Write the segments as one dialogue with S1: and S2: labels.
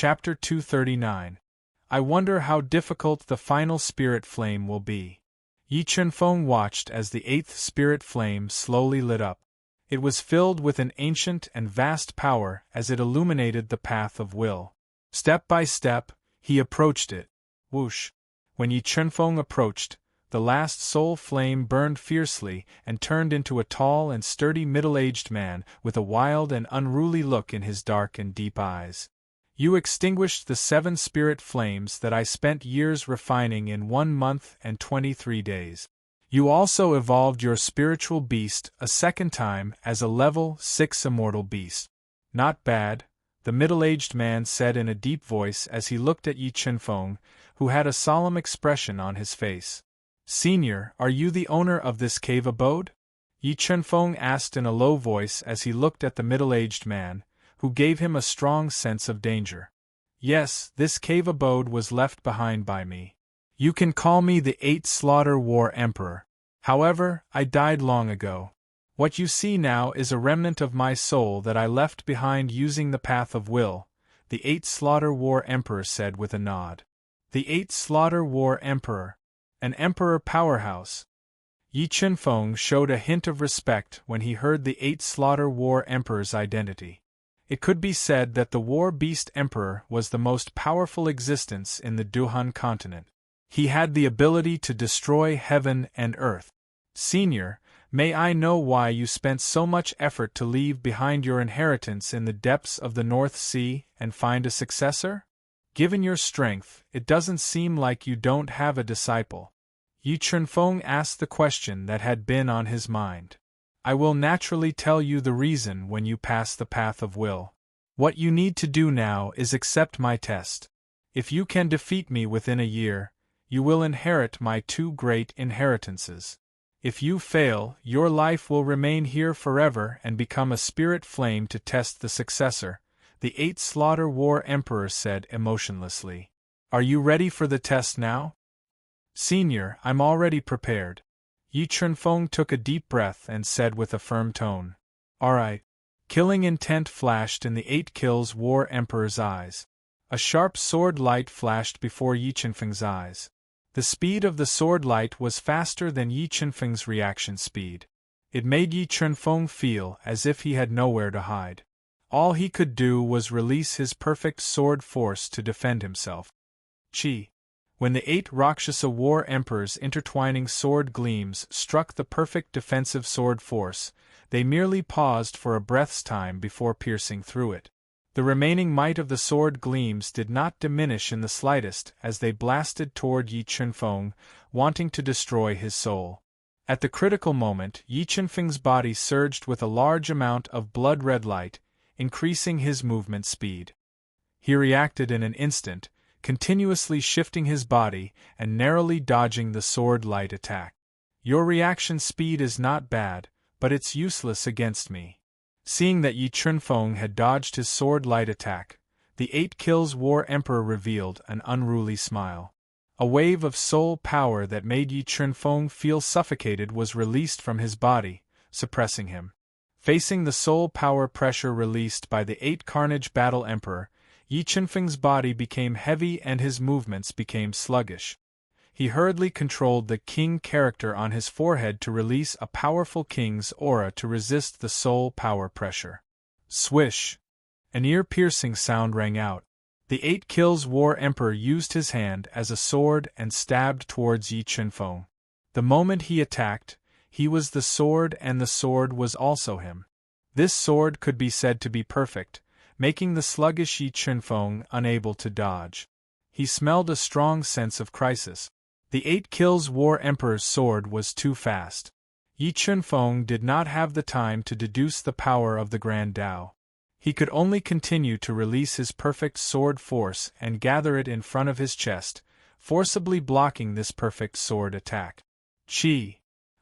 S1: Chapter 239. I wonder how difficult the final spirit flame will be. Yi Chunfeng watched as the eighth spirit flame slowly lit up. It was filled with an ancient and vast power as it illuminated the path of will. Step by step, he approached it. Whoosh! When Yi Chunfeng approached, the last soul flame burned fiercely and turned into a tall and sturdy middle-aged man with a wild and unruly look in his dark and deep eyes. You extinguished the 7 spirit flames that I spent years refining in 1 month and 23 days. You also evolved your spiritual beast a second time as a level 6 immortal beast. Not bad, the middle-aged man said in a deep voice as he looked at Yi Chunfeng, who had a solemn expression on his face. Senior, are you the owner of this cave abode? Yi Chunfeng asked in a low voice as he looked at the middle-aged man, who gave him a strong sense of danger. Yes, this cave abode was left behind by me. You can call me the 8th Slaughter War Emperor. However, I died long ago. What you see now is a remnant of my soul that I left behind using the path of will, the 8th Slaughter War Emperor said with a nod. The 8th Slaughter War Emperor. An emperor powerhouse. Yi Chunfeng showed a hint of respect when he heard the 8th Slaughter War Emperor's identity. It could be said that the War Beast Emperor was the most powerful existence in the Duhan continent. He had the ability to destroy heaven and earth. Senior, may I know why you spent so much effort to leave behind your inheritance in the depths of the North Sea and find a successor? Given your strength, it doesn't seem like you don't have a disciple. Yi Chunfeng asked the question that had been on his mind. I will naturally tell you the reason when you pass the path of will. What you need to do now is accept my test. If you can defeat me within a year, you will inherit my 2 great inheritances. If you fail, your life will remain here forever and become a spirit flame to test the successor, the 8th Slaughter War Emperor said emotionlessly. Are you ready for the test now? Senior, I'm already prepared. Yi Chunfeng took a deep breath and said with a firm tone. Alright. Killing intent flashed in the 8 Kills War Emperor's eyes. A sharp sword light flashed before Yi Chunfeng's eyes. The speed of the sword light was faster than Yi Chunfeng's reaction speed. It made Yi Chunfeng feel as if he had nowhere to hide. All he could do was release his perfect sword force to defend himself. Chi. When the 8 Rakshasa War Emperors' intertwining sword gleams struck the perfect defensive sword force, they merely paused for a breath's time before piercing through it. The remaining might of the sword gleams did not diminish in the slightest as they blasted toward Yi Chunfeng, wanting to destroy his soul. At the critical moment, Yi Chunfeng's body surged with a large amount of blood-red light, increasing his movement speed. He reacted in an instant, continuously shifting his body and narrowly dodging the sword light attack. Your reaction speed is not bad, but it's useless against me. Seeing that Yi Chunfeng had dodged his sword light attack, the 8 Kills War Emperor revealed an unruly smile. A wave of soul power that made Yi Chunfeng feel suffocated was released from his body, suppressing him. Facing the soul power pressure released by the 8 Carnage Battle Emperor, Yi Chunfeng's body became heavy and his movements became sluggish. He hurriedly controlled the king character on his forehead to release a powerful king's aura to resist the soul power pressure. Swish! An ear-piercing sound rang out. The 8 Kills War Emperor used his hand as a sword and stabbed towards Yi Chunfeng. The moment he attacked, he was the sword and the sword was also him. This sword could be said to be perfect, making the sluggish Yi Chunfeng unable to dodge. He smelled a strong sense of crisis. The 8 Kills War Emperor's sword was too fast. Yi Chunfeng did not have the time to deduce the power of the Grand Tao. He could only continue to release his perfect sword force and gather it in front of his chest, forcibly blocking this perfect sword attack. Chi.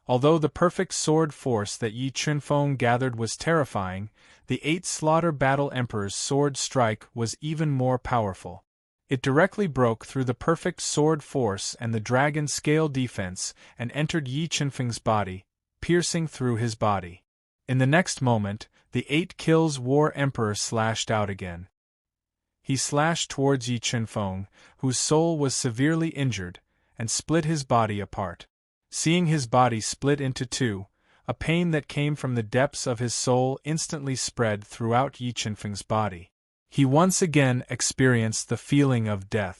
S1: Although the perfect sword force that Yi Chunfeng gathered was terrifying, the 8 Slaughter Battle Emperor's sword strike was even more powerful. It directly broke through the perfect sword force and the dragon scale defense and entered Yi Chunfeng's body, piercing through his body. In the next moment, the 8 Kills War Emperor slashed out again. He slashed towards Yi Chenfeng, whose soul was severely injured, and split his body apart. Seeing his body split into two, a pain that came from the depths of his soul instantly spread throughout Yi Chenfeng's body. He once again experienced the feeling of death.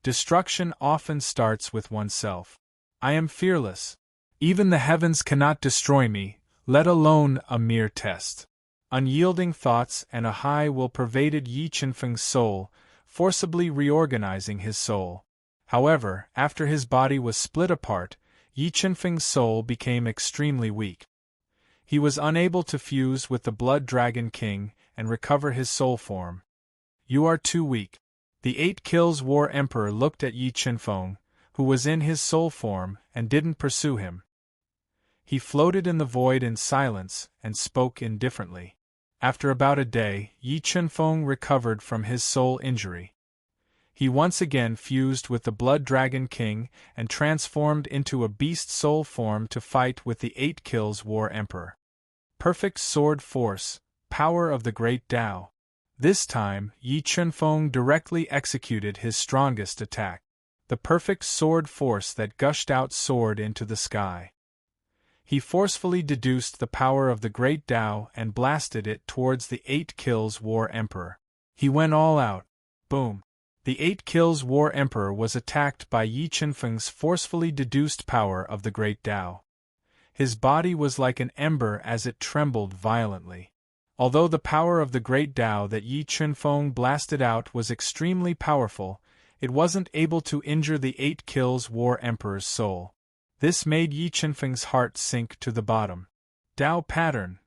S1: Destruction often starts with oneself. I am fearless. Even the heavens cannot destroy me, let alone a mere test. Unyielding thoughts and a high will pervaded Yi Chenfeng's soul, forcibly reorganizing his soul. However, after his body was split apart, Yi Chenfeng's soul became extremely weak. He was unable to fuse with the Blood Dragon King and recover his soul form. You are too weak. The 8 Kills War Emperor looked at Yi Chenfeng, who was in his soul form, and didn't pursue him. He floated in the void in silence and spoke indifferently. After about a day, Yi Chenfeng recovered from his soul injury. He once again fused with the Blood Dragon King and transformed into a beast soul form to fight with the 8 Kills War Emperor. Perfect sword force, power of the great Tao. This time, Yi Chenfeng directly executed his strongest attack. The perfect sword force that gushed out soared into the sky. He forcefully deduced the power of the great Tao and blasted it towards the 8 Kills War Emperor. He went all out. Boom! The 8 Kills War Emperor was attacked by Yi Chenfeng's forcefully deduced power of the great Tao. His body was like an ember as it trembled violently. Although the power of the great Tao that Yi Chenfeng blasted out was extremely powerful, it wasn't able to injure the 8 Kills War Emperor's soul. This made Yi Chenfeng's heart sink to the bottom. Tao pattern.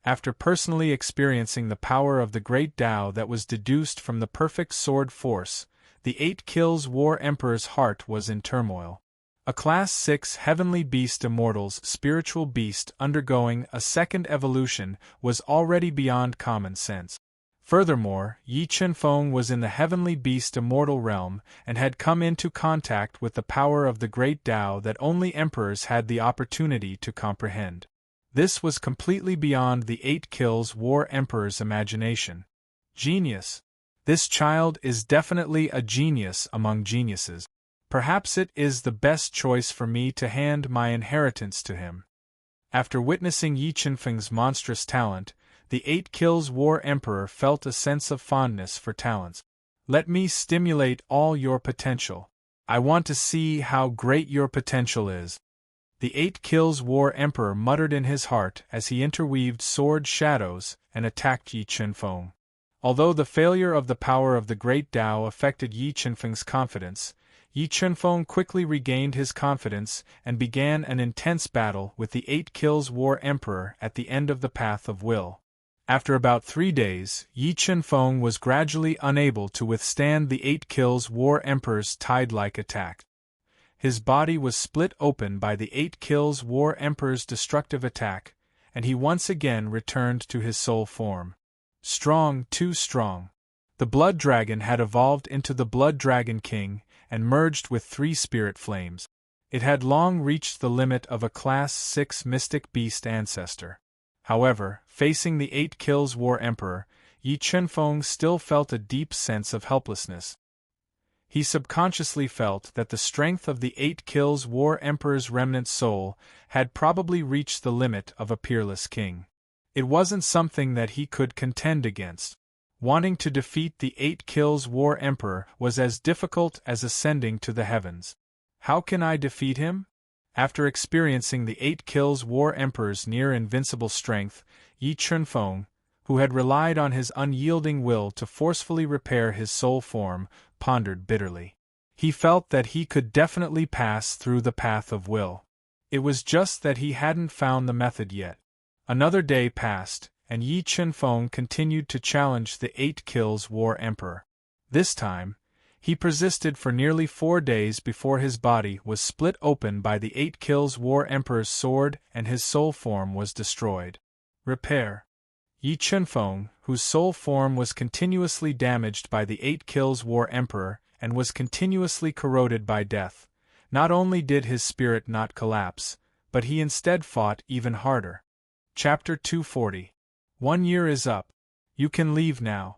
S1: After personally experiencing the power of the great Tao that was deduced from the perfect sword force, the 8 Kills War Emperor's heart was in turmoil. A Class 6 Heavenly Beast Immortal's spiritual beast undergoing a second evolution was already beyond common sense. Furthermore, Yi Chenfeng was in the Heavenly Beast Immortal realm and had come into contact with the power of the great Tao that only emperors had the opportunity to comprehend. This was completely beyond the 8 Kills War Emperor's imagination. Genius. This child is definitely a genius among geniuses. Perhaps it is the best choice for me to hand my inheritance to him. After witnessing Yi Chenfeng's monstrous talent, the 8 Kills War Emperor felt a sense of fondness for talents. Let me stimulate all your potential. I want to see how great your potential is. The 8 Kills War Emperor muttered in his heart as he interweaved sword shadows and attacked Yi Chenfeng. Although the failure of the power of the great Tao affected Yi Chenfeng's confidence, Yi Chenfeng quickly regained his confidence and began an intense battle with the 8 Kills War Emperor at the end of the Path of Will. After about 3 days, Yi Chenfeng was gradually unable to withstand the 8 Kills War Emperor's tide-like attack. His body was split open by the 8 Kills War Emperor's destructive attack, and he once again returned to his soul form. Strong, too strong. The Blood Dragon had evolved into the Blood Dragon King and merged with 3 spirit flames. It had long reached the limit of a Class 6 Mystic Beast ancestor. However, facing the 8 Kills War Emperor, Yi Chenfeng still felt a deep sense of helplessness. He subconsciously felt that the strength of the 8 Kills War Emperor's remnant soul had probably reached the limit of a peerless king. It wasn't something that he could contend against. Wanting to defeat the 8 Kills War Emperor was as difficult as ascending to the heavens. How can I defeat him? After experiencing the 8 Kills War Emperor's near-invincible strength, Yi Chenfeng, who had relied on his unyielding will to forcefully repair his soul form, pondered bitterly. He felt that he could definitely pass through the path of will. It was just that he hadn't found the method yet. Another day passed, and Yi Chenfeng continued to challenge the 8 Kills War Emperor. This time, he persisted for nearly 4 days before his body was split open by the 8 Kills War Emperor's sword and his soul form was destroyed. Repair. Yi Chenfeng, whose soul form was continuously damaged by the 8 Kills War Emperor and was continuously corroded by death, not only did his spirit not collapse, but he instead fought even harder. Chapter 240. 1 year is up. You can leave now.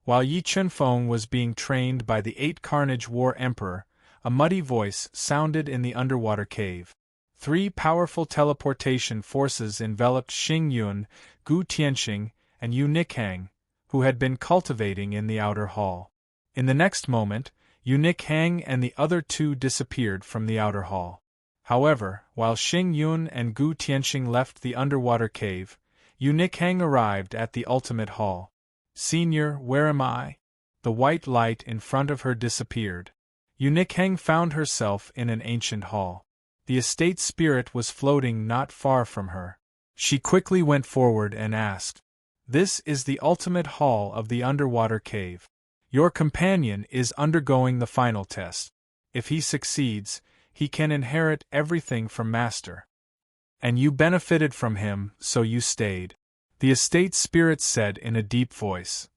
S1: While Yi Chunfeng was being trained by the 8 Carnage War Emperor, a muddy voice sounded in the underwater cave. 3 powerful teleportation forces enveloped Xing Yun, Gu Tianxing, and Yu Nikhang, who had been cultivating in the outer hall. In the next moment, Yu Nikhang and the other 2 disappeared from the outer hall. However, while Xing Yun and Gu Tianxing left the underwater cave, Yu Nikhang arrived at the ultimate hall. "Senior, where am I?" The white light in front of her disappeared. Yu Nikhang found herself in an ancient hall. The estate spirit was floating not far from her. She quickly went forward and asked, "This is the ultimate hall of the underwater cave. Your companion is undergoing the final test. If he succeeds, he can inherit everything from Master. And you benefited from him, so you stayed," the estate spirit said in a deep voice.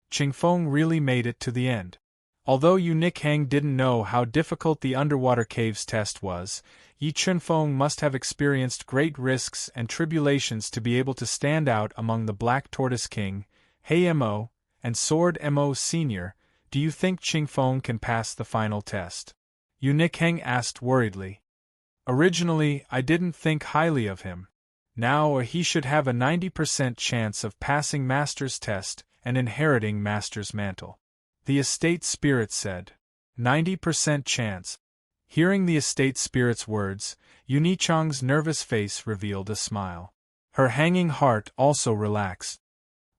S1: Qingfeng really made it to the end. Although Yu Nikhang didn't know how difficult the underwater cave's test was, Yi Chunfeng must have experienced great risks and tribulations to be able to stand out among the Black Tortoise King, Hei Mo, and Sword Mo Senior. "Do you think Qingfeng can pass the final test?" Yu Nikhang asked worriedly. "Originally, I didn't think highly of him. Now he should have a 90% chance of passing Master's test and inheriting Master's mantle," the estate spirit said. 90% chance. Hearing the estate spirit's words, Yu Nichang's nervous face revealed a smile. Her hanging heart also relaxed.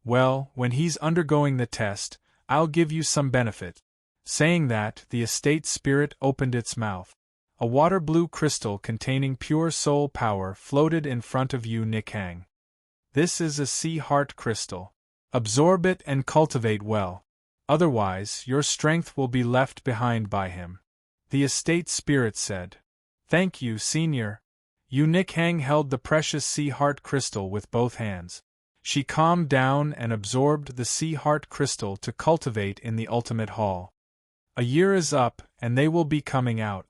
S1: "Well, when he's undergoing the test, I'll give you some benefit." Saying that, the estate spirit opened its mouth. A water-blue crystal containing pure soul power floated in front of Yu Nikhang. "This is a sea heart crystal. Absorb it and cultivate well. Otherwise, your strength will be left behind by him," the estate spirit said. "Thank you, Senior." Yu Nikhang held the precious sea heart crystal with both hands. She calmed down and absorbed the sea heart crystal to cultivate in the ultimate hall. A year is up, and they will be coming out.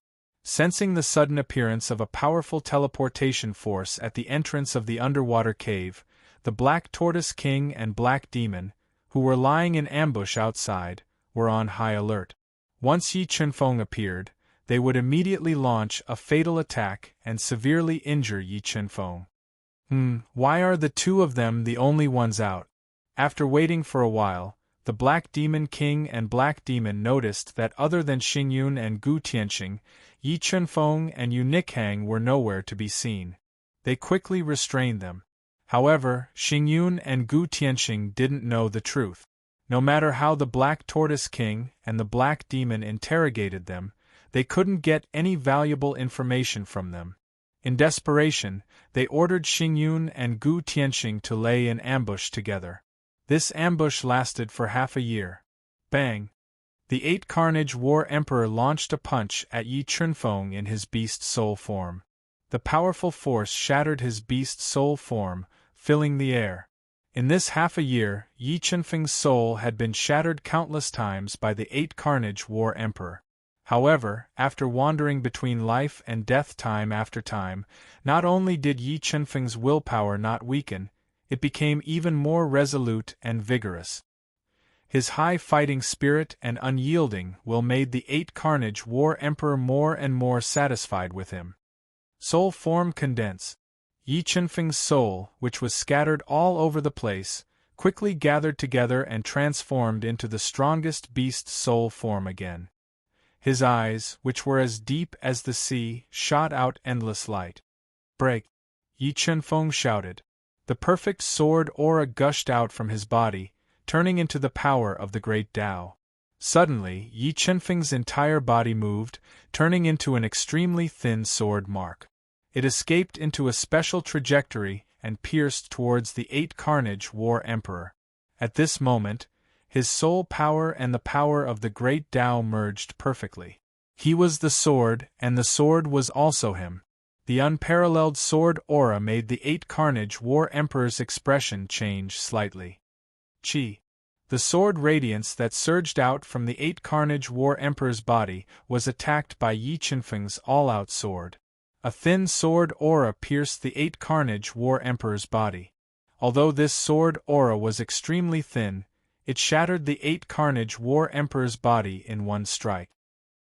S1: Sensing the sudden appearance of a powerful teleportation force at the entrance of the underwater cave, the Black Tortoise King and Black Demon, who were lying in ambush outside, were on high alert. Once Yi Chunfeng appeared, they would immediately launch a fatal attack and severely injure Yi Chunfeng. Why are the 2 of them the only ones out? After waiting for a while, the Black Demon King and Black Demon noticed that other than Xingyun and Gu Tianxing, Yi Chunfeng and Yu Nikhang were nowhere to be seen. They quickly restrained them. However, Xingyun and Gu Tianxing didn't know the truth. No matter how the Black Tortoise King and the Black Demon interrogated them, they couldn't get any valuable information from them. In desperation, they ordered Xingyun and Gu Tianxing to lay in ambush together. This ambush lasted for half a year. Bang! The 8 Carnage War Emperor launched a punch at Yi Chunfeng in his beast soul form. The powerful force shattered his beast soul form, filling the air. In this half a year, Yi Chunfeng's soul had been shattered countless times by the 8 Carnage War Emperor. However, after wandering between life and death time after time, not only did Yi Chunfeng's willpower not weaken, it became even more resolute and vigorous. His high fighting spirit and unyielding will made the 8 Carnage War Emperor more and more satisfied with him. Soul form condense. Yi Chunfeng's soul, which was scattered all over the place, quickly gathered together and transformed into the strongest beast soul form again. His eyes, which were as deep as the sea, shot out endless light. "Break!" Yi Chunfeng shouted. The perfect sword aura gushed out from his body, turning into the power of the great Tao. Suddenly, Yi Chunfeng's entire body moved, turning into an extremely thin sword mark. It escaped into a special trajectory and pierced towards the 8 Carnage War Emperor. At this moment, his soul power and the power of the great Tao merged perfectly. He was the sword, and the sword was also him. The unparalleled sword aura made the 8 Carnage War Emperor's expression change slightly. Qi. The sword radiance that surged out from the 8 Carnage War Emperor's body was attacked by Yi Chunfeng's all-out sword. A thin sword aura pierced the 8 Carnage War Emperor's body. Although this sword aura was extremely thin, It shattered the 8 Carnage War Emperor's body in one strike.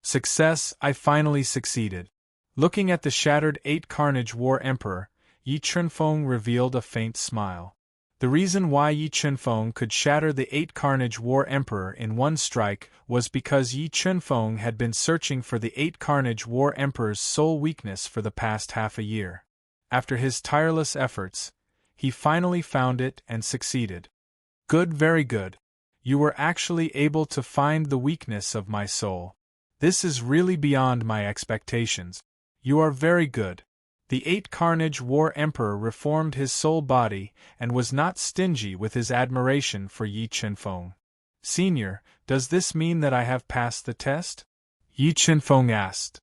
S1: Success, I finally succeeded. Looking at the shattered 8 Carnage War Emperor, Yi Chunfeng revealed a faint smile. The reason why Yi Chunfeng could shatter the 8 Carnage War Emperor in one strike was because Yi Chunfeng had been searching for the 8 Carnage War Emperor's soul weakness for the past half a year. After his tireless efforts, he finally found it and succeeded. Good, very good. You were actually able to find the weakness of my soul. This is really beyond my expectations. You are very good. The 8 Carnage War Emperor reformed his soul body and was not stingy with his admiration for Yi Chunfeng. Senior, does this mean that I have passed the test? Yi Chunfeng asked.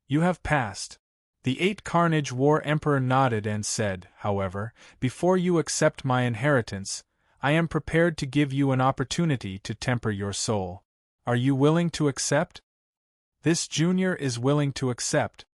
S1: You have passed. The 8 Carnage War Emperor nodded and said, however, before you accept my inheritance, I am prepared to give you an opportunity to temper your soul. Are you willing to accept? This junior is willing to accept.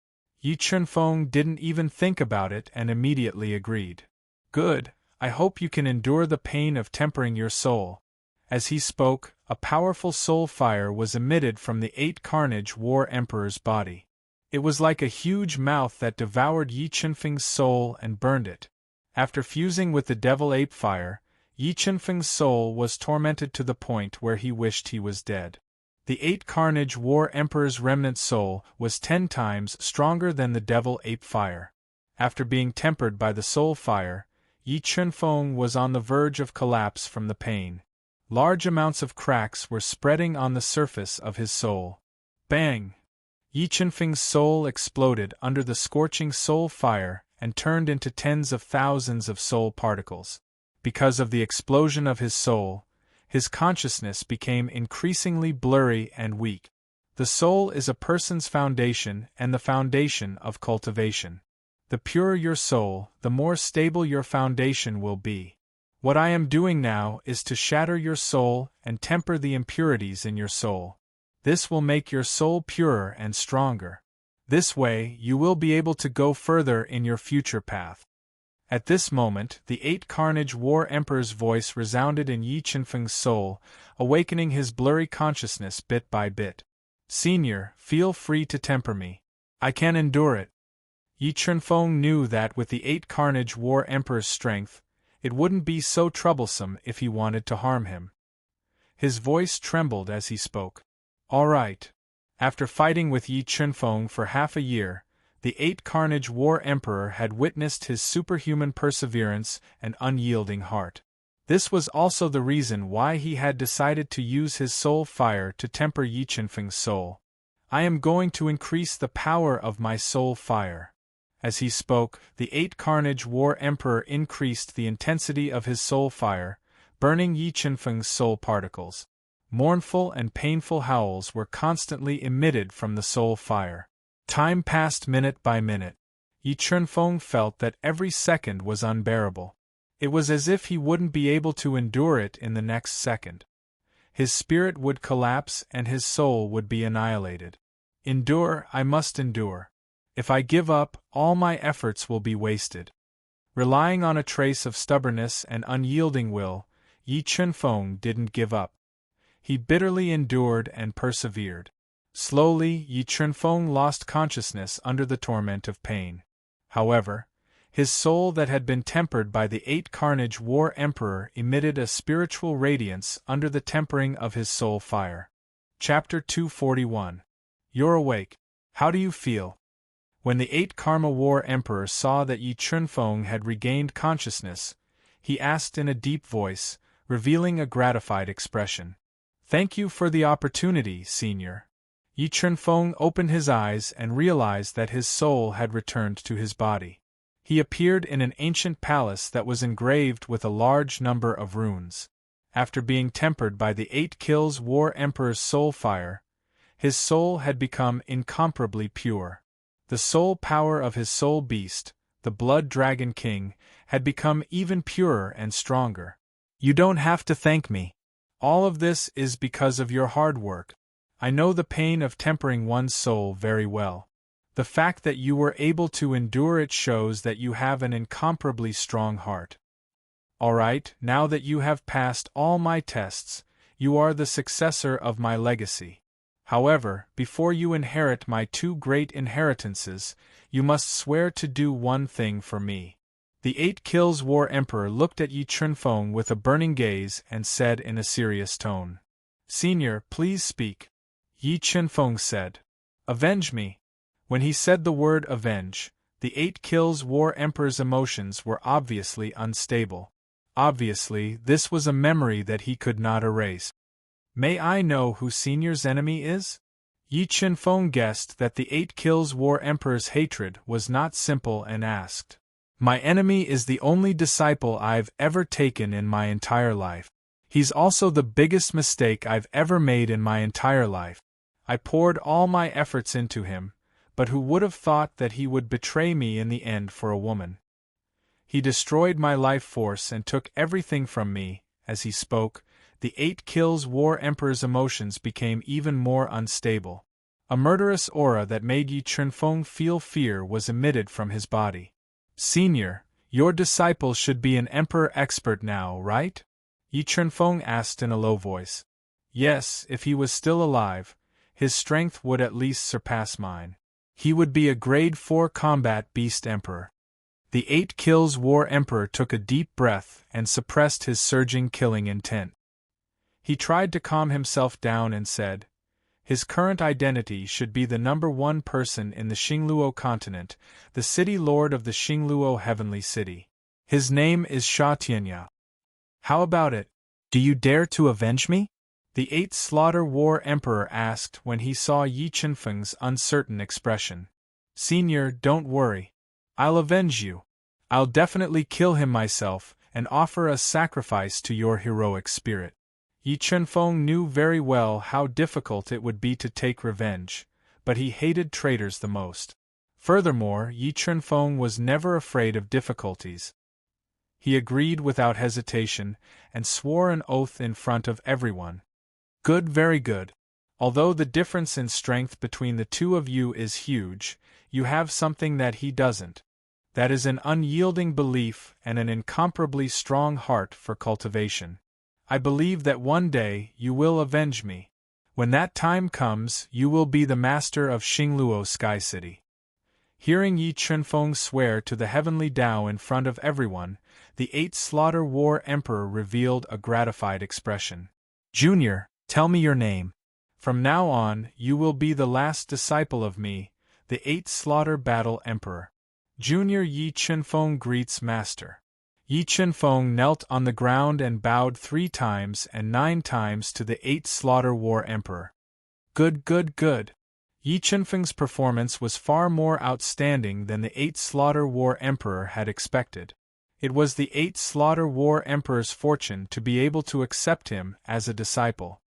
S1: Yi Chunfeng didn't even think about it and immediately agreed. Good, I hope you can endure the pain of tempering your soul. As he spoke, a powerful soul fire was emitted from the 8 Carnage War Emperor's body. It was like a huge mouth that devoured Yi Chunfeng's soul and burned it. After fusing with the devil ape fire, Yi Chunfeng's soul was tormented to the point where he wished he was dead. The 8 Carnage War Emperor's remnant soul was 10 times stronger than the devil ape fire. After being tempered by the soul fire, Yi Chunfeng was on the verge of collapse from the pain. Large amounts of cracks were spreading on the surface of his soul. Bang! Yi Chunfeng's soul exploded under the scorching soul fire and turned into tens of thousands of soul particles. Because of the explosion of his soul, his consciousness became increasingly blurry and weak. The soul is a person's foundation and the foundation of cultivation. The purer your soul, the more stable your foundation will be. What I am doing now is to shatter your soul and temper the impurities in your soul. This will make your soul purer and stronger. This way, you will be able to go further in your future path. At this moment, the 8 Carnage War Emperor's voice resounded in Yi Chunfeng's soul, awakening his blurry consciousness bit by bit. Senior, feel free to temper me. I can endure it. Yi Chunfeng knew that with the 8 Carnage War Emperor's strength, it wouldn't be so troublesome if he wanted to harm him. His voice trembled as he spoke. All right. After fighting with Yi Chunfeng for half a year, the 8 Carnage War Emperor had witnessed his superhuman perseverance and unyielding heart. This was also the reason why he had decided to use his soul fire to temper Yi Chunfeng's soul. I am going to increase the power of my soul fire. As he spoke, the 8 Carnage War Emperor increased the intensity of his soul fire, burning Yi Chunfeng's soul particles. Mournful and painful howls were constantly emitted from the soul fire. Time passed minute by minute. Yi Chunfeng felt that every second was unbearable. It was as if he wouldn't be able to endure it in the next second. His spirit would collapse and his soul would be annihilated. Endure, I must endure. If I give up, all my efforts will be wasted. Relying on a trace of stubbornness and unyielding will, Yi Chunfeng didn't give up. He bitterly endured and persevered. Slowly, Yi Chunfeng lost consciousness under the torment of pain. However, his soul that had been tempered by the 8 Carnage War Emperor emitted a spiritual radiance under the tempering of his soul fire. Chapter 241. You're awake. How do you feel? When the 8 Karma War Emperor saw that Yi Chunfeng had regained consciousness, he asked in a deep voice, revealing a gratified expression. Thank you for the opportunity, Senior. Yi Chunfeng opened his eyes and realized that his soul had returned to his body. He appeared in an ancient palace that was engraved with a large number of runes. After being tempered by the 8 Kills War Emperor's soul fire, his soul had become incomparably pure. The soul power of his soul beast, the Blood Dragon King, had become even purer and stronger. You don't have to thank me. All of this is because of your hard work. I know the pain of tempering one's soul very well. The fact that you were able to endure it shows that you have an incomparably strong heart. All right, now that you have passed all my tests, You are the successor of my legacy. However, before you inherit my two great inheritances, you must swear to do one thing for me." The 8 Kills War Emperor looked at Yi Chunfeng with a burning gaze and said in a serious tone, "Senior, please speak." Yi Chunfeng said, "Avenge me." When he said the word avenge, the 8 Kills War Emperor's emotions were obviously unstable. Obviously, this was a memory that he could not erase. "May I know who Senior's enemy is?" Yi Chunfeng guessed that the 8 Kills War Emperor's hatred was not simple and asked, "My enemy is the only disciple I've ever taken in my entire life. He's also the biggest mistake I've ever made in my entire life. I poured all my efforts into him, but who would have thought that he would betray me in the end for a woman? He destroyed my life force and took everything from me." As he spoke, the 8 Kills War Emperor's emotions became even more unstable. A murderous aura that made Yi Chunfeng feel fear was emitted from his body. "Senior, your disciple should be an emperor expert now, right?" Yi Chunfeng asked in a low voice. "Yes, if he was still alive, his strength would at least surpass mine. He would be a grade 4 combat beast emperor." The 8 Kills War Emperor took a deep breath and suppressed his surging killing intent. He tried to calm himself down and said, "His current identity should be the #1 person in the Xingluo continent, the city lord of the Xingluo Heavenly City. His name is Sha Tianya. How about it? Do you dare to avenge me?" The 8 Slaughter War Emperor asked when he saw Yi Chunfeng's uncertain expression. "Senior, don't worry. I'll avenge you. I'll definitely kill him myself and offer a sacrifice to your heroic spirit." Yi Chunfeng knew very well how difficult it would be to take revenge, but he hated traitors the most. Furthermore, Yi Chunfeng was never afraid of difficulties. He agreed without hesitation and swore an oath in front of everyone. "Good, very good. Although the difference in strength between the two of you is huge, you have something that he doesn't. That is an unyielding belief and an incomparably strong heart for cultivation. I believe that one day you will avenge me. When that time comes, you will be the master of Xingluo Sky City." Hearing Yi Chunfeng swear to the heavenly Tao in front of everyone, the 8 Slaughter War Emperor revealed a gratified expression. "Junior, tell me your name. From now on, you will be the last disciple of me, the 8 Slaughter Battle Emperor." Junior Yi Chunfeng greets Master. Yi Chunfeng knelt on the ground and bowed 3 times and 9 times to the 8 Slaughter War Emperor. "Good, good, good." Yi Chunfeng's performance was far more outstanding than the 8 Slaughter War Emperor had expected. It was the 8 Slaughter War Emperor's fortune to be able to accept him as a disciple.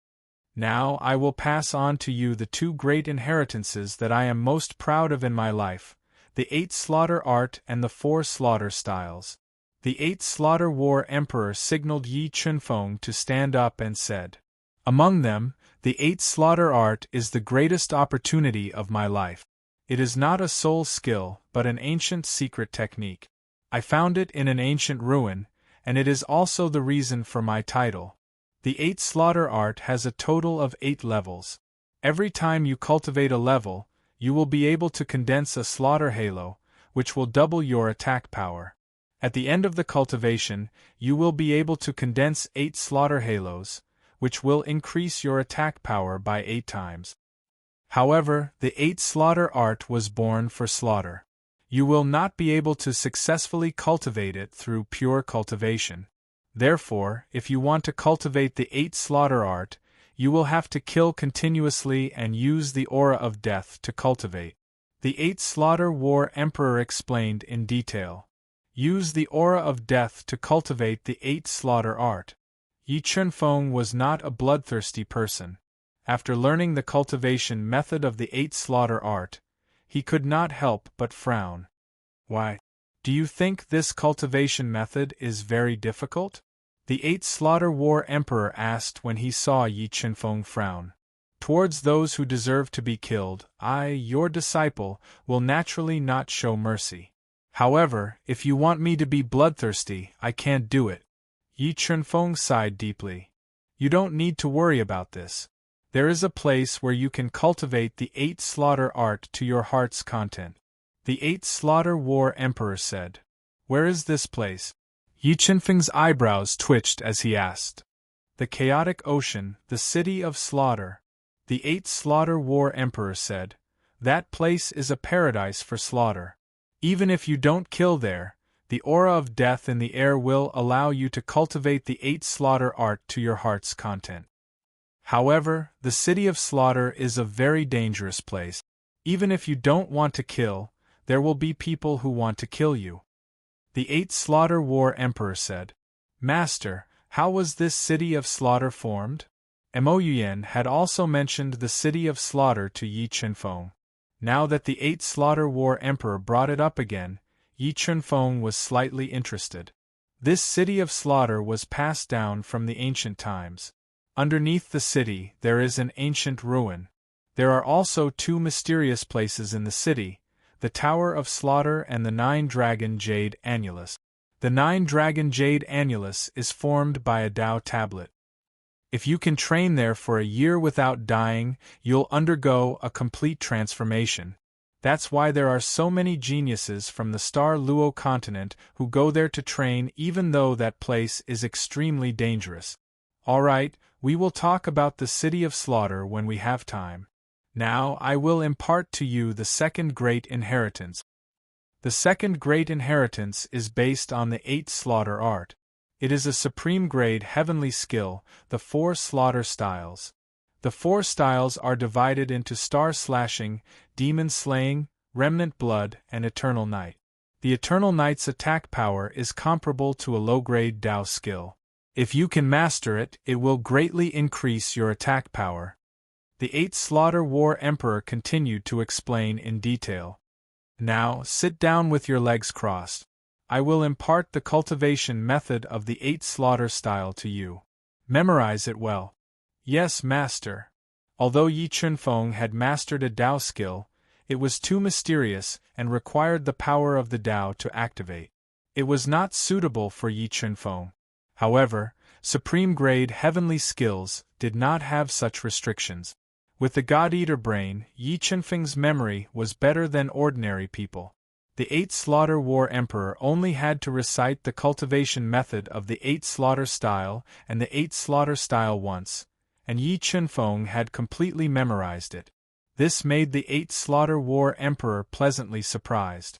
S1: "Now I will pass on to you the 2 great inheritances that I am most proud of in my life, the 8 Slaughter Art and the 4 Slaughter Styles." The 8 Slaughter War Emperor signaled Yi Chunfeng to stand up and said, "Among them, the 8 Slaughter Art is the greatest opportunity of my life. It is not a soul skill, but an ancient secret technique. I found it in an ancient ruin, and it is also the reason for my title. The 8 Slaughter Art has a total of 8 levels. Every time you cultivate a level, you will be able to condense a slaughter halo, which will double your attack power. At the end of the cultivation, you will be able to condense 8 slaughter halos, which will increase your attack power by 8 times. However, the 8 Slaughter Art was born for slaughter. You will not be able to successfully cultivate it through pure cultivation. Therefore, if you want to cultivate the 8 Slaughter Art, you will have to kill continuously and use the aura of death to cultivate." The 8 Slaughter War Emperor explained in detail. Use the aura of death to cultivate the 8 Slaughter Art. Yi Chunfeng was not a bloodthirsty person. After learning the cultivation method of the 8 Slaughter Art, he could not help but frown. "Why? Do you think this cultivation method is very difficult?" the 8 Slaughter War Emperor asked when he saw Yi Chunfeng frown. "Towards those who deserve to be killed, I, your disciple, will naturally not show mercy. However, if you want me to be bloodthirsty, I can't do it." Yi Chunfeng sighed deeply. You don't need to worry about this. There is a place where you can cultivate the 8 slaughter art to your heart's content. The 8 slaughter war emperor said. Where is this place? Yi Qinfeng's eyebrows twitched as he asked. The chaotic ocean, the city of slaughter. The 8 slaughter war emperor said. That place is a paradise for slaughter. Even if you don't kill there, the aura of death in the air will allow you to cultivate the 8 slaughter art to your heart's content. However, the city of slaughter is a very dangerous place. Even if you don't want to kill, there will be people who want to kill you. The 8 slaughter war emperor said. Master, how was this city of slaughter formed? Mo Yuyan had also mentioned the city of slaughter to Yi Qinfeng. Now that the 8 slaughter war emperor brought it up again, Yi Qinfeng was slightly interested. This city of slaughter was passed down from the ancient times. Underneath the city there is an ancient ruin. There are also 2 mysterious places in the city, the Tower of Slaughter and the 9-Dragon Jade Annulus. The 9-Dragon Jade Annulus is formed by a Tao tablet. If you can train there for a year without dying, you'll undergo a complete transformation. That's why there are so many geniuses from the Star Luo continent who go there to train, even though that place is extremely dangerous. Alright, we will talk about the city of slaughter when we have time. Now I will impart to you the second great inheritance. The second great inheritance is based on the 8 slaughter art. It is a supreme grade heavenly skill, the 4 slaughter styles. The 4 styles are divided into star slashing, demon slaying, remnant blood, and eternal night. The eternal night's attack power is comparable to a low-grade Tao skill. If you can master it, it will greatly increase your attack power. The 8 slaughter war emperor continued to explain in detail. Now, sit down with your legs crossed. I will impart the cultivation method of the 8 slaughter style to you. Memorize it well. Yes, master. Although Yi Qinfeng had mastered a Tao skill, it was too mysterious and required the power of the Tao to activate. It was not suitable for Yi Qinfeng. However, supreme-grade heavenly skills did not have such restrictions. With the God-Eater brain, Yi Qinfeng's memory was better than ordinary people. The 8 slaughter war emperor only had to recite the cultivation method of the 8 slaughter style and the 8 slaughter style once, and Yi Qinfeng had completely memorized it. This made the 8 slaughter war emperor pleasantly surprised.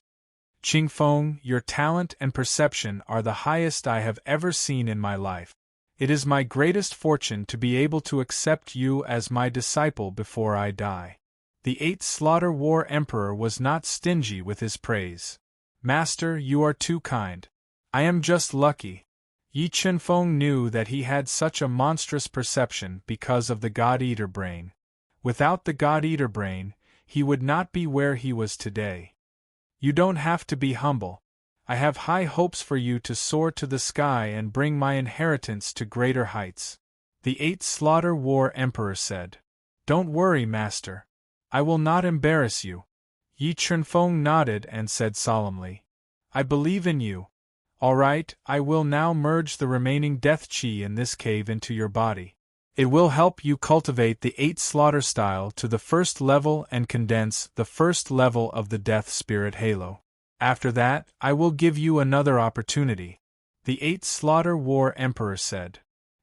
S1: Qingfeng, your talent and perception are the highest I have ever seen in my life. It is my greatest fortune to be able to accept you as my disciple before I die. The 8 slaughter war emperor was not stingy with his praise. Master, you are too kind. I am just lucky. Yi Qinfeng knew that he had such a monstrous perception because of the God-Eater brain. Without the God-Eater brain, he would not be where he was today. You don't have to be humble. I have high hopes for you to soar to the sky and bring my inheritance to greater heights. The 8 slaughter war emperor said. Don't worry, master. I will not embarrass you. Yi Qinfeng nodded and said solemnly. I believe in you. All right, I will now merge the remaining death chi in this cave into your body. It will help you cultivate the 8 slaughter style to the first level and condense the first level of the death spirit halo. After that, I will give you another opportunity. The 8 slaughter war emperor said.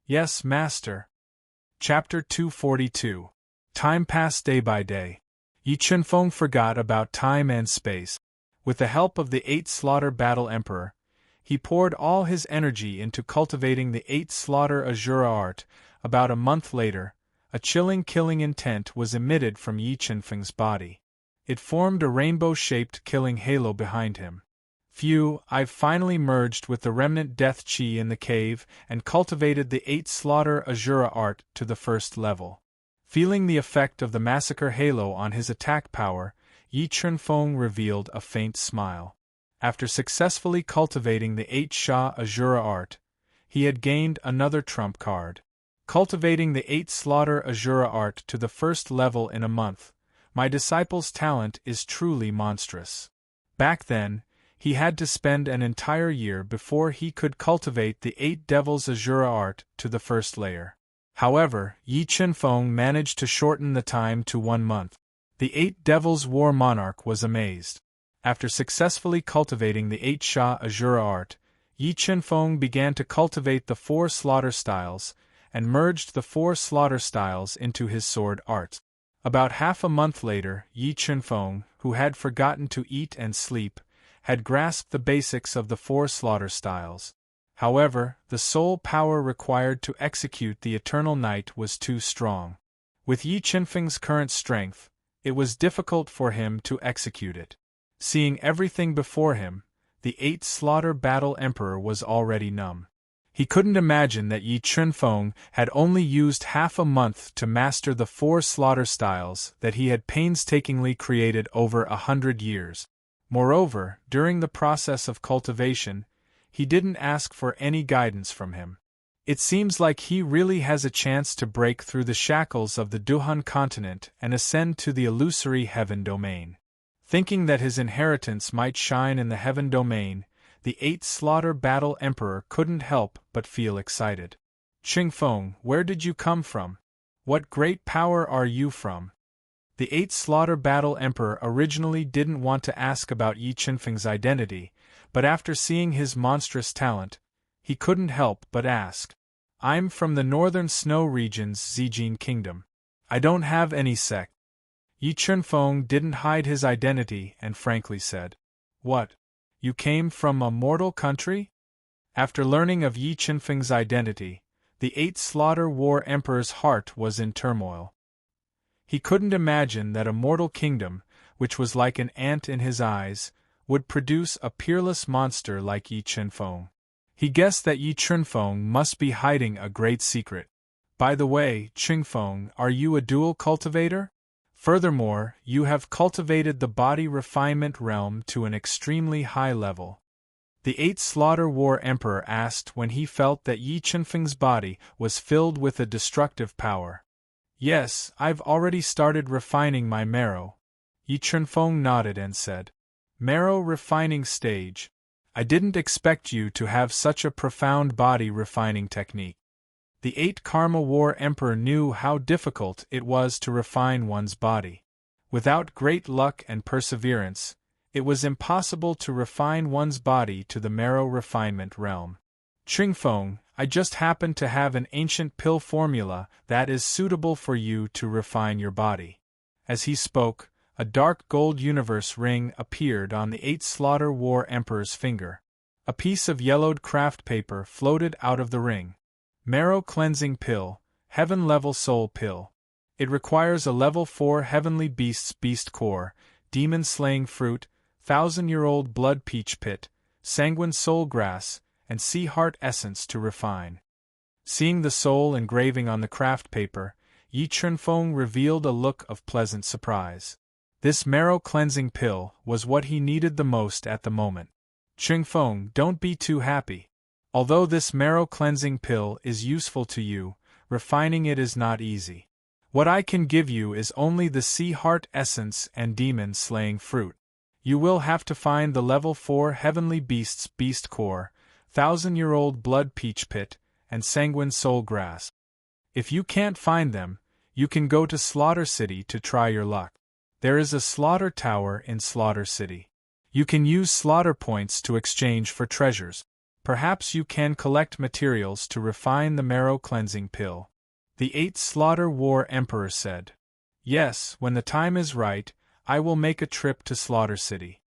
S1: Yes, master. Chapter 242. Time passed day by day. Yi Qinfeng forgot about time and space. With the help of the 8 slaughter battle emperor, he poured all his energy into cultivating the 8 slaughter Azura art. About a month later, a chilling killing intent was emitted from Yi Qinfeng's body. It formed a rainbow-shaped killing halo behind him. Phew, I've finally merged with the remnant death chi in the cave and cultivated the 8 slaughter Azura art to the first level. Feeling the effect of the massacre halo on his attack power, Yi Qinfeng revealed a faint smile. After successfully cultivating the 8 Sha Azura art, he had gained another trump card. Cultivating the 8 slaughter Azura art to the first level in a month, my disciple's talent is truly monstrous. Back then, he had to spend an entire year before he could cultivate the 8 devils Azura art to the first layer. However, Yi Chen-feng managed to shorten the time to 1 month. The 8 Devils War monarch was amazed. After successfully cultivating the 8 Sha Azura art, Yi Chen-feng began to cultivate the 4 slaughter styles, and merged the 4 slaughter styles into his sword art. About half a month later, Yi Chen-feng, who had forgotten to eat and sleep, had grasped the basics of the 4 slaughter styles. However, the soul power required to execute the Eternal Night was too strong. With Yi Chen-feng's current strength, it was difficult for him to execute it. Seeing everything before him, the 8 Slaughter Battle Emperor was already numb. He couldn't imagine that Yi Chen-feng had only used half a month to master the 4 slaughter styles that he had painstakingly created over 100 years. Moreover, during the process of cultivation, he didn't ask for any guidance from him. It seems like he really has a chance to break through the shackles of the Duhan continent and ascend to the illusory heaven domain. Thinking that his inheritance might shine in the heaven domain, the 8 Slaughter Battle Emperor couldn't help but feel excited. Qingfeng, where did you come from? What great power are you from? The 8 Slaughter Battle Emperor originally didn't want to ask about Yi Chen-feng's identity, but after seeing his monstrous talent, he couldn't help but ask. I'm from the northern snow region's Zijin Kingdom. I don't have any sect. Yi Chen-feng didn't hide his identity and frankly said, What? You came from a mortal country? After learning of Yi Chen-feng's identity, the 8 Slaughter War Emperor's heart was in turmoil. He couldn't imagine that a mortal kingdom, which was like an ant in his eyes, would produce a peerless monster like Yi Chen-feng. He guessed that Yi Chen-feng must be hiding a great secret. By the way, Qingfeng, are you a dual cultivator? Furthermore, you have cultivated the body refinement realm to an extremely high level. The 8 Slaughter War Emperor asked when he felt that Yi Chen-feng's body was filled with a destructive power. Yes, I've already started refining my marrow. Yi Chen-feng nodded and said, Marrow refining stage. I didn't expect you to have such a profound body refining technique. The 8 Karma War Emperor knew how difficult it was to refine one's body. Without great luck and perseverance, it was impossible to refine one's body to the marrow refinement realm. Qingfeng, I just happen to have an ancient pill formula that is suitable for you to refine your body. As he spoke, a dark gold universe ring appeared on the 8 Slaughter War Emperor's finger. A piece of yellowed craft paper floated out of the ring. Marrow Cleansing Pill, Heaven Level Soul Pill. It requires a Level 4 Heavenly Beast's Beast Core, Demon Slaying Fruit, 1000-year-old Blood Peach Pit, Sanguine Soul Grass, and Sea Heart Essence to refine. Seeing the soul engraving on the craft paper, Yi Chen-feng revealed a look of pleasant surprise. This marrow cleansing pill was what he needed the most at the moment. Qingfeng, don't be too happy. Although this marrow cleansing pill is useful to you, refining it is not easy. What I can give you is only the Sea Heart Essence and Demon Slaying Fruit. You will have to find the Level 4 Heavenly Beast's Beast Core, 1000-year-old Blood Peach Pit, and Sanguine Soul Grass. If you can't find them, you can go to Slaughter City to try your luck. There is a slaughter tower in Slaughter City. You can use slaughter points to exchange for treasures. Perhaps you can collect materials to refine the marrow cleansing pill. The 8 Slaughter War Emperor said. Yes, when the time is right, I will make a trip to Slaughter City.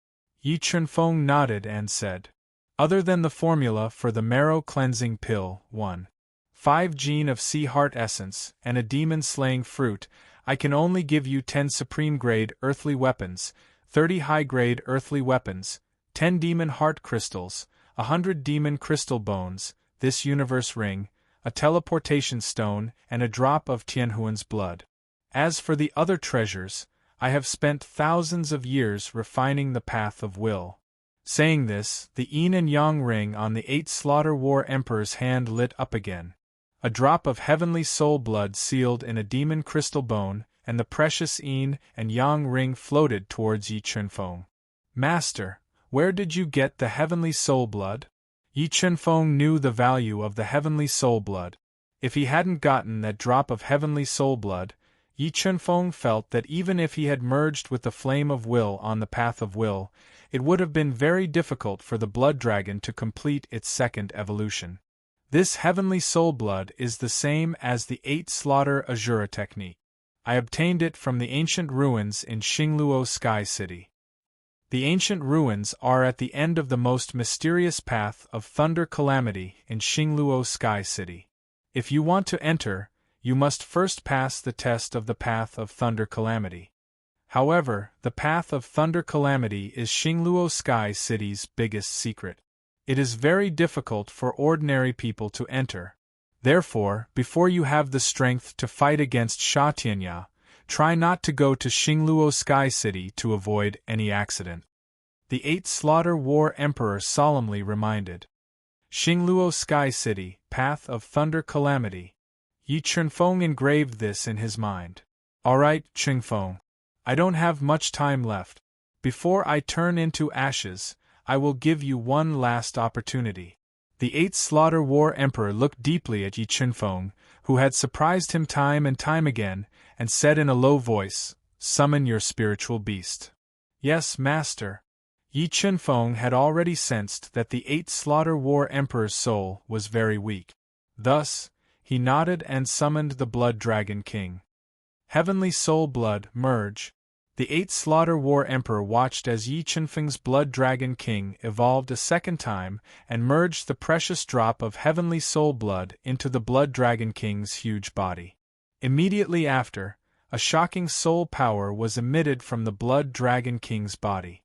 S1: Yi Chen-feng nodded and said. Other than the formula for the marrow cleansing pill, 1.5 gene of Sea Heart Essence, and a demon-slaying fruit, I can only give you 10 supreme-grade earthly weapons, 30 high-grade earthly weapons, 10 demon heart crystals, 100 demon crystal bones, this universe ring, a teleportation stone, and a drop of Tianhuan's blood. As for the other treasures, I have spent thousands of years refining the path of will. Saying this, the yin and yang ring on the 8 Slaughter War Emperor's hand lit up again. A drop of heavenly soul blood sealed in a demon crystal bone, and the precious yin and yang ring floated towards Yi Chen-feng. Master, where did you get the heavenly soul blood? Yi Chen-feng knew the value of the heavenly soul blood. If he hadn't gotten that drop of heavenly soul blood, Yi Chunfeng felt that even if he had merged with the flame of will on the path of will, it would have been very difficult for the blood dragon to complete its second evolution. This heavenly soul blood is the same as the 8 slaughter Azura technique. I obtained it from the ancient ruins in Xingluo Sky City. The ancient ruins are at the end of the most mysterious path of Thunder Calamity in Xingluo Sky City. If you want to enter, you must first pass the test of the Path of Thunder Calamity. However, the Path of Thunder Calamity is Xingluo Sky City's biggest secret. It is very difficult for ordinary people to enter. Therefore, before you have the strength to fight against Sha Tianya, try not to go to Xingluo Sky City to avoid any accident. The 8 Slaughter War Emperor solemnly reminded. Xingluo Sky City, Path of Thunder Calamity. Yi Chunfeng engraved this in his mind. Alright, Chunfeng. I don't have much time left. Before I turn into ashes, I will give you one last opportunity. The 8 Slaughter War Emperor looked deeply at Yi Chunfeng, who had surprised him time and time again, and said in a low voice, "Summon your spiritual beast." Yes, master. Yi Chunfeng had already sensed that the 8 Slaughter War Emperor's soul was very weak. Thus, he nodded and summoned the Blood Dragon King. Heavenly Soul Blood, merge. The 8 Slaughter War Emperor watched as Yi Chunfeng's Blood Dragon King evolved a second time and merged the precious drop of Heavenly Soul Blood into the Blood Dragon King's huge body. Immediately after, a shocking soul power was emitted from the Blood Dragon King's body.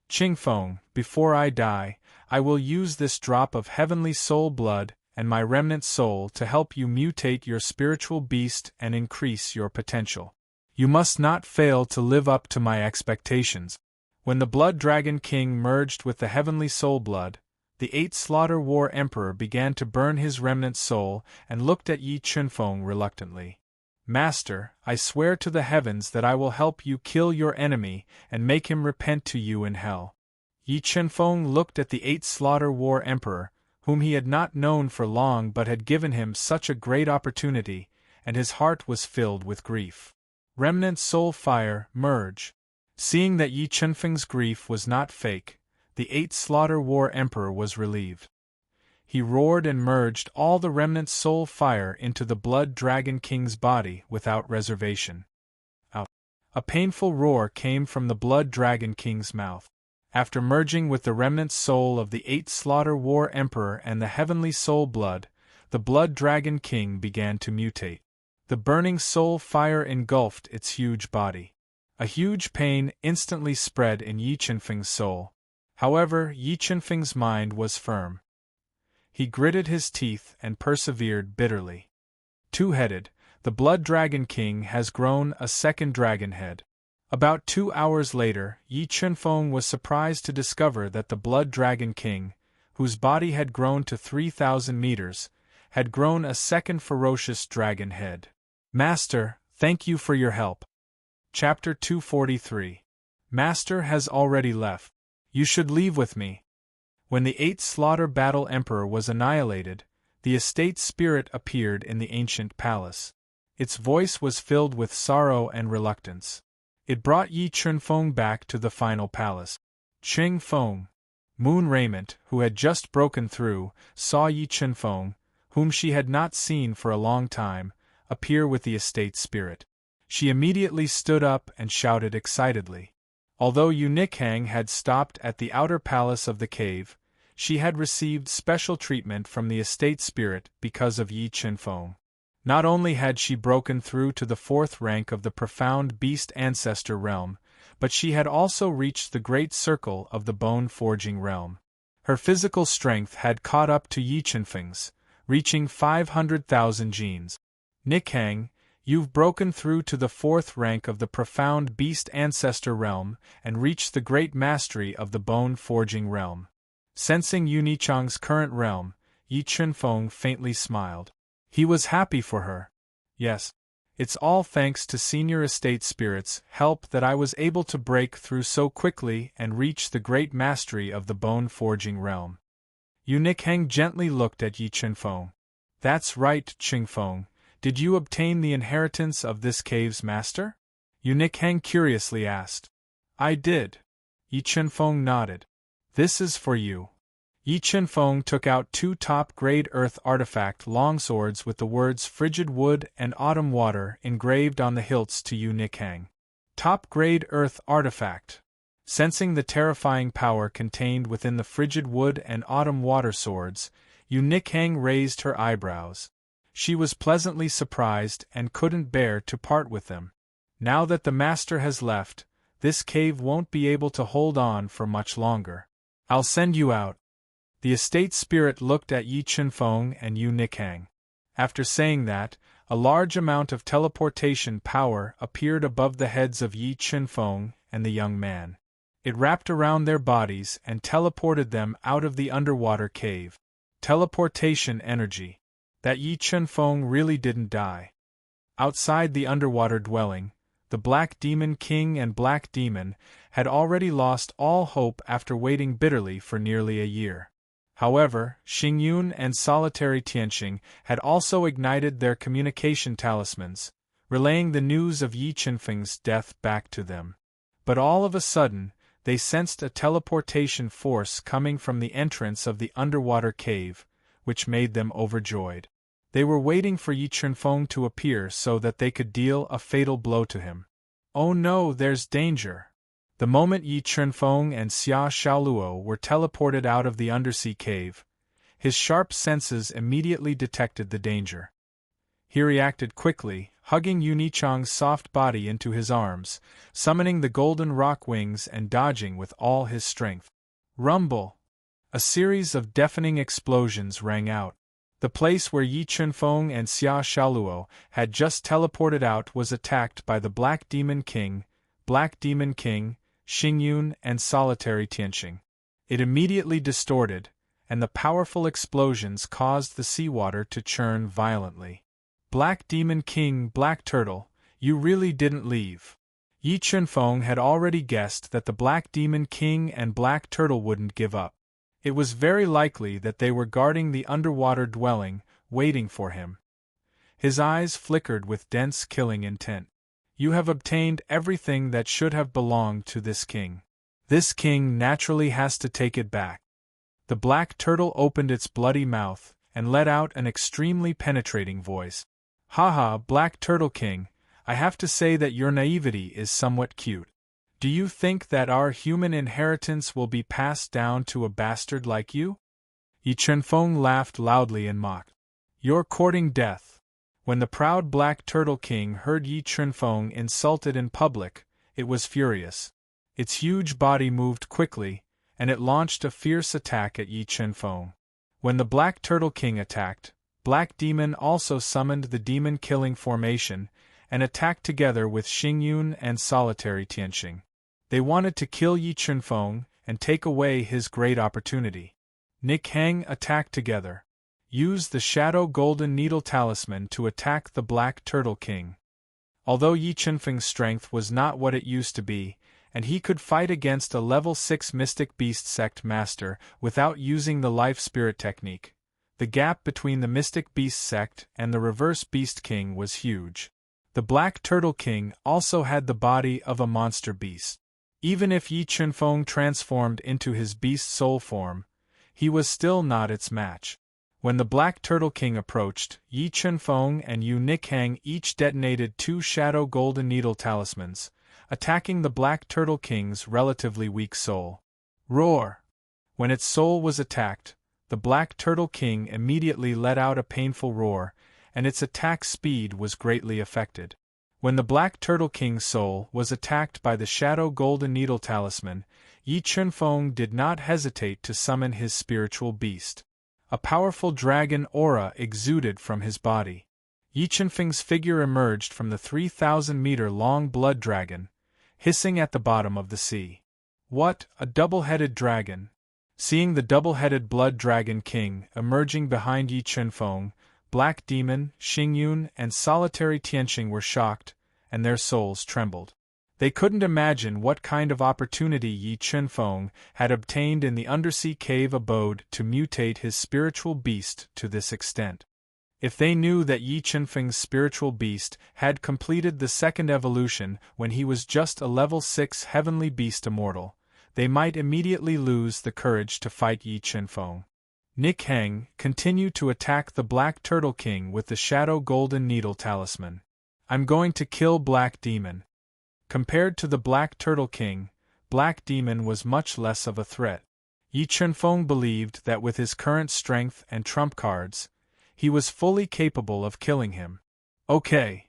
S1: Chingfeng, before I die, I will use this drop of Heavenly Soul Blood and my remnant soul to help you mutate your spiritual beast and increase your potential. You must not fail to live up to my expectations. When the Blood Dragon King merged with the Heavenly Soul Blood, the 8 Slaughter War Emperor began to burn his remnant soul and looked at Yi Chunfeng reluctantly. Master, I swear to the heavens that I will help you kill your enemy and make him repent to you in hell. Yi Chunfeng looked at the 8 Slaughter War Emperor, whom he had not known for long but had given him such a great opportunity, and his heart was filled with grief. Remnant Soul Fire, merge. Seeing that Yi Chunfeng's grief was not fake, the 8 Slaughter War Emperor was relieved. He roared and merged all the remnant soul fire into the Blood Dragon King's body without reservation. A painful roar came from the Blood Dragon King's mouth. After merging with the remnant soul of the 8 Slaughter War Emperor and the Heavenly Soul Blood, the Blood Dragon King began to mutate. The burning soul fire engulfed its huge body. A huge pain instantly spread in Yi Chunfeng's soul. However, Yi Chunfeng's mind was firm. He gritted his teeth and persevered bitterly. Two-headed, the Blood Dragon King has grown a second dragon head. About 2 hours later, Yi Chunfeng was surprised to discover that the Blood Dragon King, whose body had grown to 3,000 meters, had grown a second ferocious dragon head. Master, thank you for your help. Chapter 243. Master has already left. You should leave with me. When the 8 Slaughter Battle Emperor was annihilated, the estate spirit appeared in the ancient palace. Its voice was filled with sorrow and reluctance. It brought Yi Chunfeng back to the final palace. Ching Feng, Moon Raiment, who had just broken through, saw Yi Chunfeng, whom she had not seen for a long time, appear with the estate spirit. She immediately stood up and shouted excitedly. Although Yu Nikhang had stopped at the outer palace of the cave, she had received special treatment from the estate spirit because of Yi Chunfeng. Not only had she broken through to the 4th rank of the profound beast ancestor realm, but she had also reached the great circle of the bone-forging realm. Her physical strength had caught up to Yi Chunfeng's, reaching 500,000 genes. Nikhang, you've broken through to the 4th rank of the profound beast ancestor realm and reached the great mastery of the bone-forging realm. Sensing Yu Nichang's current realm, Yi Chunfeng faintly smiled. He was happy for her. Yes, it's all thanks to Senior Estate Spirit's help that I was able to break through so quickly and reach the great mastery of the bone-forging realm. Yu Nikhang gently looked at Yi Chunfeng. That's right, Qingfeng. Did you obtain the inheritance of this cave's master? Yu Nikhang curiously asked. I did. Yi Qinfeng nodded. This is for you. Yi Qinfeng took out 2 top-grade earth artifact longswords with the words frigid wood and autumn water engraved on the hilts to Yu Nikhang. Top-grade earth artifact. Sensing the terrifying power contained within the frigid wood and autumn water swords, Yu Nikhang raised her eyebrows. She was pleasantly surprised and couldn't bear to part with them. Now that the master has left, this cave won't be able to hold on for much longer. I'll send you out. The estate spirit looked at Yi Qinfeng and Yu Nikhang. After saying that, a large amount of teleportation power appeared above the heads of Yi Qinfeng and the young man. It wrapped around their bodies and teleported them out of the underwater cave. Teleportation energy. That Yi Qinfeng really didn't die. Outside the underwater dwelling, the Black Demon King and Black Demon had already lost all hope after waiting bitterly for nearly a year. However, Xingyun and Solitary Tianqing had also ignited their communication talismans, relaying the news of Yi Qinfeng's death back to them. But all of a sudden, they sensed a teleportation force coming from the entrance of the underwater cave, which made them overjoyed. They were waiting for Yi Qinfeng to appear so that they could deal a fatal blow to him. Oh no, there's danger! The moment Yi Qinfeng and Xia Xiaoluo were teleported out of the undersea cave, his sharp senses immediately detected the danger. He reacted quickly, hugging Yu Nichang's soft body into his arms, summoning the golden rock wings and dodging with all his strength. Rumble! A series of deafening explosions rang out. The place where Yi Qinfeng and Xia Xiaoluo had just teleported out was attacked by the Black Demon King, Xingyun and Solitary Tianqing. It immediately distorted, and the powerful explosions caused the seawater to churn violently. Black Demon King, Black Turtle, you really didn't leave. Yi Qinfeng had already guessed that the Black Demon King and Black Turtle wouldn't give up. It was very likely that they were guarding the underwater dwelling, waiting for him. His eyes flickered with dense killing intent. You have obtained everything that should have belonged to this king. This king naturally has to take it back. The Black Turtle opened its bloody mouth and let out an extremely penetrating voice. Haha, Black Turtle King, I have to say that your naivety is somewhat cute. Do you think that our human inheritance will be passed down to a bastard like you? Yi Qinfeng laughed loudly and mocked. You're courting death. When the proud Black Turtle King heard Yi Qinfeng insulted in public, it was furious. Its huge body moved quickly, and it launched a fierce attack at Yi Qinfeng. When the Black Turtle King attacked, Black Demon also summoned the demon-killing formation and attacked together with Xingyun and Solitary Tianqing. They wanted to kill Yi Qinfeng and take away his great opportunity. Nikhang attacked together. Used the Shadow Golden Needle Talisman to attack the Black Turtle King. Although Yi Qinfeng's strength was not what it used to be, and he could fight against a level 6 Mystic Beast Sect Master without using the Life Spirit technique, the gap between the Mystic Beast Sect and the Reverse Beast King was huge. The Black Turtle King also had the body of a monster beast. Even if Yi Qinfeng transformed into his beast soul form, he was still not its match. When the Black Turtle King approached, Yi Qinfeng and Yu Nikhang each detonated 2 Shadow Golden Needle Talismans, attacking the Black Turtle King's relatively weak soul. Roar! When its soul was attacked, the Black Turtle King immediately let out a painful roar, and its attack speed was greatly affected. When the Black Turtle King's soul was attacked by the Shadow Golden Needle Talisman, Yi Qinfeng did not hesitate to summon his spiritual beast. A powerful dragon aura exuded from his body. Yi Qinfeng's figure emerged from the 3,000-meter-long blood dragon, hissing at the bottom of the sea. What, a double-headed dragon! Seeing the double-headed blood dragon king emerging behind Yi Qinfeng, Black Demon, Xingyun, and Solitary Tianqing were shocked, and their souls trembled. They couldn't imagine what kind of opportunity Yi Qinfeng had obtained in the undersea cave abode to mutate his spiritual beast to this extent. If they knew that Yi Qinfeng's spiritual beast had completed the second evolution when he was just a level 6 heavenly beast immortal, they might immediately lose the courage to fight Yi Qinfeng. Nick Heng continued to attack the Black Turtle King with the Shadow Golden Needle Talisman. I'm going to kill Black Demon. Compared to the Black Turtle King, Black Demon was much less of a threat. Yi Qinfeng believed that with his current strength and trump cards, he was fully capable of killing him. Okay.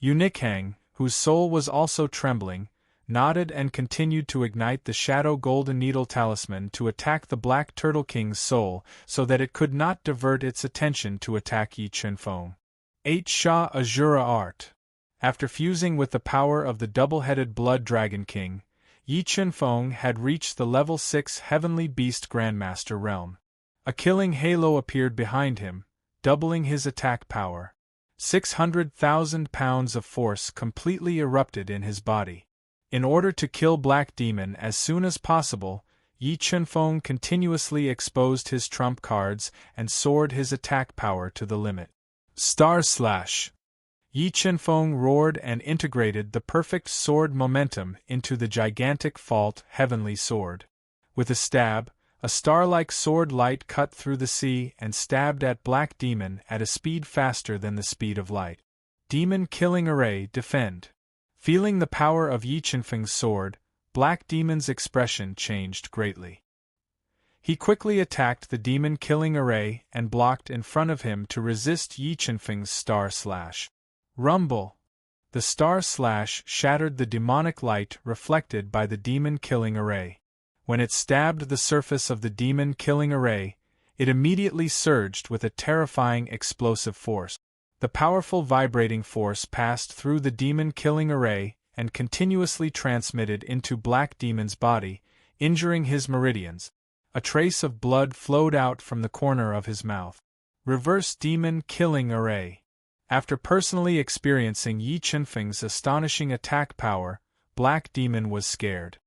S1: Nick Heng, whose soul was also trembling, nodded and continued to ignite the Shadow Golden Needle Talisman to attack the Black Turtle King's soul so that it could not divert its attention to attack Yi Qinfeng. 8 Sha Azura Art. After fusing with the power of the double-headed Blood Dragon King, Yi Qinfeng had reached the level 6 Heavenly Beast Grandmaster realm. A killing halo appeared behind him, doubling his attack power. 600,000 pounds of force completely erupted in his body. In order to kill Black Demon as soon as possible, Yi Qinfeng continuously exposed his trump cards and soared his attack power to the limit. Star Slash! Yi Qinfeng roared and integrated the perfect sword momentum into the gigantic fault heavenly sword. With a stab, a star-like sword light cut through the sea and stabbed at Black Demon at a speed faster than the speed of light. Demon Killing Array Defend. Feeling the power of Yi Qinfeng's sword, Black Demon's expression changed greatly. He quickly attacked the Demon Killing Array and blocked in front of him to resist Yi Qinfeng's Star Slash. Rumble! The Star Slash shattered the demonic light reflected by the Demon Killing Array. When it stabbed the surface of the Demon Killing Array, it immediately surged with a terrifying explosive force. The powerful vibrating force passed through the Demon Killing Array and continuously transmitted into Black Demon's body, injuring his meridians. A trace of blood flowed out from the corner of his mouth. Reverse Demon Killing Array. After personally experiencing Yi Qinfeng's astonishing attack power, Black Demon was scared.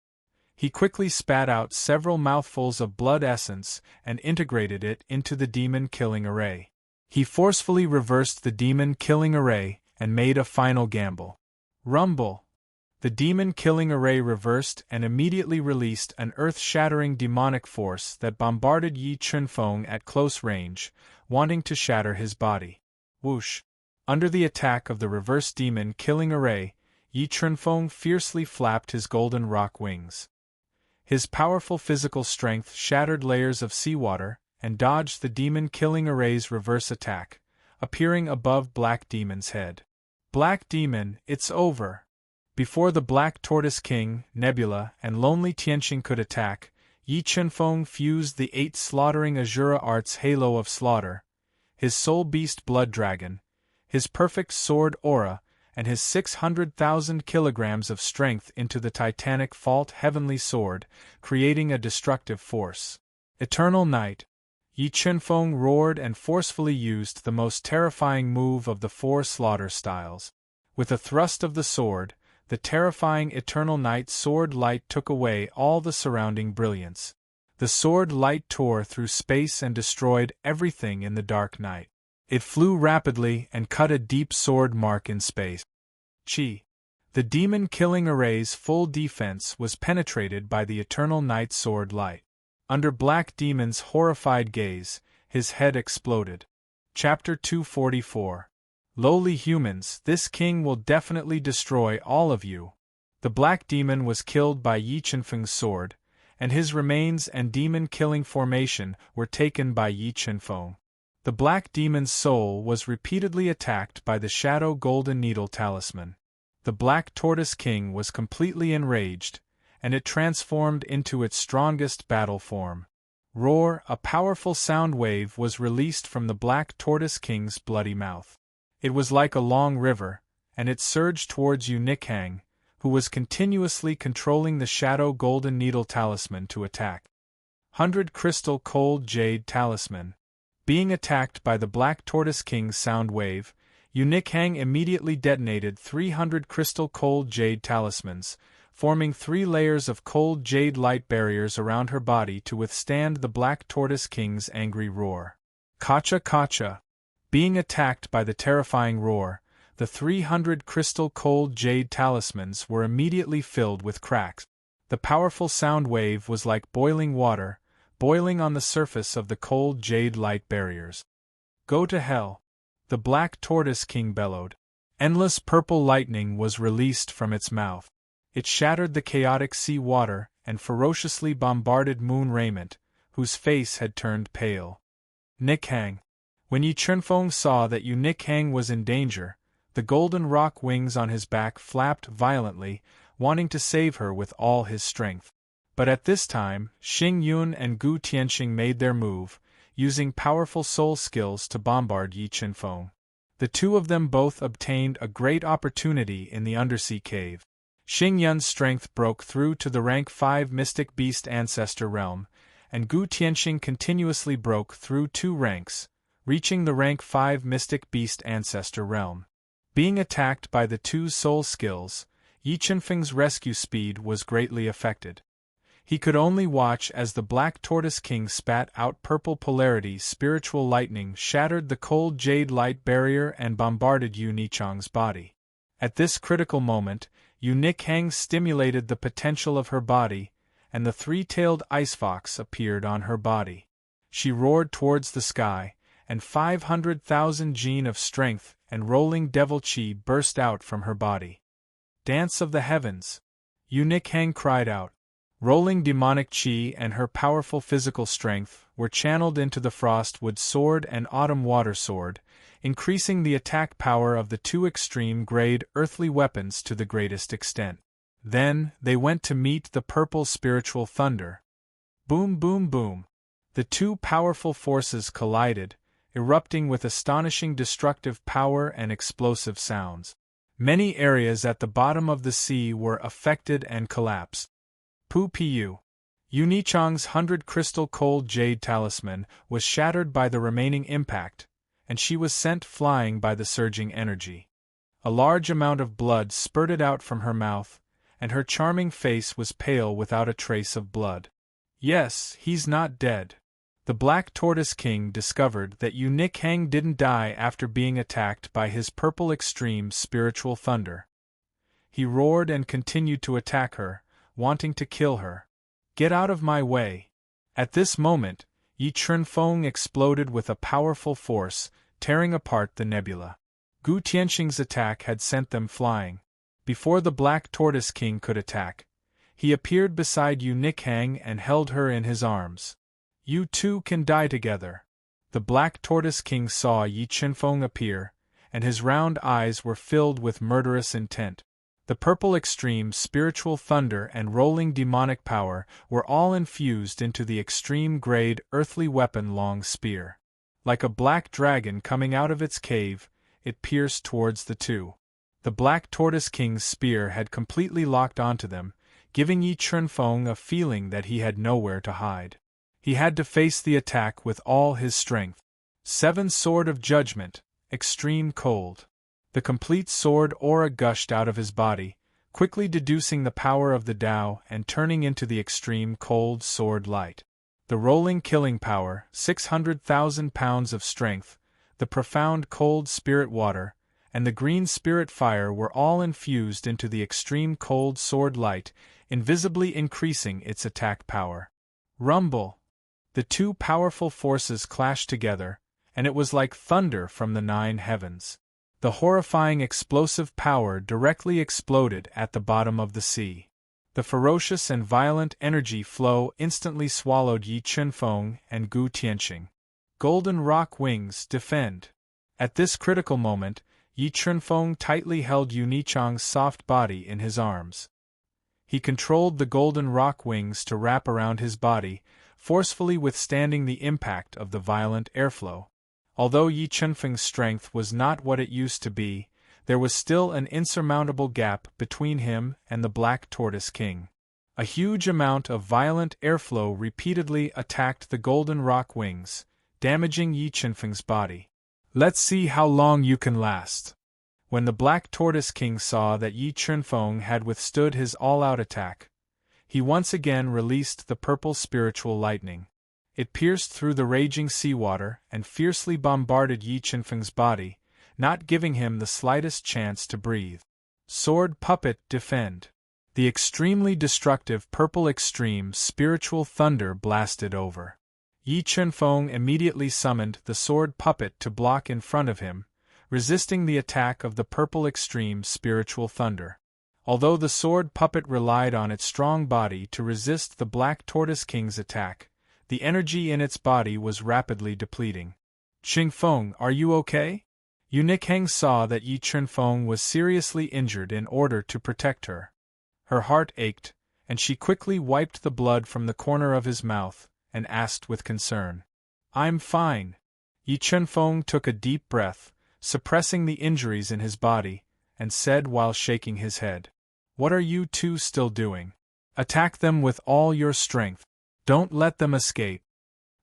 S1: He quickly spat out several mouthfuls of blood essence and integrated it into the Demon Killing Array. He forcefully reversed the Demon Killing Array and made a final gamble. Rumble! The Demon Killing Array reversed and immediately released an earth-shattering demonic force that bombarded Yi Qinfeng at close range, wanting to shatter his body. Whoosh! Under the attack of the reverse Demon Killing Array, Yi Qinfeng fiercely flapped his golden rock wings. His powerful physical strength shattered layers of seawater and dodged the Demon Killing Array's reverse attack, appearing above Black Demon's head. Black Demon, it's over! Before the Black Tortoise King, Nebula, and Lonely Tianqing could attack, Yi Qinfeng fused the 8 slaughtering Azura Arts Halo of Slaughter, his Soul Beast Blood Dragon, his perfect sword aura, and his 600,000 kilograms of strength into the titanic Fault Heavenly Sword, creating a destructive force. Eternal Night. Yi Qinfeng roared and forcefully used the most terrifying move of the 4 slaughter styles. With a thrust of the sword, the terrifying Eternal Night sword light took away all the surrounding brilliance. The sword light tore through space and destroyed everything in the dark night. It flew rapidly and cut a deep sword mark in space. Chi. The Demon Killing Array's full defense was penetrated by the Eternal Night sword light. Under Black Demon's horrified gaze, his head exploded. Chapter 244. Lowly humans, this king will definitely destroy all of you. The Black Demon was killed by Yi Qinfeng's sword, and his remains and demon-killing formation were taken by Yi Qinfeng. The Black Demon's soul was repeatedly attacked by the Shadow Golden Needle Talisman. The Black Tortoise King was completely enraged, and it transformed into its strongest battle form. Roar! A powerful sound wave was released from the Black Tortoise King's bloody mouth. It was like a long river, and it surged towards Nick Heng, who was continuously controlling the Shadow Golden Needle Talisman to attack. 100 Crystal Cold Jade Talisman. Being attacked by the Black Tortoise King's sound wave, Nick Heng immediately detonated 300 Crystal Cold Jade Talismans, forming 3 layers of cold jade light barriers around her body to withstand the Black Tortoise King's angry roar. Kacha Kacha! Being attacked by the terrifying roar, the 300 crystal cold jade talismans were immediately filled with cracks. The powerful sound wave was like boiling water, boiling on the surface of the cold jade light barriers. "Go to hell!" the Black Tortoise King bellowed. Endless purple lightning was released from its mouth. It shattered the chaotic sea water and ferociously bombarded Moon Raiment, whose face had turned pale. Nick Hang. When Yi Chunfeng saw that Yu Nick Hang was in danger, the golden rock wings on his back flapped violently, wanting to save her with all his strength. But at this time, Xing Yun and Gu Tianxing made their move, using powerful soul skills to bombard Yi Chunfeng. The two of them both obtained a great opportunity in the undersea cave. Xing Yun's strength broke through to the rank 5 Mystic Beast Ancestor realm, and Gu Tianxing continuously broke through 2 ranks, reaching the rank 5 Mystic Beast Ancestor realm. Being attacked by the two soul skills, Yi Chunfeng's rescue speed was greatly affected. He could only watch as the Black Tortoise King spat out purple polarity spiritual lightning, shattered the cold jade light barrier and bombarded Yu Nichang's body. At this critical moment, Yu Nick Hang stimulated the potential of her body, and the 3-tailed ice fox appeared on her body. She roared towards the sky, and 500,000 gene of strength and rolling devil chi burst out from her body. "Dance of the heavens!" Yu Nick Hang cried out. Rolling demonic chi and her powerful physical strength were channeled into the Frostwood Sword and Autumn Water Sword, increasing the attack power of the two extreme-grade earthly weapons to the greatest extent. Then, they went to meet the purple spiritual thunder. Boom boom boom! The two powerful forces collided, erupting with astonishing destructive power and explosive sounds. Many areas at the bottom of the sea were affected and collapsed. Pu Yu Nichang's 100 crystal cold jade talisman was shattered by the remaining impact, and she was sent flying by the surging energy. A large amount of blood spurted out from her mouth, and her charming face was pale without a trace of blood. "Yes, he's not dead." The Black Tortoise King discovered that Yu Nick Hang didn't die after being attacked by his purple extreme spiritual thunder. He roared and continued to attack her, wanting to kill her. "Get out of my way!" At this moment, Yi Chunfeng exploded with a powerful force, tearing apart the nebula. Gu Tianxing's attack had sent them flying. Before the Black Tortoise King could attack, he appeared beside Yu Nick Hang and held her in his arms. "You two can die together." The Black Tortoise King saw Yi Chunfeng appear, and his round eyes were filled with murderous intent. The purple extreme spiritual thunder and rolling demonic power were all infused into the extreme-grade earthly weapon long spear. Like a black dragon coming out of its cave, it pierced towards the two. The Black Tortoise King's spear had completely locked onto them, giving Yi Chunfeng a feeling that he had nowhere to hide. He had to face the attack with all his strength. 7 Sword of Judgment, Extreme Cold. The complete sword aura gushed out of his body, quickly deducing the power of the Tao and turning into the extreme cold sword light. The rolling killing power, 600,000 pounds of strength, the profound cold spirit water, and the green spirit fire were all infused into the extreme cold sword light, invisibly increasing its attack power. Rumble! The two powerful forces clashed together, and it was like thunder from the 9 heavens. The horrifying explosive power directly exploded at the bottom of the sea. The ferocious and violent energy flow instantly swallowed Yi Chunfeng and Gu Tianxing. Golden rock wings, defend! At this critical moment, Yi Chunfeng tightly held Yu Nichang's soft body in his arms. He controlled the golden rock wings to wrap around his body, forcefully withstanding the impact of the violent airflow. Although Yi Chunfeng's strength was not what it used to be, there was still an insurmountable gap between him and the Black Tortoise King. A huge amount of violent airflow repeatedly attacked the golden rock wings, damaging Yi Chunfeng's body. "Let's see how long you can last." When the Black Tortoise King saw that Yi Chunfeng had withstood his all-out attack, he once again released the purple spiritual lightning. It pierced through the raging seawater and fiercely bombarded Yi Qinfeng's body, not giving him the slightest chance to breathe. Sword puppet defend. The extremely destructive purple extreme spiritual thunder blasted over. Yi Qinfeng immediately summoned the sword puppet to block in front of him, resisting the attack of the purple extreme spiritual thunder. Although the sword puppet relied on its strong body to resist the Black Tortoise King's attack, the energy in its body was rapidly depleting. Qingfeng, are you okay? Yu Nikheng saw that Yi Qinfeng was seriously injured in order to protect her. Her heart ached, and she quickly wiped the blood from the corner of his mouth, and asked with concern. I'm fine. Yi Qinfeng took a deep breath, suppressing the injuries in his body, and said while shaking his head. What are you two still doing? Attack them with all your strength. Don't let them escape.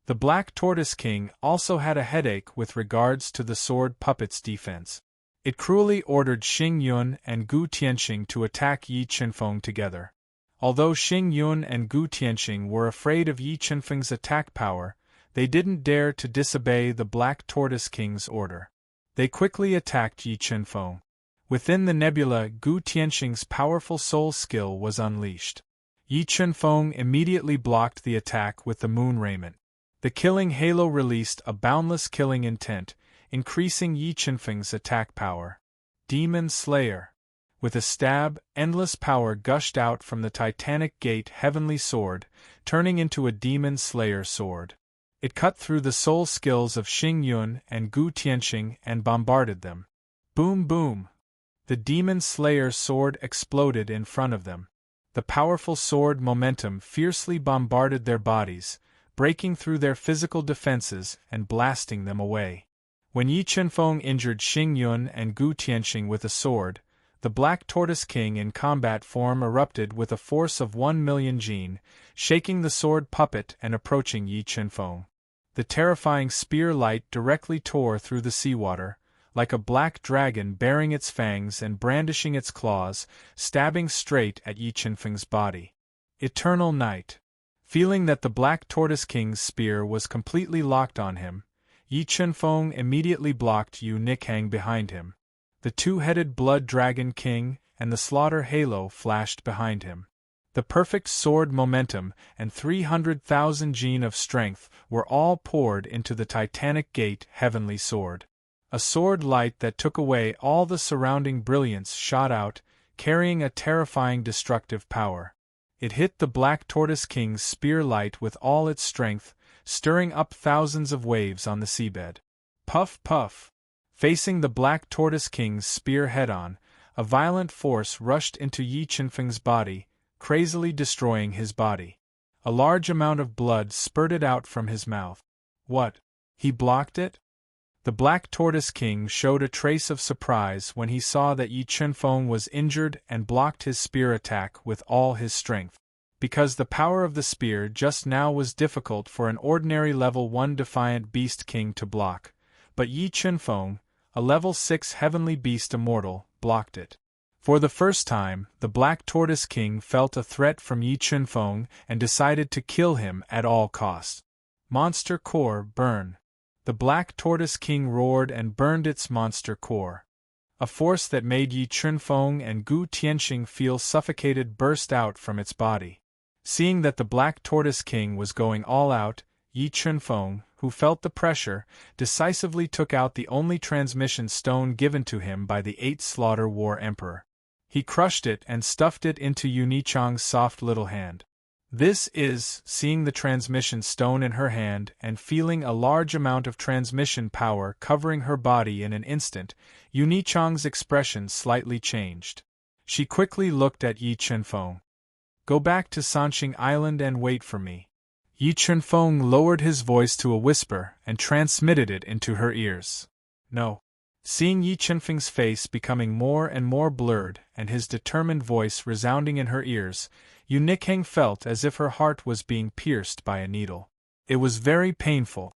S1: The Black Tortoise King also had a headache with regards to the sword puppet's defense. It cruelly ordered Xing Yun and Gu Tianxing to attack Yi Qinfeng together. Although Xing Yun and Gu Tianxing were afraid of Yi Qinfeng's attack power, they didn't dare to disobey the Black Tortoise King's order. They quickly attacked Yi Qinfeng. Within the nebula, Gu Tianxing's powerful soul skill was unleashed. Yi Qinfeng immediately blocked the attack with the moon raiment. The killing halo released a boundless killing intent, increasing Yi Qinfeng's attack power. Demon Slayer. With a stab, endless power gushed out from the Titanic Gate heavenly sword, turning into a Demon Slayer sword. It cut through the soul skills of Xing Yun and Gu Tianxing and bombarded them. Boom boom! The Demon Slayer sword exploded in front of them. The powerful sword momentum fiercely bombarded their bodies, breaking through their physical defenses and blasting them away. When Yi Qinfeng injured Xing Yun and Gu Tianxing with a sword, the Black Tortoise King in combat form erupted with a force of 1,000,000 jin, shaking the sword puppet and approaching Yi Qinfeng. The terrifying spear light directly tore through the seawater, like a black dragon baring its fangs and brandishing its claws, stabbing straight at Yi Qinfeng's body. Eternal Night. Feeling that the Black Tortoise King's spear was completely locked on him, Yi Qinfeng immediately blocked Yu Nikheng behind him. The two-headed Blood Dragon King and the Slaughter Halo flashed behind him. The perfect sword momentum and 300,000 jin of strength were all poured into the Titanic Gate heavenly sword. A sword light that took away all the surrounding brilliance shot out, carrying a terrifying destructive power. It hit the Black Tortoise King's spear light with all its strength, stirring up thousands of waves on the seabed. Puff puff! Facing the Black Tortoise King's spear head-on, a violent force rushed into Yi Qinfeng's body, crazily destroying his body. A large amount of blood spurted out from his mouth. What? He blocked it? The Black Tortoise King showed a trace of surprise when he saw that Yi Qinfeng was injured and blocked his spear attack with all his strength. Because the power of the spear just now was difficult for an ordinary level 1 Defiant Beast King to block, but Yi Qinfeng, a level 6 Heavenly Beast Immortal, blocked it. For the first time, the Black Tortoise King felt a threat from Yi Qinfeng and decided to kill him at all costs. Monster Core Burn. The Black Tortoise King roared and burned its monster core. A force that made Yi Qinfeng and Gu Tianxing feel suffocated burst out from its body. Seeing that the Black Tortoise King was going all out, Yi Qinfeng, who felt the pressure, decisively took out the only transmission stone given to him by the 8th Slaughter War Emperor. He crushed it and stuffed it into Yu Nichang's soft little hand. This is, seeing the transmission stone in her hand and feeling a large amount of transmission power covering her body in an instant, Yu Nichang's expression slightly changed. She quickly looked at Yi Qinfeng. Go back to Sanxing Island and wait for me. Yi Qinfeng lowered his voice to a whisper and transmitted it into her ears. No. Seeing Yi Qinfeng's face becoming more and more blurred and his determined voice resounding in her ears, Yu Nikheng felt as if her heart was being pierced by a needle. It was very painful.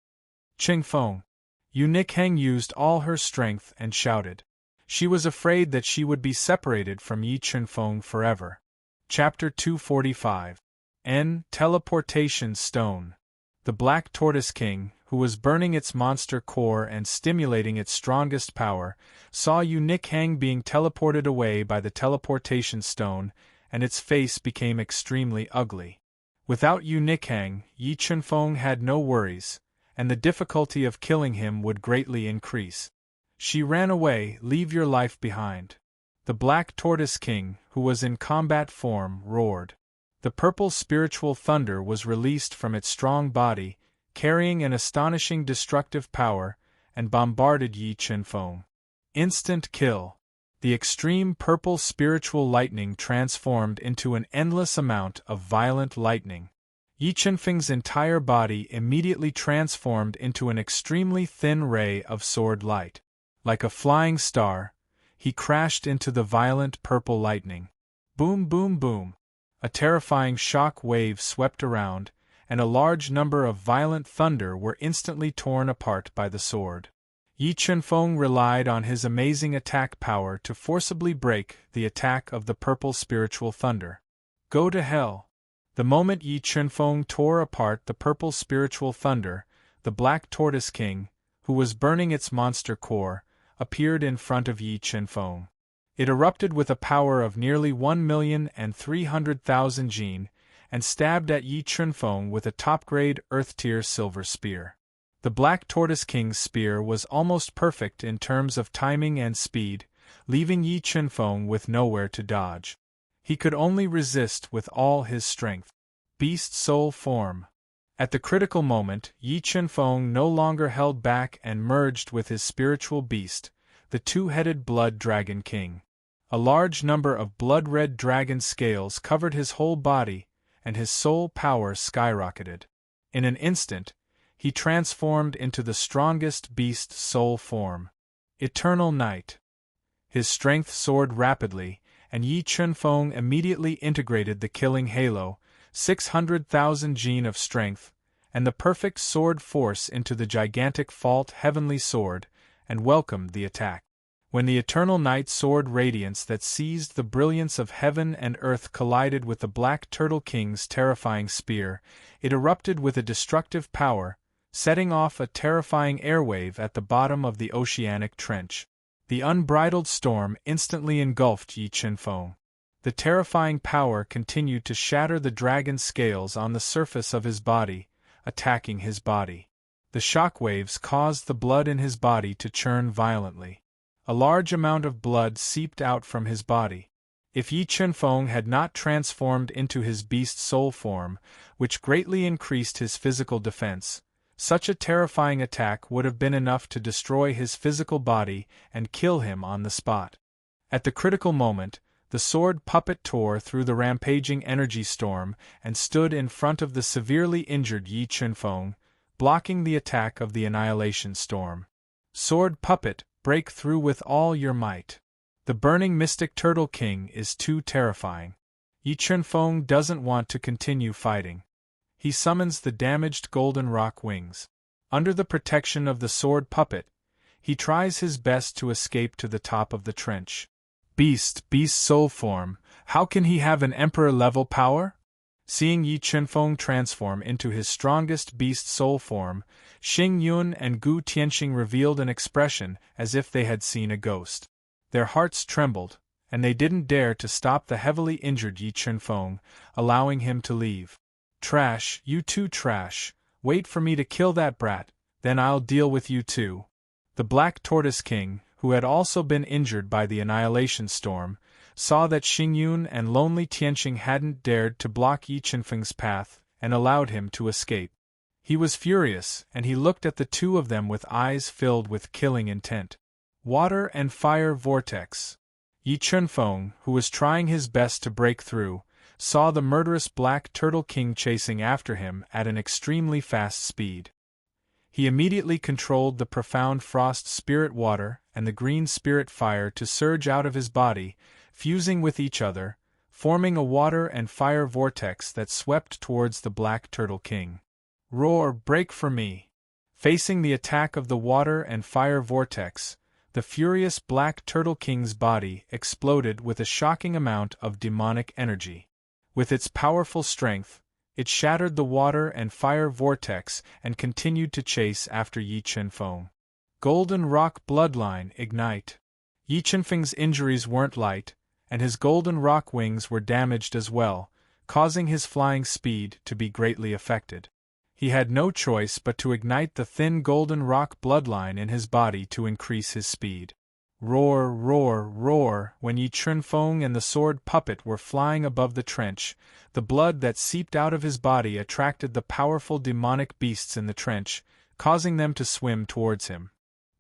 S1: Qingfeng. Yu Nikheng used all her strength and shouted. She was afraid that she would be separated from Yi Qinfeng forever. Chapter 245. Teleportation Stone. The Black Tortoise King, who was burning its monster core and stimulating its strongest power, saw Unikhang being teleported away by the teleportation stone, and its face became extremely ugly. Without Unikhang, Yi Chunfeng had no worries, and the difficulty of killing him would greatly increase. She ran away, leave your life behind. The Black Tortoise King, who was in combat form, roared. The purple spiritual thunder was released from its strong body, carrying an astonishing destructive power, and bombarded Yi Chunfeng. Instant kill. The extreme purple spiritual lightning transformed into an endless amount of violent lightning. Yi Chunfeng's entire body immediately transformed into an extremely thin ray of sword light. Like a flying star, he crashed into the violent purple lightning. Boom, boom, boom. A terrifying shock wave swept around, and a large number of violent thunder were instantly torn apart by the sword. Yi Chunfeng relied on his amazing attack power to forcibly break the attack of the purple spiritual thunder. Go to hell! The moment Yi Chunfeng tore apart the purple spiritual thunder, the Black Tortoise King, who was burning its monster core, appeared in front of Yi Chunfeng. It erupted with a power of nearly 1,300,000 Jin, and stabbed at Yi Chunfeng with a top-grade Earth-tier silver spear. The Black Tortoise King's spear was almost perfect in terms of timing and speed, leaving Yi Chunfeng with nowhere to dodge. He could only resist with all his strength. Beast Soul Form. At the critical moment, Yi Chunfeng no longer held back and merged with his spiritual beast, the two-headed Blood Dragon King. A large number of blood-red dragon scales covered his whole body, and his soul power skyrocketed. In an instant, he transformed into the strongest beast soul form. Eternal Night. His strength soared rapidly, and Yi Chunfeng immediately integrated the killing halo, 600,000 Jin of strength, and the perfect sword force into the gigantic fault heavenly sword, and welcomed the attack. When the eternal night sword radiance that seized the brilliance of heaven and earth collided with the Black Turtle King's terrifying spear, it erupted with a destructive power, setting off a terrifying airwave at the bottom of the oceanic trench. The unbridled storm instantly engulfed Yi Chunfeng. The terrifying power continued to shatter the dragon's scales on the surface of his body, attacking his body. The shockwaves caused the blood in his body to churn violently. A large amount of blood seeped out from his body. If Yi Chunfeng had not transformed into his beast soul form, which greatly increased his physical defense, such a terrifying attack would have been enough to destroy his physical body and kill him on the spot. At the critical moment, the sword puppet tore through the rampaging energy storm and stood in front of the severely injured Yi Chunfeng, blocking the attack of the annihilation storm. Sword puppet, break through with all your might. The burning mystic Turtle King is too terrifying. Yi Chunfeng doesn't want to continue fighting. He summons the damaged golden rock wings. Under the protection of the sword puppet, he tries his best to escape to the top of the trench. Beast soul form, how can he have an emperor-level power? Seeing Yi Chunfeng transform into his strongest beast soul form, Xing Yun and Gu Tianxing revealed an expression as if they had seen a ghost. Their hearts trembled, and they didn't dare to stop the heavily injured Yi Chunfeng, allowing him to leave. Trash, you two trash, wait for me to kill that brat, then I'll deal with you too. The Black Tortoise King, who had also been injured by the annihilation storm, saw that Xing Yun and lonely Tianxing hadn't dared to block Yi Chunfeng's path, and allowed him to escape. He was furious, and he looked at the two of them with eyes filled with killing intent. Water and fire vortex. Yi Chunfeng, who was trying his best to break through, saw the murderous Black Turtle King chasing after him at an extremely fast speed. He immediately controlled the profound frost spirit water and the green spirit fire to surge out of his body, fusing with each other, forming a water and fire vortex that swept towards the Black Turtle King. Roar, break for me! Facing the attack of the water and fire vortex, the furious Black Turtle King's body exploded with a shocking amount of demonic energy. With its powerful strength, It shattered the water and fire vortex and continued to chase after Yi Chenfeng. Golden Rock Bloodline Ignite. Yi Chenfeng's injuries weren't light, and his golden rock wings were damaged as well, causing his flying speed to be greatly affected. He had no choice but to ignite the thin golden rock bloodline in his body to increase his speed. Roar, roar, roar! When Yi Chenfeng and the sword puppet were flying above the trench, the blood that seeped out of his body attracted the powerful demonic beasts in the trench, causing them to swim towards him.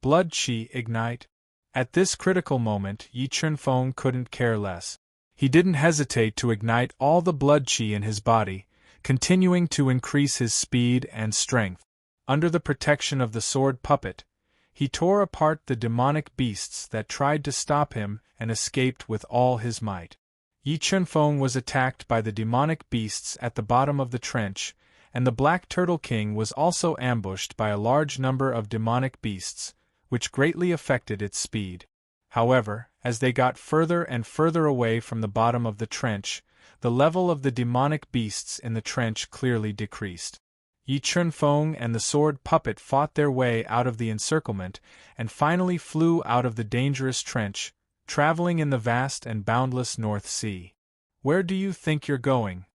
S1: Blood Chi Ignite. At this critical moment, Yi Chenfeng couldn't care less. He didn't hesitate to ignite all the blood Chi in his body, continuing to increase his speed and strength. Under the protection of the sword puppet, he tore apart the demonic beasts that tried to stop him and escaped with all his might. Yi Chenfeng was attacked by the demonic beasts at the bottom of the trench, and the Black Turtle King was also ambushed by a large number of demonic beasts, which greatly affected its speed. However, as they got further and further away from the bottom of the trench, the level of the demonic beasts in the trench clearly decreased. Yi Chenfeng and the sword puppet fought their way out of the encirclement and finally flew out of the dangerous trench, traveling in the vast and boundless North Sea. Where do you think you're going?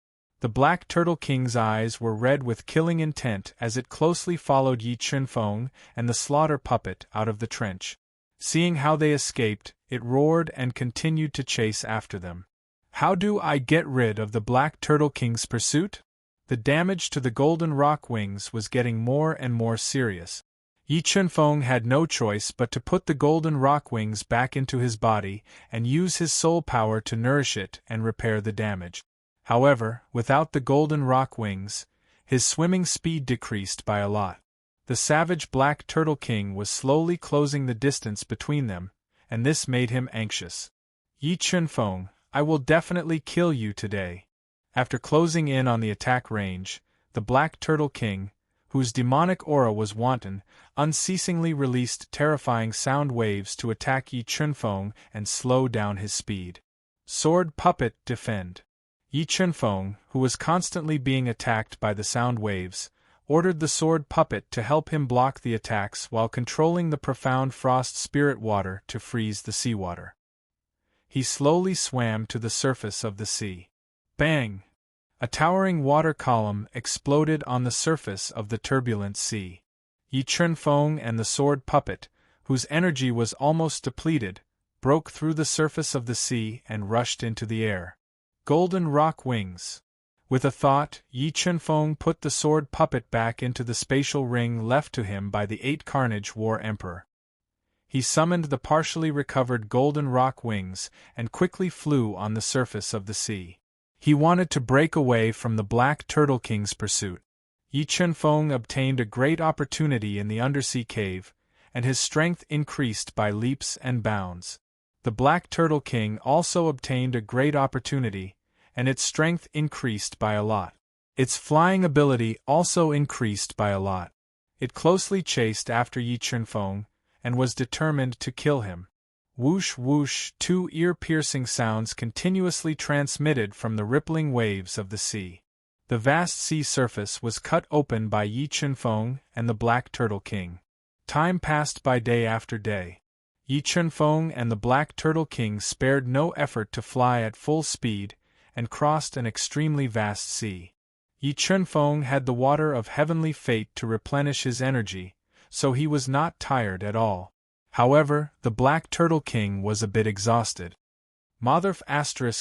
S1: The Black Turtle King's eyes were red with killing intent as it closely followed Yi Chenfeng and the slaughter puppet out of the trench. Seeing how they escaped, it roared and continued to chase after them. How do I get rid of the Black Turtle King's pursuit? The damage to the golden rock wings was getting more and more serious. Yi Chenfeng had no choice but to put the golden rock wings back into his body and use his soul power to nourish it and repair the damage. However, without the golden rock wings, his swimming speed decreased by a lot. The savage Black Turtle King was slowly closing the distance between them, and this made him anxious. Yi Chenfeng, I will definitely kill you today. After closing in on the attack range, the Black Turtle King, whose demonic aura was wanton, unceasingly released terrifying sound waves to attack Yi Chenfeng and slow down his speed. Sword Puppet Defend. Yi Chenfeng, who was constantly being attacked by the sound waves, ordered the sword puppet to help him block the attacks while controlling the profound frost spirit water to freeze the seawater. He slowly swam to the surface of the sea. Bang! A towering water column exploded on the surface of the turbulent sea. Yi Chenfeng and the sword puppet, whose energy was almost depleted, broke through the surface of the sea and rushed into the air. Golden Rock Wings. With a thought, Yi Chenfeng put the sword puppet back into the spatial ring left to him by the 8 Carnage War Emperor. He summoned the partially recovered golden rock wings and quickly flew on the surface of the sea. He wanted to break away from the Black Turtle King's pursuit. Yi Chenfeng obtained a great opportunity in the undersea cave, and his strength increased by leaps and bounds. The Black Turtle King also obtained a great opportunity, and its strength increased by a lot. Its flying ability also increased by a lot. It closely chased after Yi Chenfeng, and was determined to kill him. Whoosh whoosh, 2 ear-piercing sounds continuously transmitted from the rippling waves of the sea. The vast sea surface was cut open by Yi Chenfeng and the Black Turtle King. Time passed by day after day. Yi Chenfeng and the Black Turtle King spared no effort to fly at full speed, and crossed an extremely vast sea. Yi Chenfeng had the water of heavenly fate to replenish his energy, so he was not tired at all. However, the Black Turtle King was a bit exhausted. Motherf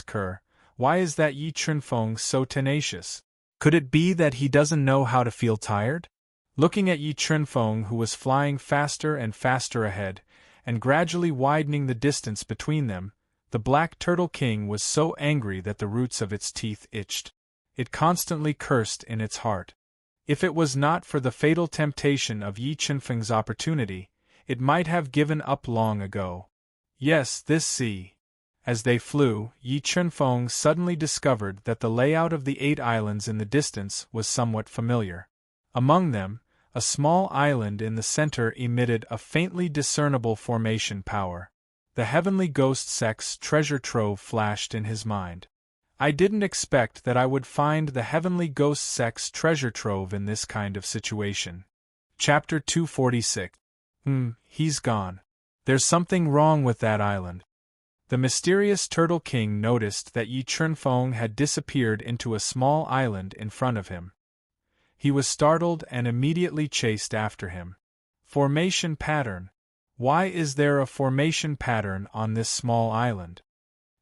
S1: **Ker, why is that Yi Chenfeng so tenacious? Could it be that he doesn't know how to feel tired? Looking at Yi Chenfeng, who was flying faster and faster ahead, and gradually widening the distance between them, the Black Turtle King was so angry that the roots of its teeth itched. It constantly cursed in its heart. If it was not for the fatal temptation of Yi Chenfeng's opportunity, it might have given up long ago. Yes, this sea. As they flew, Yi Chenfeng suddenly discovered that the layout of the 8 islands in the distance was somewhat familiar. Among them, a small island in the center emitted a faintly discernible formation power. The Heavenly Ghost Sect's treasure trove flashed in his mind. I didn't expect that I would find the heavenly ghost sex treasure trove in this kind of situation. Chapter 246. He's gone. There's something wrong with that island. The mysterious Turtle King noticed that Yi Chunfeng had disappeared into a small island in front of him. He was startled and immediately chased after him. Formation pattern. Why is there a formation pattern on this small island?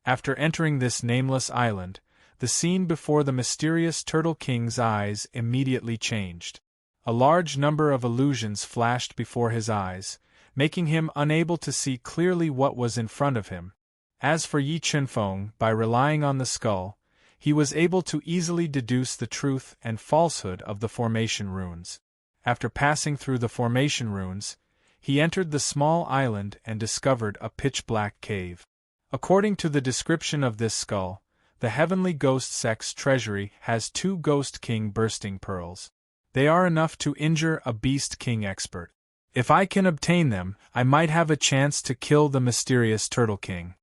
S1: After entering this nameless island, the scene before the mysterious Turtle King's eyes immediately changed. A large number of illusions flashed before his eyes, making him unable to see clearly what was in front of him. As for Yi Chunfeng, by relying on the skull, he was able to easily deduce the truth and falsehood of the formation runes. After passing through the formation runes, he entered the small island and discovered a pitch-black cave. According to the description of this skull, the heavenly ghost sex treasury has 2 Ghost King bursting pearls. They are enough to injure a Beast King expert. If I can obtain them, I might have a chance to kill the mysterious Turtle King.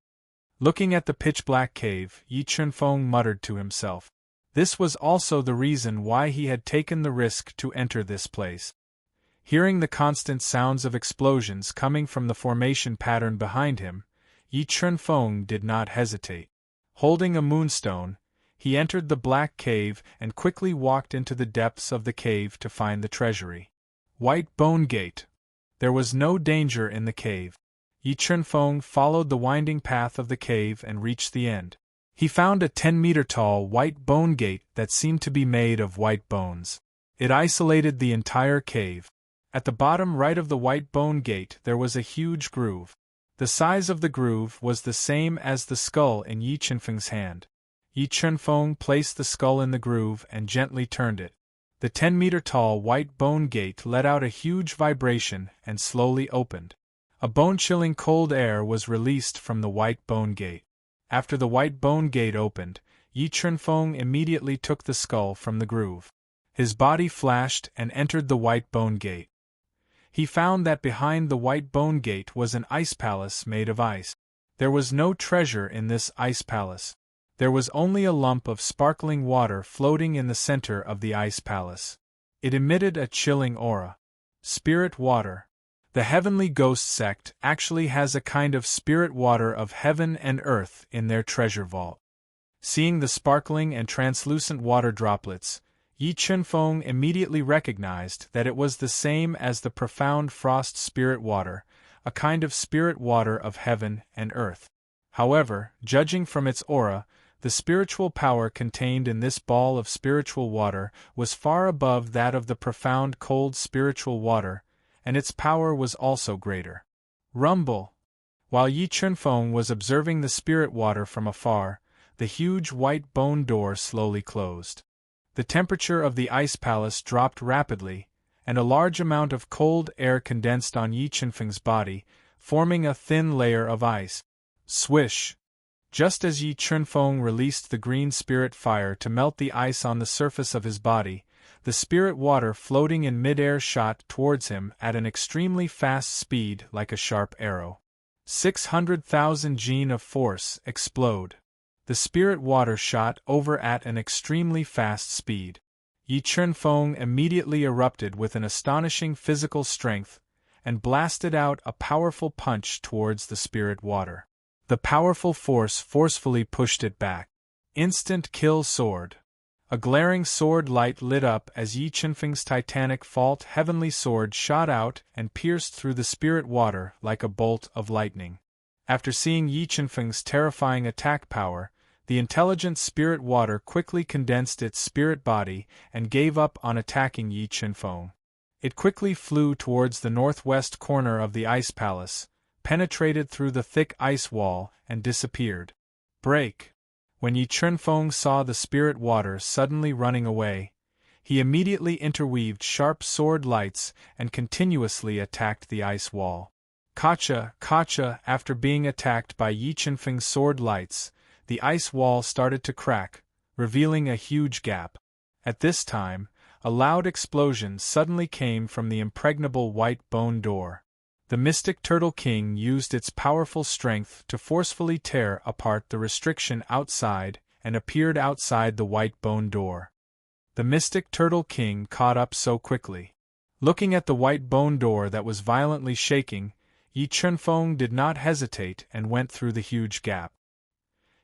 S1: Looking at the pitch-black cave, Yi Chunfeng muttered to himself. This was also the reason why he had taken the risk to enter this place. Hearing the constant sounds of explosions coming from the formation pattern behind him, Yi Chunfeng did not hesitate. Holding a moonstone, he entered the black cave and quickly walked into the depths of the cave to find the treasury. White Bone Gate. There was no danger in the cave. Yi Chunfeng followed the winding path of the cave and reached the end. He found a 10-meter-tall white bone gate that seemed to be made of white bones. It isolated the entire cave. At the bottom right of the white bone gate there was a huge groove. The size of the groove was the same as the skull in Yi Chunfeng's hand. Yi Chunfeng placed the skull in the groove and gently turned it. The 10-meter-tall white bone gate let out a huge vibration and slowly opened. A bone-chilling cold air was released from the white bone gate. After the white bone gate opened, Yi Chunfeng immediately took the skull from the groove. His body flashed and entered the white bone gate. He found that behind the white bone gate was an ice palace made of ice. There was no treasure in this ice palace. There was only a lump of sparkling water floating in the center of the ice palace. It emitted a chilling aura. Spirit water. The heavenly ghost sect actually has a kind of spirit water of heaven and earth in their treasure vault. Seeing the sparkling and translucent water droplets, Yi Chunfeng immediately recognized that it was the same as the profound frost spirit water, a kind of spirit water of heaven and earth. However, judging from its aura, the spiritual power contained in this ball of spiritual water was far above that of the profound cold spiritual water, and its power was also greater. Rumble! While Yi Chunfeng was observing the spirit water from afar, the huge white bone door slowly closed. The temperature of the ice palace dropped rapidly, and a large amount of cold air condensed on Yi Chunfeng's body, forming a thin layer of ice. Swish! Just as Yi Chunfeng released the green spirit fire to melt the ice on the surface of his body, the spirit water floating in mid-air shot towards him at an extremely fast speed like a sharp arrow. 600,000 Jin of force explode. The spirit water shot over at an extremely fast speed. Yi Chunfeng immediately erupted with an astonishing physical strength and blasted out a powerful punch towards the spirit water. The powerful force forcefully pushed it back. Instant kill sword. A glaring sword light lit up as Yi Chunfeng's titanic fault heavenly sword shot out and pierced through the spirit water like a bolt of lightning. After seeing Yi Chunfeng's terrifying attack power, the intelligent spirit water quickly condensed its spirit body and gave up on attacking Yi Chunfeng. It quickly flew towards the northwest corner of the ice palace, penetrated through the thick ice wall, and disappeared. Break! When Yi Chunfeng saw the spirit water suddenly running away, he immediately interweaved sharp sword lights and continuously attacked the ice wall. Kacha, kacha! After being attacked by Yi Chunfeng's sword lights, the ice wall started to crack, revealing a huge gap. At this time, a loud explosion suddenly came from the impregnable white bone door. The mystic Turtle King used its powerful strength to forcefully tear apart the restriction outside and appeared outside the white bone door. The mystic Turtle King caught up so quickly. Looking at the white bone door that was violently shaking, Yi Chunfeng did not hesitate and went through the huge gap.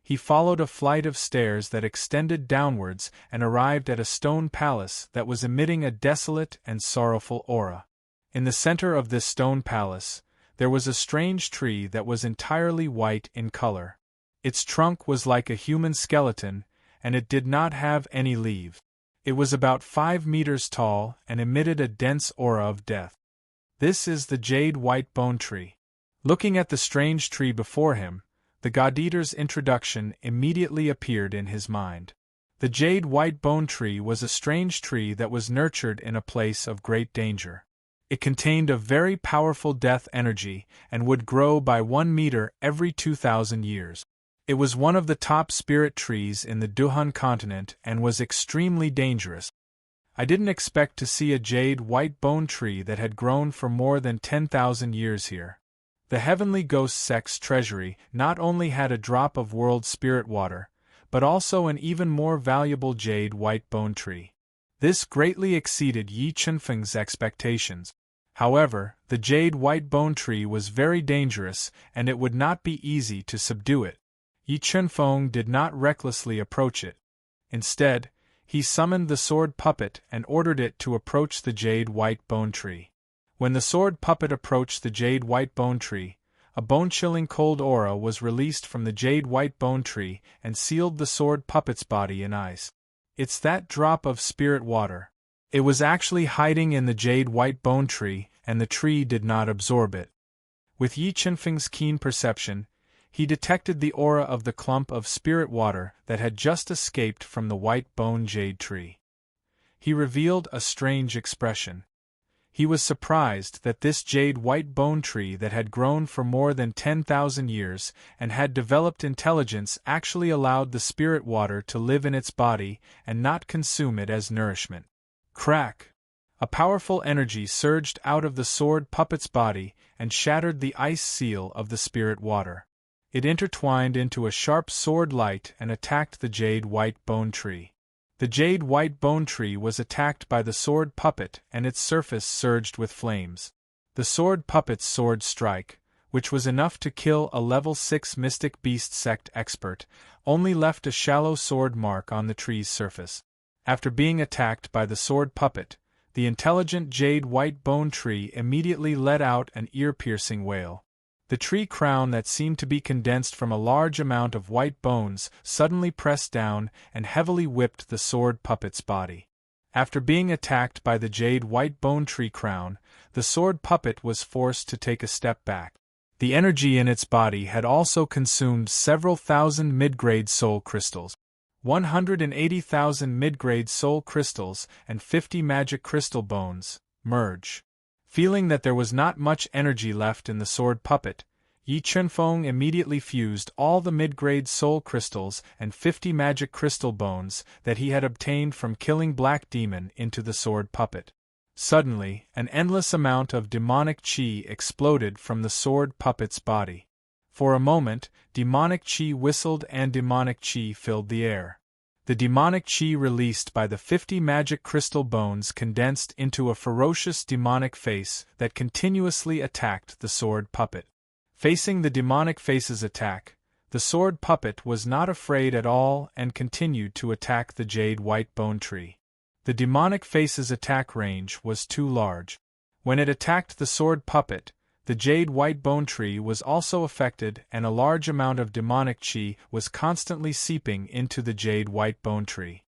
S1: He followed a flight of stairs that extended downwards and arrived at a stone palace that was emitting a desolate and sorrowful aura. In the center of this stone palace, there was a strange tree that was entirely white in color. Its trunk was like a human skeleton, and it did not have any leaves. It was about 5 meters tall and emitted a dense aura of death. This is the jade white bone tree. Looking at the strange tree before him, the God-Eater's introduction immediately appeared in his mind. The jade white bone tree was a strange tree that was nurtured in a place of great danger. It contained a very powerful death energy and would grow by 1 meter every 2,000 years. It was one of the top spirit trees in the Duhan continent and was extremely dangerous. I didn't expect to see a jade white bone tree that had grown for more than 10,000 years here. The Heavenly Ghost Sect's treasury not only had a drop of world spirit water, but also an even more valuable jade white bone tree. This greatly exceeded Yi Chunfeng's expectations. However, the jade white bone tree was very dangerous and it would not be easy to subdue it. Yi Chunfeng did not recklessly approach it. Instead, he summoned the sword puppet and ordered it to approach the jade white bone tree. When the sword puppet approached the jade white bone tree, a bone-chilling cold aura was released from the jade white bone tree and sealed the sword puppet's body in ice. It's that drop of spirit water. It was actually hiding in the jade white bone tree, and the tree did not absorb it. With Yi Chunfeng's keen perception, he detected the aura of the clump of spirit water that had just escaped from the white bone jade tree. He revealed a strange expression. He was surprised that this jade white bone tree that had grown for more than 10,000 years and had developed intelligence actually allowed the spirit water to live in its body and not consume it as nourishment. Crack! A powerful energy surged out of the sword puppet's body and shattered the ice seal of the spirit water. It intertwined into a sharp sword light and attacked the jade white bone tree. The jade white bone tree was attacked by the sword puppet and its surface surged with flames. The sword puppet's sword strike, which was enough to kill a level 6 mystic beast sect expert, only left a shallow sword mark on the tree's surface. After being attacked by the sword puppet, the intelligent jade white bone tree immediately let out an ear-piercing wail. The tree crown that seemed to be condensed from a large amount of white bones suddenly pressed down and heavily whipped the sword puppet's body. After being attacked by the jade white bone tree crown, the sword puppet was forced to take a step back. The energy in its body had also consumed several thousand mid-grade soul crystals. 180,000 mid-grade soul crystals and 50 magic crystal bones, merge. Feeling that there was not much energy left in the sword puppet, Yi Chunfeng immediately fused all the mid-grade soul crystals and 50 magic crystal bones that he had obtained from killing Black Demon into the sword puppet. Suddenly, an endless amount of demonic chi exploded from the sword puppet's body. For a moment, demonic chi whistled and demonic chi filled the air. The demonic chi released by the 50 magic crystal bones condensed into a ferocious demonic face that continuously attacked the sword puppet. Facing the demonic face's attack, the sword puppet was not afraid at all and continued to attack the jade white bone tree. The demonic face's attack range was too large. When it attacked the sword puppet, the jade white bone tree was also affected and a large amount of demonic chi was constantly seeping into the jade white bone tree.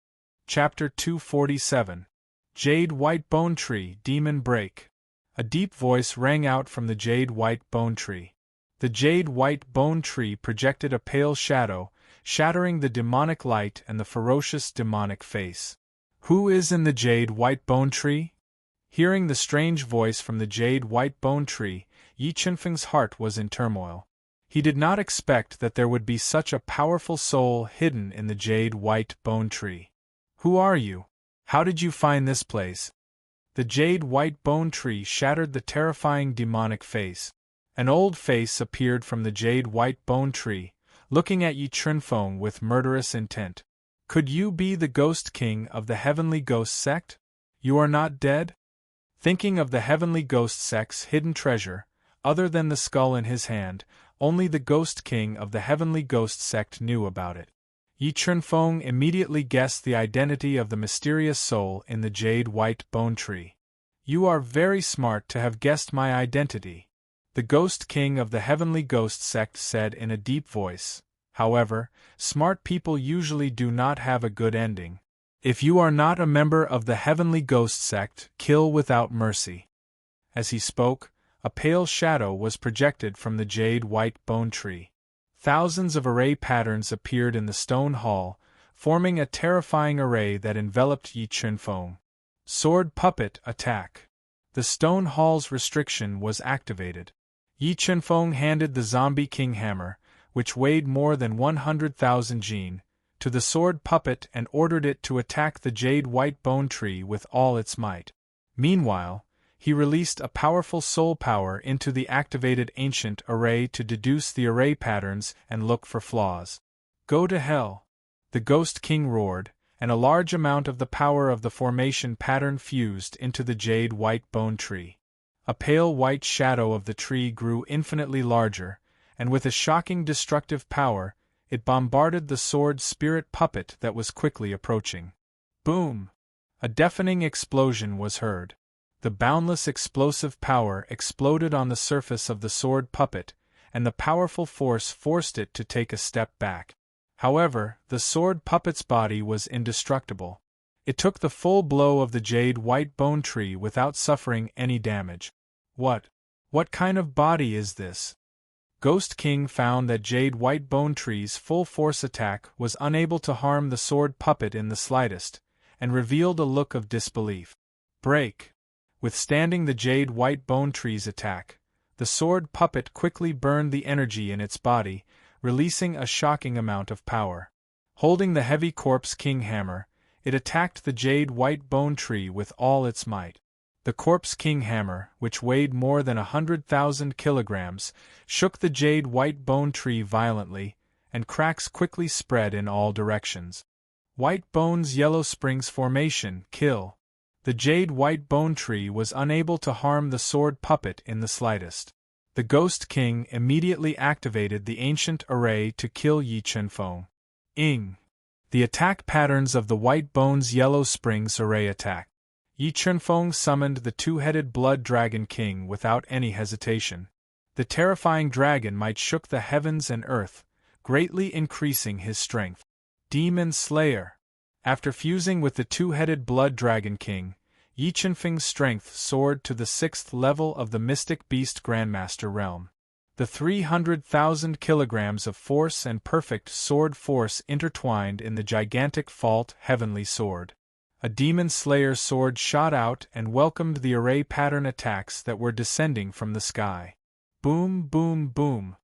S1: Chapter 247. Jade White Bone Tree Demon Break. A deep voice rang out from the jade white bone tree. The jade white bone tree projected a pale shadow, shattering the demonic light and the ferocious demonic face. Who is in the jade white bone tree? Hearing the strange voice from the jade white bone tree, Yi Chunfeng's heart was in turmoil. He did not expect that there would be such a powerful soul hidden in the jade white bone tree. Who are you? How did you find this place? The jade white bone tree shattered the terrifying demonic face. An old face appeared from the jade white bone tree, looking at Yi Chunfeng with murderous intent. Could you be the Ghost King of the Heavenly Ghost Sect? You are not dead? Thinking of the Heavenly Ghost Sect's hidden treasure, other than the skull in his hand, only the Ghost King of the Heavenly Ghost Sect knew about it. Yi Chunfeng immediately guessed the identity of the mysterious soul in the jade-white bone tree. You are very smart to have guessed my identity, the Ghost King of the Heavenly Ghost Sect said in a deep voice. However, smart people usually do not have a good ending. If you are not a member of the Heavenly Ghost Sect, kill without mercy. As he spoke, a pale shadow was projected from the jade-white bone tree. Thousands of array patterns appeared in the stone hall, forming a terrifying array that enveloped Yi Chunfeng. Sword Puppet Attack. The stone hall's restriction was activated. Yi Chunfeng handed the Zombie King hammer, which weighed more than 100,000 jin, to the sword puppet and ordered it to attack the jade-white bone tree with all its might. Meanwhile, he released a powerful soul power into the activated ancient array to deduce the array patterns and look for flaws. Go to hell! The Ghost King roared, and a large amount of the power of the formation pattern fused into the jade-white bone tree. A pale white shadow of the tree grew infinitely larger, and with a shocking destructive power, it bombarded the sword spirit puppet that was quickly approaching. Boom! A deafening explosion was heard. The boundless explosive power exploded on the surface of the sword puppet, and the powerful force forced it to take a step back. However, the sword puppet's body was indestructible. It took the full blow of the jade-white bone tree without suffering any damage. What kind of body is this? Ghost King found that jade-white bone tree's full force attack was unable to harm the sword puppet in the slightest, and revealed a look of disbelief. Break! Withstanding the jade-white bone tree's attack, the sword puppet quickly burned the energy in its body, releasing a shocking amount of power. Holding the heavy Corpse King hammer, it attacked the jade-white bone tree with all its might. The Corpse King hammer, which weighed more than 100,000 kilograms, shook the jade-white bone tree violently, and cracks quickly spread in all directions. White Bone's Yellow Springs Formation, kill! The jade-white bone tree was unable to harm the sword puppet in the slightest. The Ghost King immediately activated the ancient array to kill Yi Chunfeng. The attack patterns of the White Bone's Yellow Springs array attack. Yi Chunfeng summoned the two-headed Blood Dragon King without any hesitation. The terrifying dragon might shook the heavens and earth, greatly increasing his strength. Demon Slayer. After fusing with the two-headed Blood Dragon King, Yi Chunfeng's strength soared to the 6th level of the Mystic Beast Grandmaster realm. The 300,000 kilograms of force and perfect sword force intertwined in the gigantic Fault Heavenly Sword. A Demon Slayer sword shot out and welcomed the array pattern attacks that were descending from the sky. Boom, boom, boom.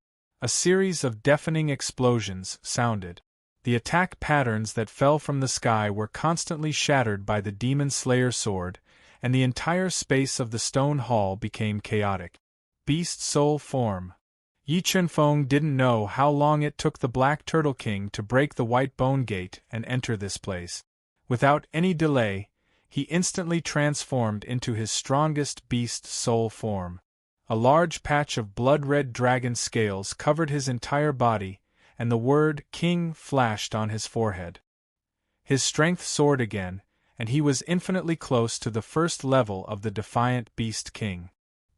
S1: A series of deafening explosions sounded. The attack patterns that fell from the sky were constantly shattered by the Demon Slayer sword, and the entire space of the stone hall became chaotic. Beast Soul Form. Yi Chunfeng didn't know how long it took the Black Turtle King to break the White Bone Gate and enter this place. Without any delay, he instantly transformed into his strongest beast soul form. A large patch of blood-red dragon scales covered his entire body, and the word King flashed on his forehead. His strength soared again, and he was infinitely close to the first level of the defiant Beast King.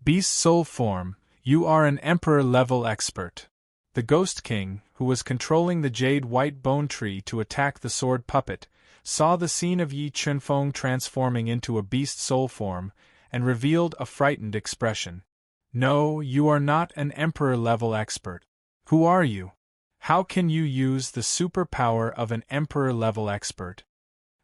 S1: Beast Soul Form, you are an Emperor-level expert. The Ghost King, who was controlling the jade-white bone tree to attack the sword puppet, saw the scene of Yi Chunfeng transforming into a beast soul form, and revealed a frightened expression. No, you are not an Emperor-level expert. Who are you? How can you use the superpower of an Emperor-level expert?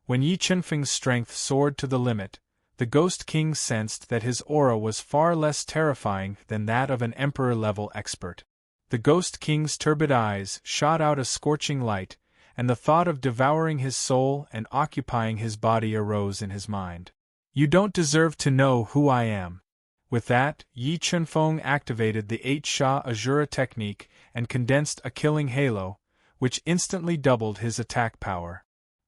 S1: When Yi Chunfeng's strength soared to the limit, the Ghost King sensed that his aura was far less terrifying than that of an Emperor-level expert. The Ghost King's turbid eyes shot out a scorching light, and the thought of devouring his soul and occupying his body arose in his mind. You don't deserve to know who I am. With that, Yi Chunfeng activated the 8-Sha Azura technique and condensed a killing halo, which instantly doubled his attack power.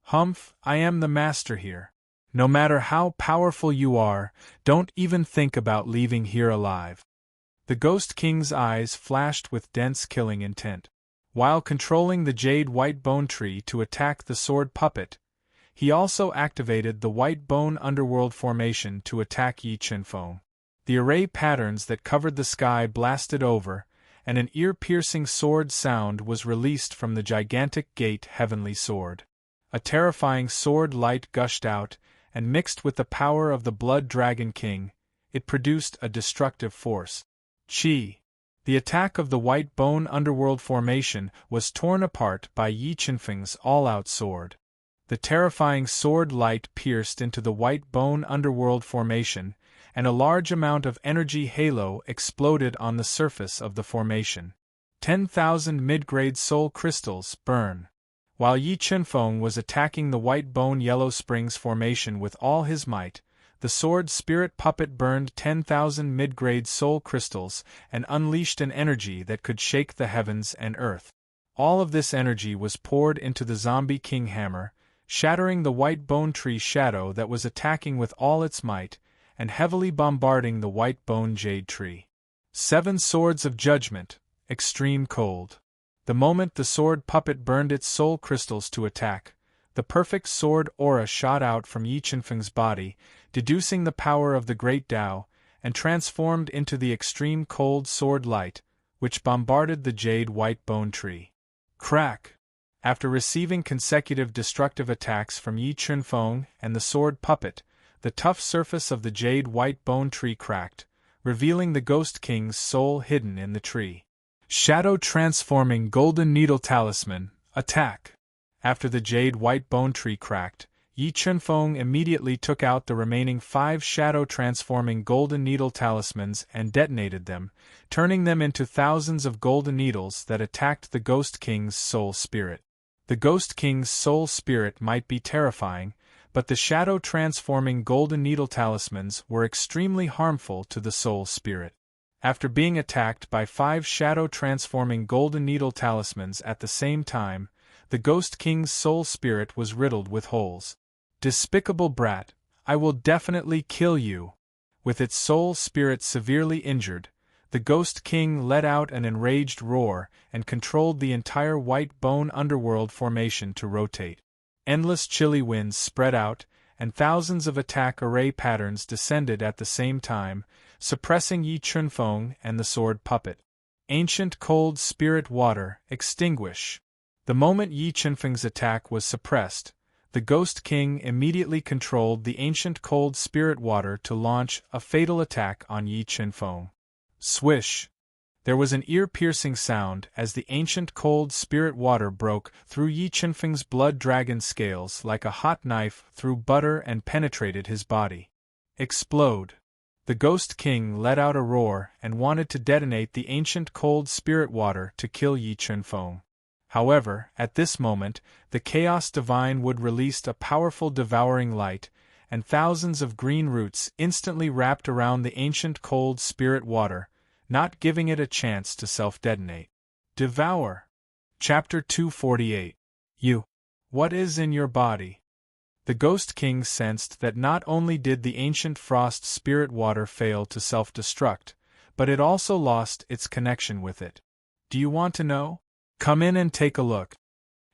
S1: Humph, I am the master here. No matter how powerful you are, don't even think about leaving here alive. The Ghost King's eyes flashed with dense killing intent. While controlling the Jade White Bone Tree to attack the sword puppet, he also activated the White Bone Underworld formation to attack Yi Chunfeng. The array patterns that covered the sky blasted over, and an ear-piercing sword sound was released from the gigantic gate Heavenly Sword. A terrifying sword light gushed out, and mixed with the power of the Blood Dragon King, it produced a destructive force. Chi. The attack of the White Bone Underworld formation was torn apart by Yi Chunfeng's all-out sword. The terrifying sword light pierced into the White Bone Underworld formation, and a large amount of energy halo exploded on the surface of the formation. 10,000 mid-grade soul crystals burn. While Yi Chunfeng was attacking the White Bone Yellow Springs formation with all his might, the sword spirit puppet burned 10,000 mid-grade soul crystals and unleashed an energy that could shake the heavens and earth. All of this energy was poured into the zombie king hammer, shattering the White Bone Tree shadow that was attacking with all its might, and heavily bombarding the White Bone Jade Tree. 7 Swords of Judgment, Extreme Cold. The moment the sword puppet burned its soul crystals to attack, the perfect sword aura shot out from Yi Chunfeng's body, deducing the power of the Great Tao, and transformed into the extreme cold sword light, which bombarded the Jade White Bone Tree. Crack! After receiving consecutive destructive attacks from Yi Chunfeng and the sword puppet, the tough surface of the Jade White Bone Tree cracked, revealing the Ghost King's soul hidden in the tree. Shadow Transforming Golden Needle Talisman, Attack! After the Jade White Bone Tree cracked, Yi Chunfeng immediately took out the remaining 5 Shadow Transforming Golden Needle Talismans and detonated them, turning them into thousands of golden needles that attacked the Ghost King's soul spirit. The Ghost King's soul spirit might be terrifying, but the Shadow Transforming Golden Needle Talismans were extremely harmful to the soul spirit. After being attacked by 5 Shadow Transforming Golden Needle Talismans at the same time, the Ghost King's soul spirit was riddled with holes. Despicable brat, I will definitely kill you! With its soul spirit severely injured, the Ghost King let out an enraged roar and controlled the entire White Bone Underworld formation to rotate. Endless chilly winds spread out, and thousands of attack array patterns descended at the same time, suppressing Yi Chunfeng and the sword puppet. Ancient Cold Spirit Water, Extinguish! The moment Yi Chunfeng's attack was suppressed, the Ghost King immediately controlled the Ancient Cold Spirit Water to launch a fatal attack on Yi Chunfeng. Swish! There was an ear-piercing sound as the Ancient Cold Spirit Water broke through Yi Chunfeng's blood dragon scales like a hot knife through butter and penetrated his body. Explode! The Ghost King let out a roar and wanted to detonate the Ancient Cold Spirit Water to kill Yi Chunfeng. However, at this moment, the Chaos Divine Wood released a powerful devouring light, and thousands of green roots instantly wrapped around the Ancient Cold Spirit Water, not giving it a chance to self-detonate. Devour. Chapter 248. You. What is in your body? The Ghost King sensed that not only did the ancient frost spirit water fail to self-destruct, but it also lost its connection with it. Do you want to know? Come in and take a look.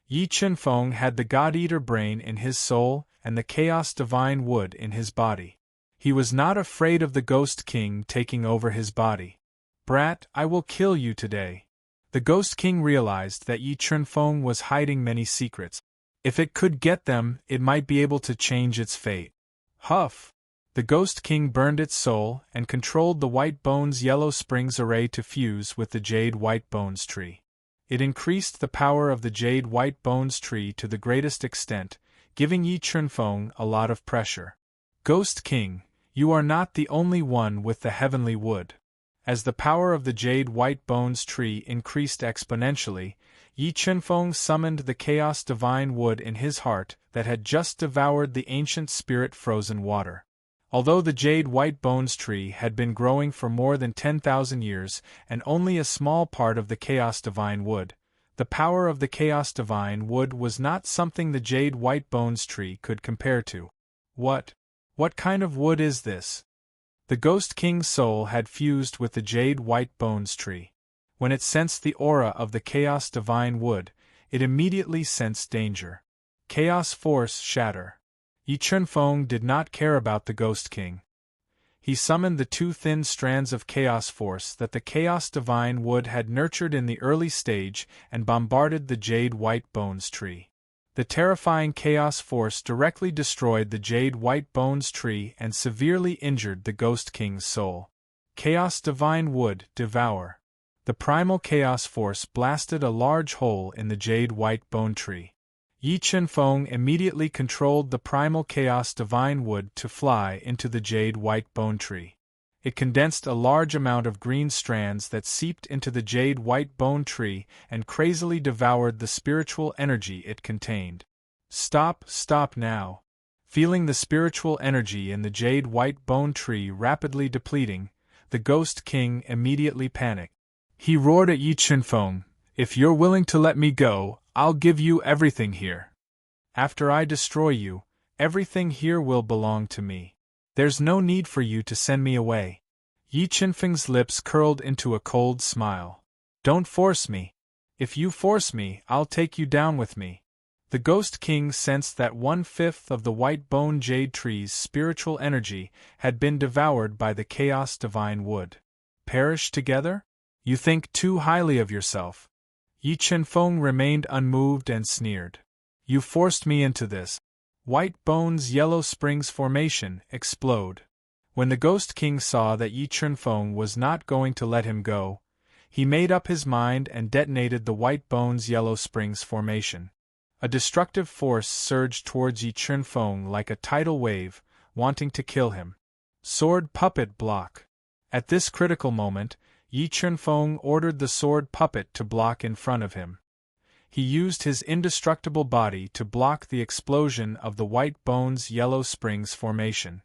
S1: Yi Chunfeng had the God-Eater brain in his soul and the Chaos Divine Wood in his body. He was not afraid of the Ghost King taking over his body. Brat, I will kill you today. The Ghost King realized that Yi Chunfeng was hiding many secrets. If it could get them, it might be able to change its fate. Huff! The Ghost King burned its soul and controlled the White Bones Yellow Springs array to fuse with the Jade White Bones tree. It increased the power of the Jade White Bones tree to the greatest extent, giving Yi Chunfeng a lot of pressure. Ghost King, you are not the only one with the heavenly wood. As the power of the Jade White Bones tree increased exponentially, Yi Chunfeng summoned the Chaos Divine Wood in his heart that had just devoured the ancient spirit frozen water. Although the jade white bones tree had been growing for more than 10,000 years and only a small part of the Chaos Divine wood, the power of the Chaos Divine wood was not something the jade white bones tree could compare to. What kind of wood is this? The Ghost King's soul had fused with the jade white bones tree. When it sensed the aura of the Chaos Divine wood, it immediately sensed danger. Chaos force shatter. Yi Chunfeng did not care about the Ghost King. He summoned the two thin strands of chaos force that the Chaos Divine wood had nurtured in the early stage and bombarded the jade white bones tree. The terrifying chaos force directly destroyed the jade white bones tree and severely injured the Ghost King's soul. Chaos Divine wood, devour. The primal chaos force blasted a large hole in the jade white bone tree. Yi Chunfeng immediately controlled the primal chaos divine wood to fly into the jade white bone tree. It condensed a large amount of green strands that seeped into the jade white bone tree and crazily devoured the spiritual energy it contained. Stop now. Feeling the spiritual energy in the jade white bone tree rapidly depleting, the Ghost King immediately panicked. He roared at Yi Chunfeng, "If you're willing to let me go, I'll give you everything here. After I destroy you, everything here will belong to me. There's no need for you to send me away." Yi Chunfeng's lips curled into a cold smile. "Don't force me. If you force me, I'll take you down with me." The Ghost King sensed that 1/5 of the white bone jade tree's spiritual energy had been devoured by the Chaos Divine wood. Perish together? You think too highly of yourself. Yi Chunfeng remained unmoved and sneered. "You forced me into this. White Bone's Yellow Springs formation explode." When the Ghost King saw that Yi Chunfeng was not going to let him go, he made up his mind and detonated the White Bone's Yellow Springs formation. A destructive force surged towards Yi Chunfeng like a tidal wave, wanting to kill him. Sword puppet block. At this critical moment, Yi Chunfeng ordered the sword puppet to block in front of him. He used his indestructible body to block the explosion of the White Bone's Yellow Springs formation.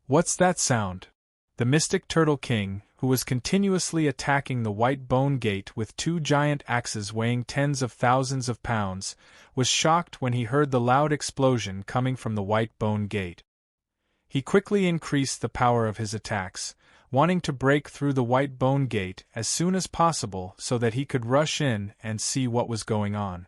S1: What's that sound? The Mystic Turtle King, who was continuously attacking the White Bone Gate with two giant axes weighing tens of thousands of pounds, was shocked when he heard the loud explosion coming from the White Bone Gate. He quickly increased the power of his attacks, wanting to break through the White Bone Gate as soon as possible so that he could rush in and see what was going on.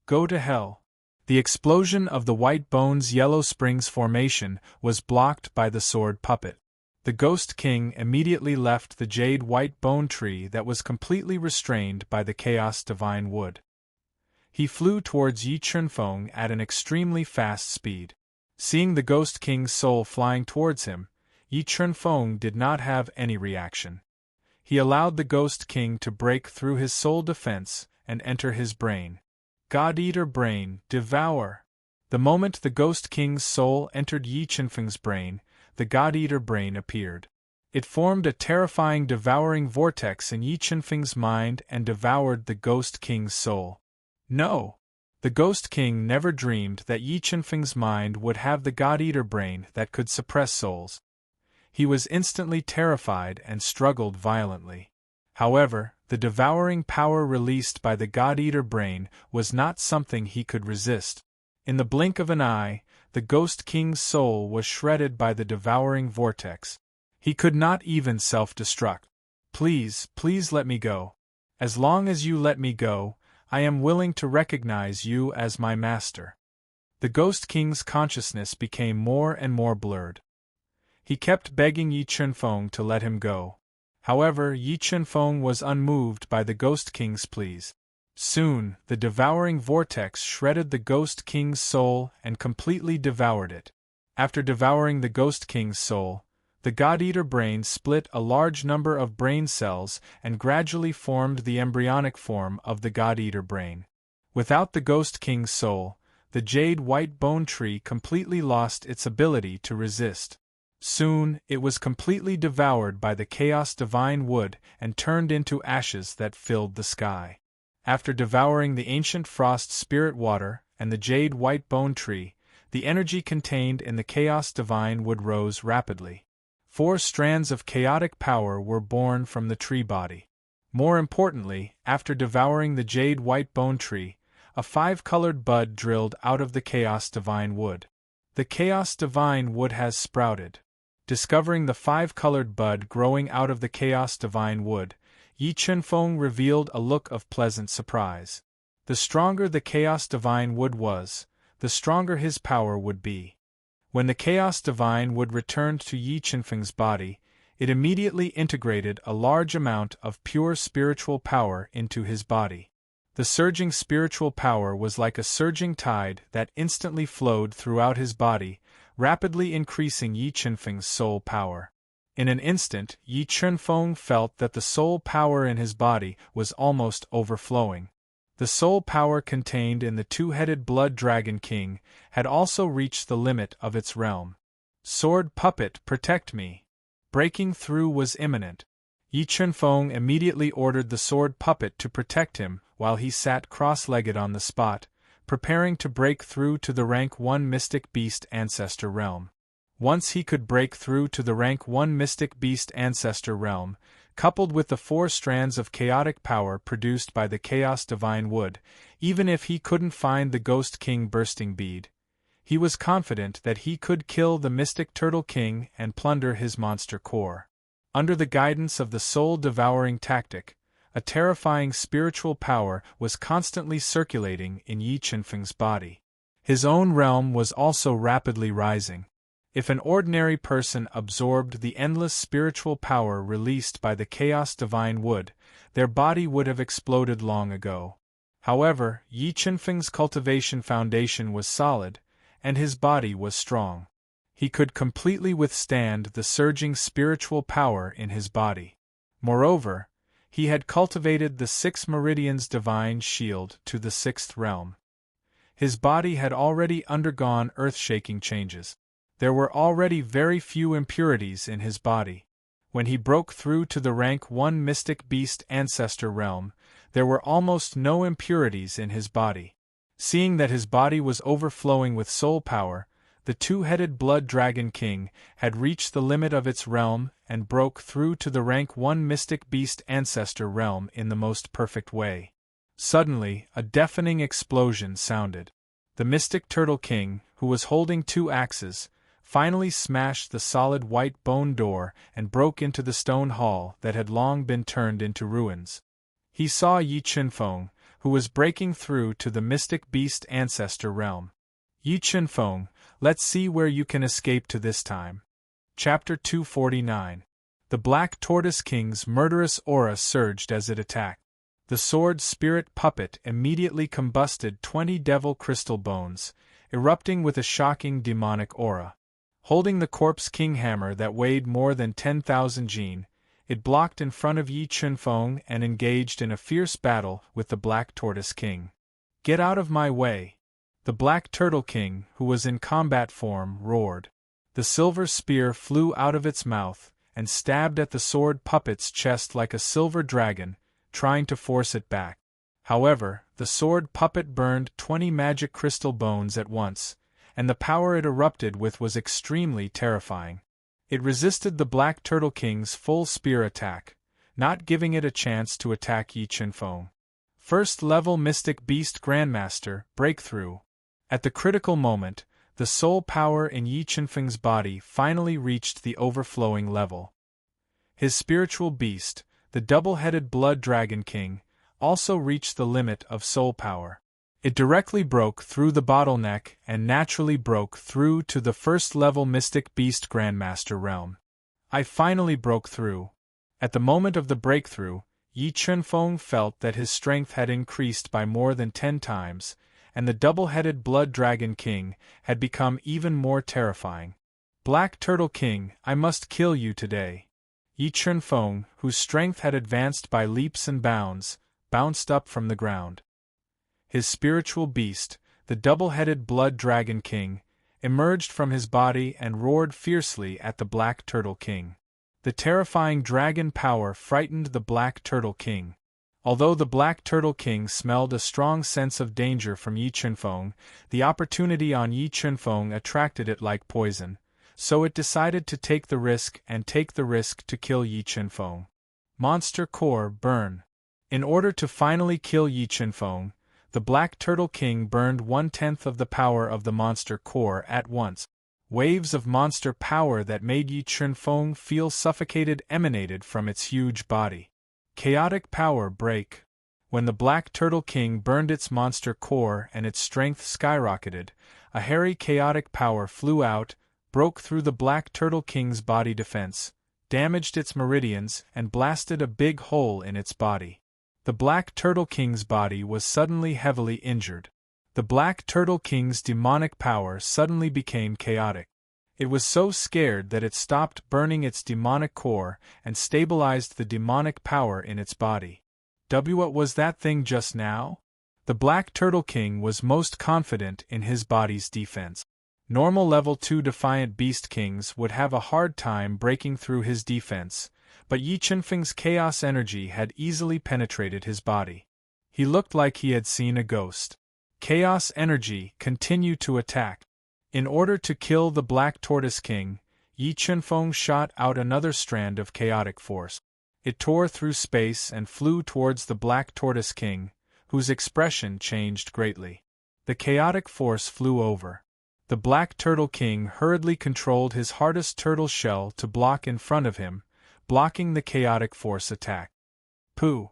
S1: Go to hell. The explosion of the White Bone's Yellow Springs formation was blocked by the sword puppet. The Ghost King immediately left the jade white bone tree that was completely restrained by the Chaos Divine wood. He flew towards Yi Chunfeng at an extremely fast speed. Seeing the Ghost King's soul flying towards him, Yi Chunfeng did not have any reaction. He allowed the Ghost King to break through his soul defense and enter his brain. God-Eater brain, devour! The moment the Ghost King's soul entered Yi Chunfeng's brain, the God-Eater brain appeared. It formed a terrifying devouring vortex in Yi Chunfeng's mind and devoured the Ghost King's soul. No! The Ghost King never dreamed that Yi Chunfeng's mind would have the God-Eater brain that could suppress souls. He was instantly terrified and struggled violently. However, the devouring power released by the God-Eater brain was not something he could resist. In the blink of an eye, the Ghost King's soul was shredded by the devouring vortex. He could not even self-destruct. Please let me go. As long as you let me go, I am willing to recognize you as my master. The Ghost King's consciousness became more and more blurred. He kept begging Yi Chunfeng to let him go. However, Yi Chunfeng was unmoved by the Ghost King's pleas. Soon, the devouring vortex shredded the Ghost King's soul and completely devoured it. After devouring the Ghost King's soul, the God-Eater brain split a large number of brain cells and gradually formed the embryonic form of the God-Eater brain. Without the Ghost King's soul, the jade white bone tree completely lost its ability to resist. Soon, it was completely devoured by the Chaos Divine wood and turned into ashes that filled the sky. After devouring the ancient frost spirit water and the jade white bone tree, the energy contained in the Chaos Divine Wood rose rapidly. 4 strands of chaotic power were born from the tree body. More importantly, after devouring the jade white bone tree, a 5-colored bud drilled out of the Chaos Divine Wood. The Chaos Divine Wood has sprouted. Discovering the 5-colored bud growing out of the Chaos Divine Wood, Yi Chunfeng revealed a look of pleasant surprise. The stronger the Chaos Divine Wood was, the stronger his power would be. When the Chaos Divine Wood returned to Yi Chunfeng's body, it immediately integrated a large amount of pure spiritual power into his body. The surging spiritual power was like a surging tide that instantly flowed throughout his body, rapidly increasing Yi Chunfeng's soul power. In an instant, Yi Chunfeng felt that the soul power in his body was almost overflowing. The soul power contained in the 2-headed Blood Dragon King had also reached the limit of its realm. Sword puppet, protect me! Breaking through was imminent. Yi Chunfeng immediately ordered the sword puppet to protect him while he sat cross-legged on the spot, preparing to break through to the rank 1 Mystic Beast Ancestor realm. Once he could break through to the rank 1 Mystic Beast Ancestor realm, coupled with the 4 strands of chaotic power produced by the Chaos Divine Wood, even if he couldn't find the Ghost King Bursting Bead, he was confident that he could kill the Mystic Turtle King and plunder his monster core. Under the guidance of the soul-devouring tactic, a terrifying spiritual power was constantly circulating in Yi Chunfeng's body. His own realm was also rapidly rising. If an ordinary person absorbed the endless spiritual power released by the Chaos Divine Wood, their body would have exploded long ago. However, Yi Chunfeng's cultivation foundation was solid, and his body was strong. He could completely withstand the surging spiritual power in his body. Moreover, he had cultivated the 6 Meridians Divine Shield to the 6th realm. His body had already undergone earth-shaking changes. There were already very few impurities in his body. When he broke through to the rank 1 Mystic Beast Ancestor realm, there were almost no impurities in his body. Seeing that his body was overflowing with soul power, the 2-headed Blood Dragon King had reached the limit of its realm and broke through to the rank 1 Mystic Beast Ancestor realm in the most perfect way. Suddenly, a deafening explosion sounded. The Mystic Turtle King, who was holding 2 axes, finally smashed the solid white bone door and broke into the stone hall that had long been turned into ruins. He saw Yi Chunfeng, who was breaking through to the Mystic Beast Ancestor realm. Yi Chunfeng, let's see where you can escape to this time. Chapter 249. The Black Tortoise King's murderous aura surged as it attacked. The sword spirit puppet immediately combusted 20 devil crystal bones, erupting with a shocking demonic aura. Holding the Corpse King hammer that weighed more than 10,000 jin, it blocked in front of Yi Chunfeng and engaged in a fierce battle with the Black Tortoise King. Get out of my way! The Black Turtle King, who was in combat form, roared. The silver spear flew out of its mouth and stabbed at the sword puppet's chest like a silver dragon, trying to force it back. However, the sword puppet burned 20 magic crystal bones at once, and the power it erupted with was extremely terrifying. It resisted the Black Turtle King's full spear attack, not giving it a chance to attack Yi Chunfeng. First level Mystic Beast Grandmaster, breakthrough. At the critical moment, the soul power in Yi Chunfeng's body finally reached the overflowing level. His spiritual beast, the double-headed Blood Dragon King, also reached the limit of soul power. It directly broke through the bottleneck and naturally broke through to the first-level Mystic Beast Grandmaster realm. I finally broke through. At the moment of the breakthrough, Yi Chunfeng felt that his strength had increased by more than 10 times, and the double-headed Blood Dragon King had become even more terrifying. Black Turtle King, I must kill you today. Yi Chunfeng, whose strength had advanced by leaps and bounds, bounced up from the ground. His spiritual beast, the double-headed Blood Dragon King, emerged from his body and roared fiercely at the Black Turtle King. The terrifying dragon power frightened the Black Turtle King. Although the Black Turtle King smelled a strong sense of danger from Yi Chunfeng, the opportunity on Yi Chunfeng attracted it like poison, so it decided to take the risk to kill Yi Chunfeng. Monster Core Burn. In order to finally kill Yi Chunfeng, the Black Turtle King burned 1/10 of the power of the Monster Core at once. Waves of monster power that made Yi Chunfeng feel suffocated emanated from its huge body. Chaotic Power Break. When the Black Turtle King burned its monster core and its strength skyrocketed, a hairy chaotic power flew out, broke through the Black Turtle King's body defense, damaged its meridians, and blasted a big hole in its body. The Black Turtle King's body was suddenly heavily injured. The Black Turtle King's demonic power suddenly became chaotic. It was so scared that it stopped burning its demonic core and stabilized the demonic power in its body. What was that thing just now? The Black Turtle King was most confident in his body's defense. Normal level 2 Defiant Beast Kings would have a hard time breaking through his defense, but Yi Chunfeng's chaos energy had easily penetrated his body. He looked like he had seen a ghost. Chaos energy continued to attack. In order to kill the Black Tortoise King, Yi Chunfeng shot out another strand of chaotic force. It tore through space and flew towards the Black Tortoise King, whose expression changed greatly. The chaotic force flew over. The Black Turtle King hurriedly controlled his hardest turtle shell to block in front of him, blocking the chaotic force attack. Pooh!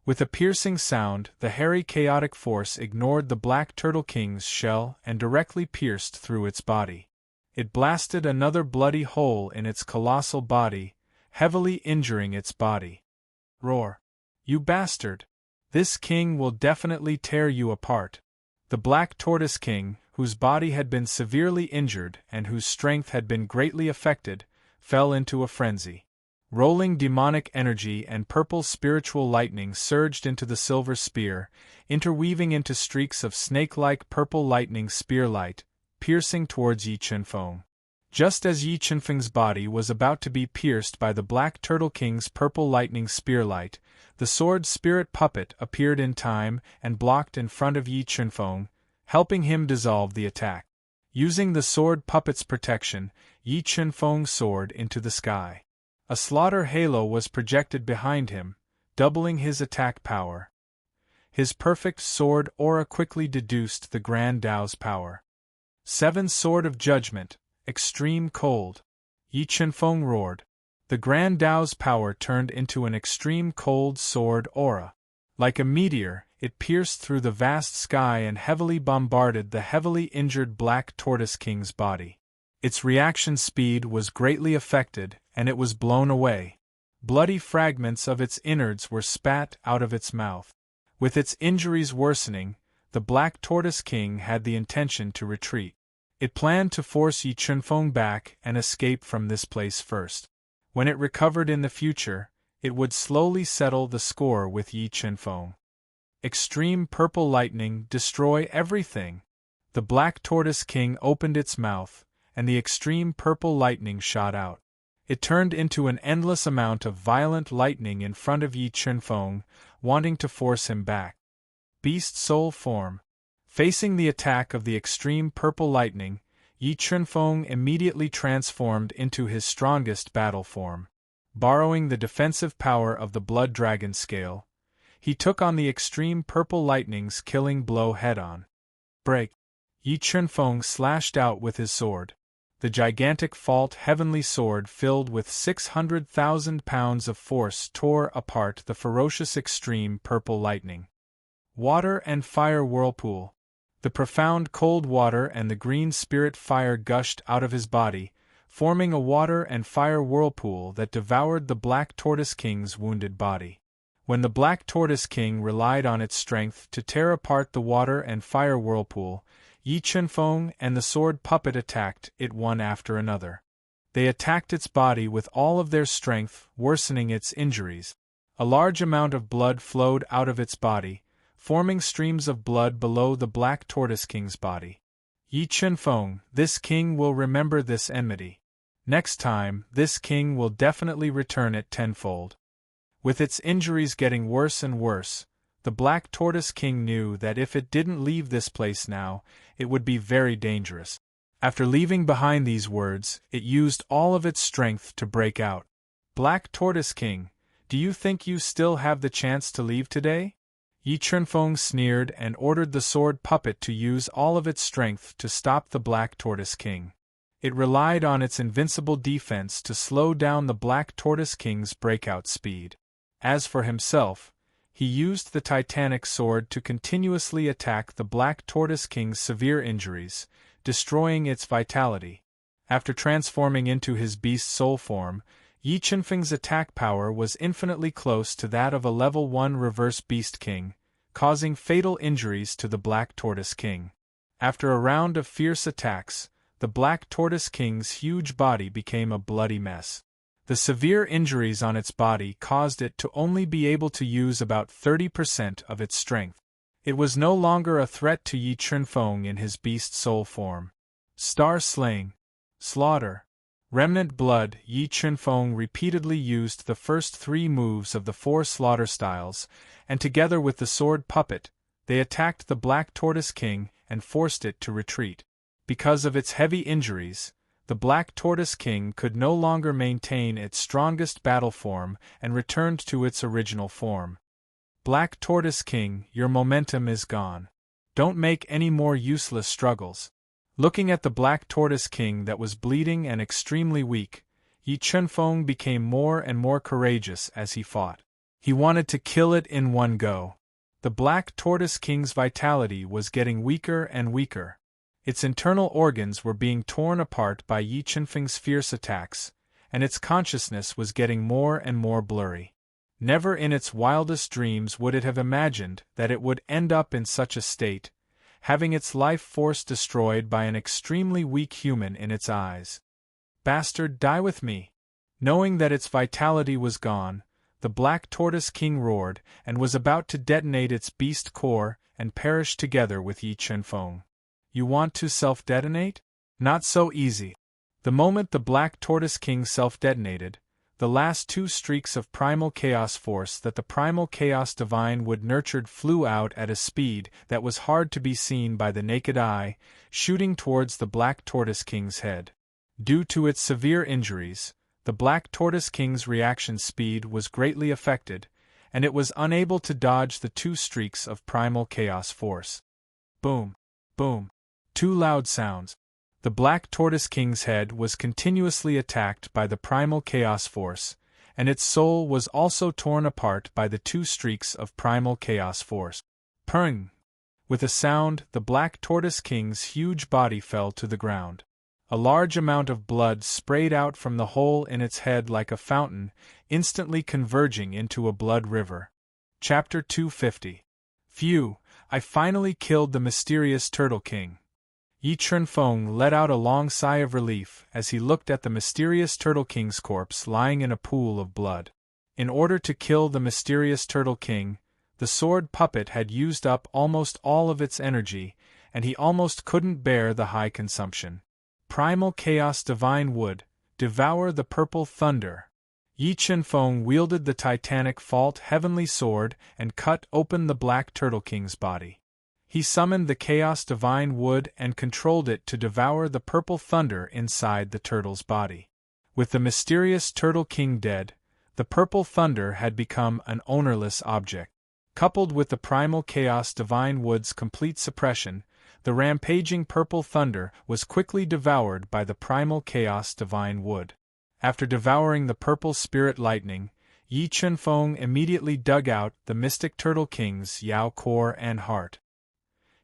S1: With a piercing sound, the hairy chaotic force ignored the Black Turtle King's shell and directly pierced through its body. It blasted another bloody hole in its colossal body, heavily injuring its body. Roar! You bastard! This king will definitely tear you apart. The Black Tortoise King, whose body had been severely injured and whose strength had been greatly affected, fell into a frenzy. Rolling demonic energy and purple spiritual lightning surged into the silver spear, interweaving into streaks of snake-like purple lightning spear light, piercing towards Yi Chunfeng. Just as Yi Chunfeng's body was about to be pierced by the Black Turtle King's purple lightning spear light, the sword spirit puppet appeared in time and blocked in front of Yi Chunfeng, helping him dissolve the attack. Using the sword puppet's protection, Yi Chunfeng soared into the sky. A slaughter halo was projected behind him, doubling his attack power. His perfect sword aura quickly deduced the Grand Tao's power. 7 Sword of Judgment, Extreme Cold. Yi Chunfeng roared. The Grand Tao's power turned into an extreme cold sword aura. Like a meteor, it pierced through the vast sky and heavily bombarded the heavily injured Black Tortoise King's body. Its reaction speed was greatly affected, and it was blown away. Bloody fragments of its innards were spat out of its mouth. With its injuries worsening, the Black Tortoise King had the intention to retreat. It planned to force Yi Chunfeng back and escape from this place first. When it recovered in the future, it would slowly settle the score with Yi Chunfeng. Extreme Purple Lightning, destroy everything! The Black Tortoise King opened its mouth, and the extreme purple lightning shot out. It turned into an endless amount of violent lightning in front of Yi Chunfeng, wanting to force him back. Beast Soul Form. Facing the attack of the extreme purple lightning, Yi Chunfeng immediately transformed into his strongest battle form. Borrowing the defensive power of the Blood Dragon Scale, he took on the extreme purple lightning's killing blow head-on. Break! Yi Chunfeng slashed out with his sword. The gigantic fault heavenly sword filled with 600,000 pounds of force tore apart the ferocious extreme purple lightning. Water and Fire Whirlpool. The profound cold water and the green spirit fire gushed out of his body, forming a water and fire whirlpool that devoured the Black Tortoise King's wounded body. When the Black Tortoise King relied on its strength to tear apart the water and fire whirlpool, Yi Chunfeng and the sword puppet attacked it one after another. They attacked its body with all of their strength, worsening its injuries. A large amount of blood flowed out of its body, forming streams of blood below the Black Tortoise King's body. Yi Chunfeng, this king will remember this enmity. Next time, this king will definitely return it tenfold. With its injuries getting worse and worse, the Black Tortoise King knew that if it didn't leave this place now, it would be very dangerous. After leaving behind these words, it used all of its strength to break out. Black Tortoise King, do you think you still have the chance to leave today? Yi Chunfeng sneered and ordered the sword puppet to use all of its strength to stop the Black Tortoise King. It relied on its invincible defense to slow down the Black Tortoise King's breakout speed. As for himself, he used the titanic sword to continuously attack the Black Tortoise King's severe injuries, destroying its vitality. After transforming into his beast soul form, Yi Chunfeng's attack power was infinitely close to that of a level 1 reverse beast king, causing fatal injuries to the Black Tortoise King. After a round of fierce attacks, the Black Tortoise King's huge body became a bloody mess. The severe injuries on its body caused it to only be able to use about 30% of its strength. It was no longer a threat to Yi Chunfeng in his beast soul form. Star Slaying, Slaughter, Remnant Blood. Yi Chunfeng repeatedly used the first 3 moves of the 4 slaughter styles, and together with the sword puppet, they attacked the Black Tortoise King and forced it to retreat. Because of its heavy injuries, the Black Tortoise King could no longer maintain its strongest battle form and returned to its original form. Black Tortoise King, your momentum is gone. Don't make any more useless struggles. Looking at the Black Tortoise King that was bleeding and extremely weak, Yi Chunfeng became more and more courageous as he fought. He wanted to kill it in one go. The Black Tortoise King's vitality was getting weaker and weaker. Its internal organs were being torn apart by Yi Chunfeng's fierce attacks, and its consciousness was getting more and more blurry. Never in its wildest dreams would it have imagined that it would end up in such a state, having its life force destroyed by an extremely weak human in its eyes. Bastard, die with me! Knowing that its vitality was gone, the Black Tortoise King roared and was about to detonate its beast core and perish together with Yi Chunfeng. You want to self-detonate? Not so easy. The moment the Black Tortoise King self-detonated, the last 2 streaks of primal chaos force that the primal chaos divine would nurtured flew out at a speed that was hard to be seen by the naked eye, shooting towards the Black Tortoise King's head. Due to its severe injuries, the Black Tortoise King's reaction speed was greatly affected, and it was unable to dodge the 2 streaks of primal chaos force. Boom! Boom! 2 loud sounds. The Black Tortoise King's head was continuously attacked by the primal chaos force, and its soul was also torn apart by the 2 streaks of primal chaos force. Purring! With a sound, the Black Tortoise King's huge body fell to the ground. A large amount of blood sprayed out from the hole in its head like a fountain, instantly converging into a blood river. Chapter 250. Phew! I finally killed the mysterious Turtle King. Yi Chunfeng let out a long sigh of relief as he looked at the mysterious Turtle King's corpse lying in a pool of blood. In order to kill the mysterious Turtle King, the sword puppet had used up almost all of its energy, and he almost couldn't bear the high consumption. Primal Chaos Divine Wood, devour the purple thunder. Yi Chunfeng wielded the titanic fault heavenly sword and cut open the Black Turtle King's body. He summoned the Chaos Divine Wood and controlled it to devour the purple thunder inside the turtle's body. With the mysterious Turtle King dead, the purple thunder had become an ownerless object. Coupled with the primal Chaos Divine Wood's complete suppression, the rampaging purple thunder was quickly devoured by the primal Chaos Divine Wood. After devouring the purple spirit lightning, Yi Chunfeng immediately dug out the mystic Turtle King's Yao core and heart.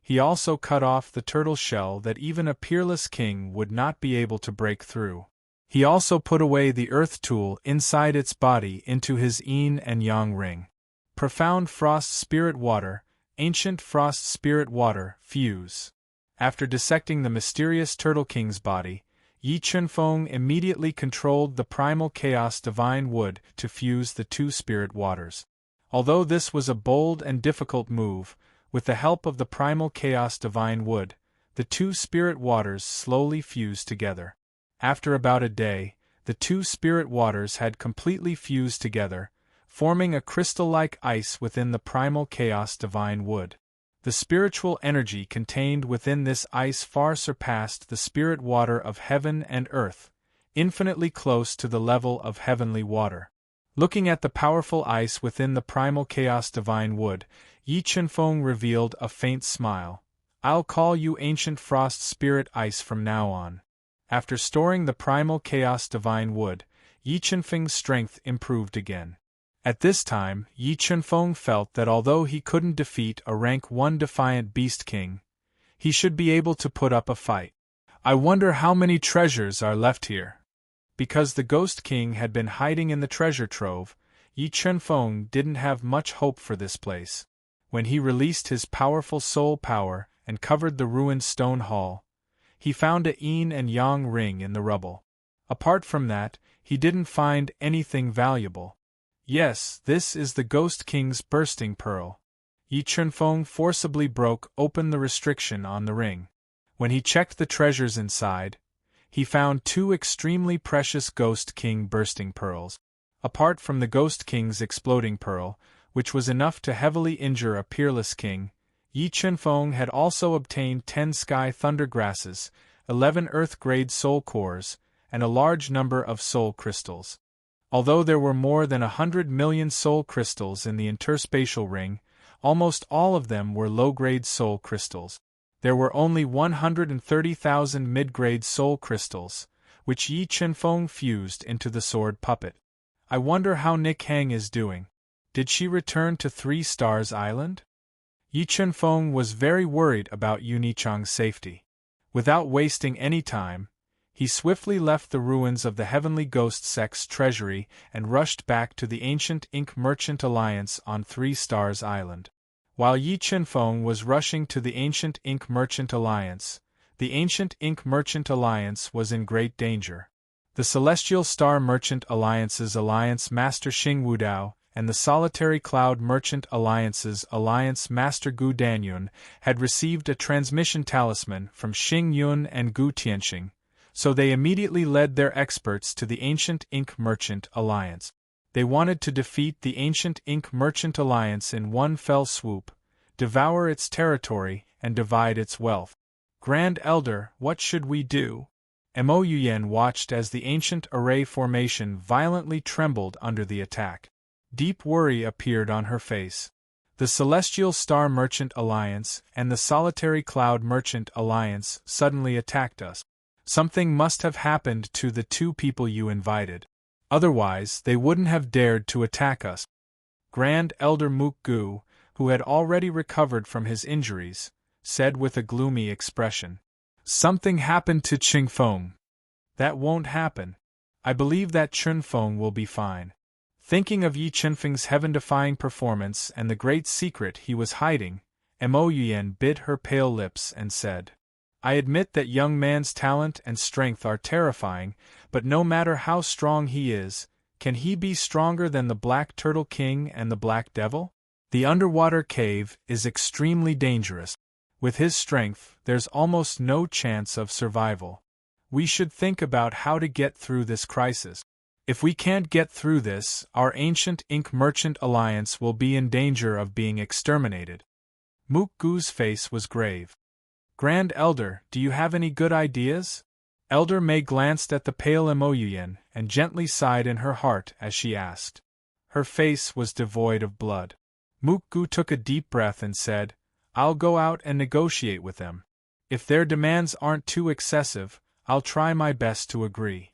S1: He also cut off the turtle shell that even a peerless king would not be able to break through. He also put away the earth tool inside its body into his yin and yang ring. Profound Frost Spirit Water, Ancient Frost Spirit Water, fuse. After dissecting the mysterious Turtle King's body, Yi Chunfeng immediately controlled the primal Chaos Divine Wood to fuse the 2 spirit waters. Although this was a bold and difficult move, with the help of the primal Chaos Divine Wood, the 2 spirit waters slowly fused together. After about a day, the 2 spirit waters had completely fused together, forming a crystal-like ice within the primal chaos divine wood. The spiritual energy contained within this ice far surpassed the spirit water of heaven and earth, infinitely close to the level of heavenly water. Looking at the powerful ice within the primal chaos divine wood, Yi Chunfeng revealed a faint smile. I'll call you ancient frost spirit ice from now on. After storing the primal chaos divine wood, Yi Chunfeng's strength improved again. At this time, Yi Chunfeng felt that although he couldn't defeat a rank 1 defiant beast king, he should be able to put up a fight. I wonder how many treasures are left here. Because the Ghost King had been hiding in the treasure trove, Yi Chunfeng didn't have much hope for this place. When he released his powerful soul power and covered the ruined stone hall, he found a yin and yang ring in the rubble. Apart from that, he didn't find anything valuable. Yes, this is the Ghost King's bursting pearl. Yi Chunfeng forcibly broke open the restriction on the ring. When he checked the treasures inside, he found 2 extremely precious Ghost King bursting pearls. Apart from the Ghost King's exploding pearl, which was enough to heavily injure a peerless king, Yi Chunfeng had also obtained 10 sky thunder grasses, 11 earth-grade soul cores, and a large number of soul crystals. Although there were more than 100 million soul crystals in the interspatial ring, almost all of them were low-grade soul crystals. There were only 130,000 mid-grade soul crystals, which Yi Chunfeng fused into the sword puppet. I wonder how Nick Hang is doing. Did she return to 3 Stars Island? Yi Chunfeng was very worried about Yunichang's safety. Without wasting any time, he swiftly left the ruins of the Heavenly Ghost Sect's treasury and rushed back to the ancient Ink Merchant Alliance on 3 Stars Island. While Yi Chunfeng was rushing to the ancient Ink Merchant Alliance, the ancient Ink Merchant Alliance was in great danger. The Celestial Star Merchant Alliance's Alliance Master Xing Wudao and the Solitary Cloud Merchant Alliance's Alliance Master Gu Danyun had received a transmission talisman from Xing Yun and Gu Tianxing, so they immediately led their experts to the ancient Ink Merchant Alliance. They wanted to defeat the ancient Ink Merchant Alliance in one fell swoop, devour its territory, and divide its wealth. Grand Elder, what should we do? Mo Yuyen watched as the ancient array formation violently trembled under the attack. Deep worry appeared on her face. The Celestial Star Merchant Alliance and the Solitary Cloud Merchant Alliance suddenly attacked us. Something must have happened to the 2 people you invited. Otherwise, they wouldn't have dared to attack us. Grand Elder Mook Gu, who had already recovered from his injuries, said with a gloomy expression. Something happened to Chunfeng. That won't happen. I believe that Chunfeng will be fine. Thinking of Yi Chunfeng's heaven-defying performance and the great secret he was hiding, Mo Yuyen bit her pale lips and said, I admit that young man's talent and strength are terrifying, but no matter how strong he is, can he be stronger than the Black Turtle King and the Black Devil? The underwater cave is extremely dangerous. With his strength, there's almost no chance of survival. We should think about how to get through this crisis. If we can't get through this, our ancient Ink Merchant Alliance will be in danger of being exterminated. Mook Gu's face was grave. Grand Elder, do you have any good ideas? Elder May glanced at the pale Mo Yuyen and gently sighed in her heart as she asked. Her face was devoid of blood. Mook Gu took a deep breath and said, I'll go out and negotiate with them. If their demands aren't too excessive, I'll try my best to agree.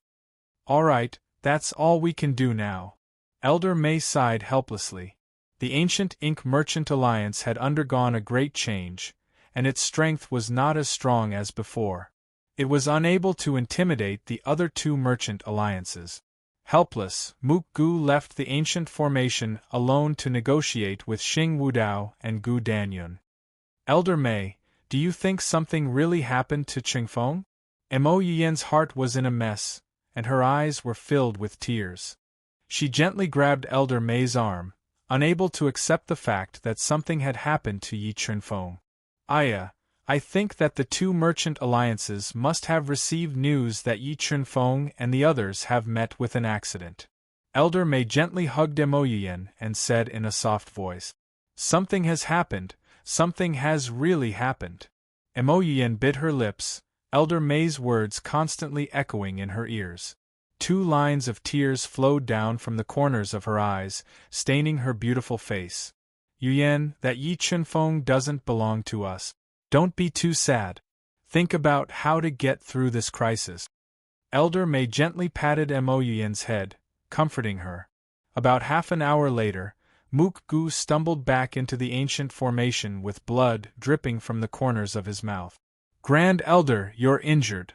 S1: All right, that's all we can do now. Elder May sighed helplessly. The ancient Ink Merchant Alliance had undergone a great change, and its strength was not as strong as before. It was unable to intimidate the other 2 merchant alliances. Helpless, Mook Gu left the ancient formation alone to negotiate with Xing Wudao and Gu Danyun. Elder May, do you think something really happened to Chunfeng? Mo Yuyen's heart was in a mess, and her eyes were filled with tears. She gently grabbed Elder May's arm, unable to accept the fact that something had happened to Yi Chunfeng. I think that the 2 merchant alliances must have received news that Yi Chunfeng and the others have met with an accident. Elder May gently hugged Emoyuyen and said in a soft voice, "Something has happened, something has really happened." Emoyuyen bit her lips, Elder May's words constantly echoing in her ears. 2 lines of tears flowed down from the corners of her eyes, staining her beautiful face. "Yuyen, that Yi Chunfeng doesn't belong to us. Don't be too sad. Think about how to get through this crisis." Elder May gently patted Emoyuyen's head, comforting her. About half an hour later, Mook Gu stumbled back into the ancient formation with blood dripping from the corners of his mouth. "Grand Elder, you're injured."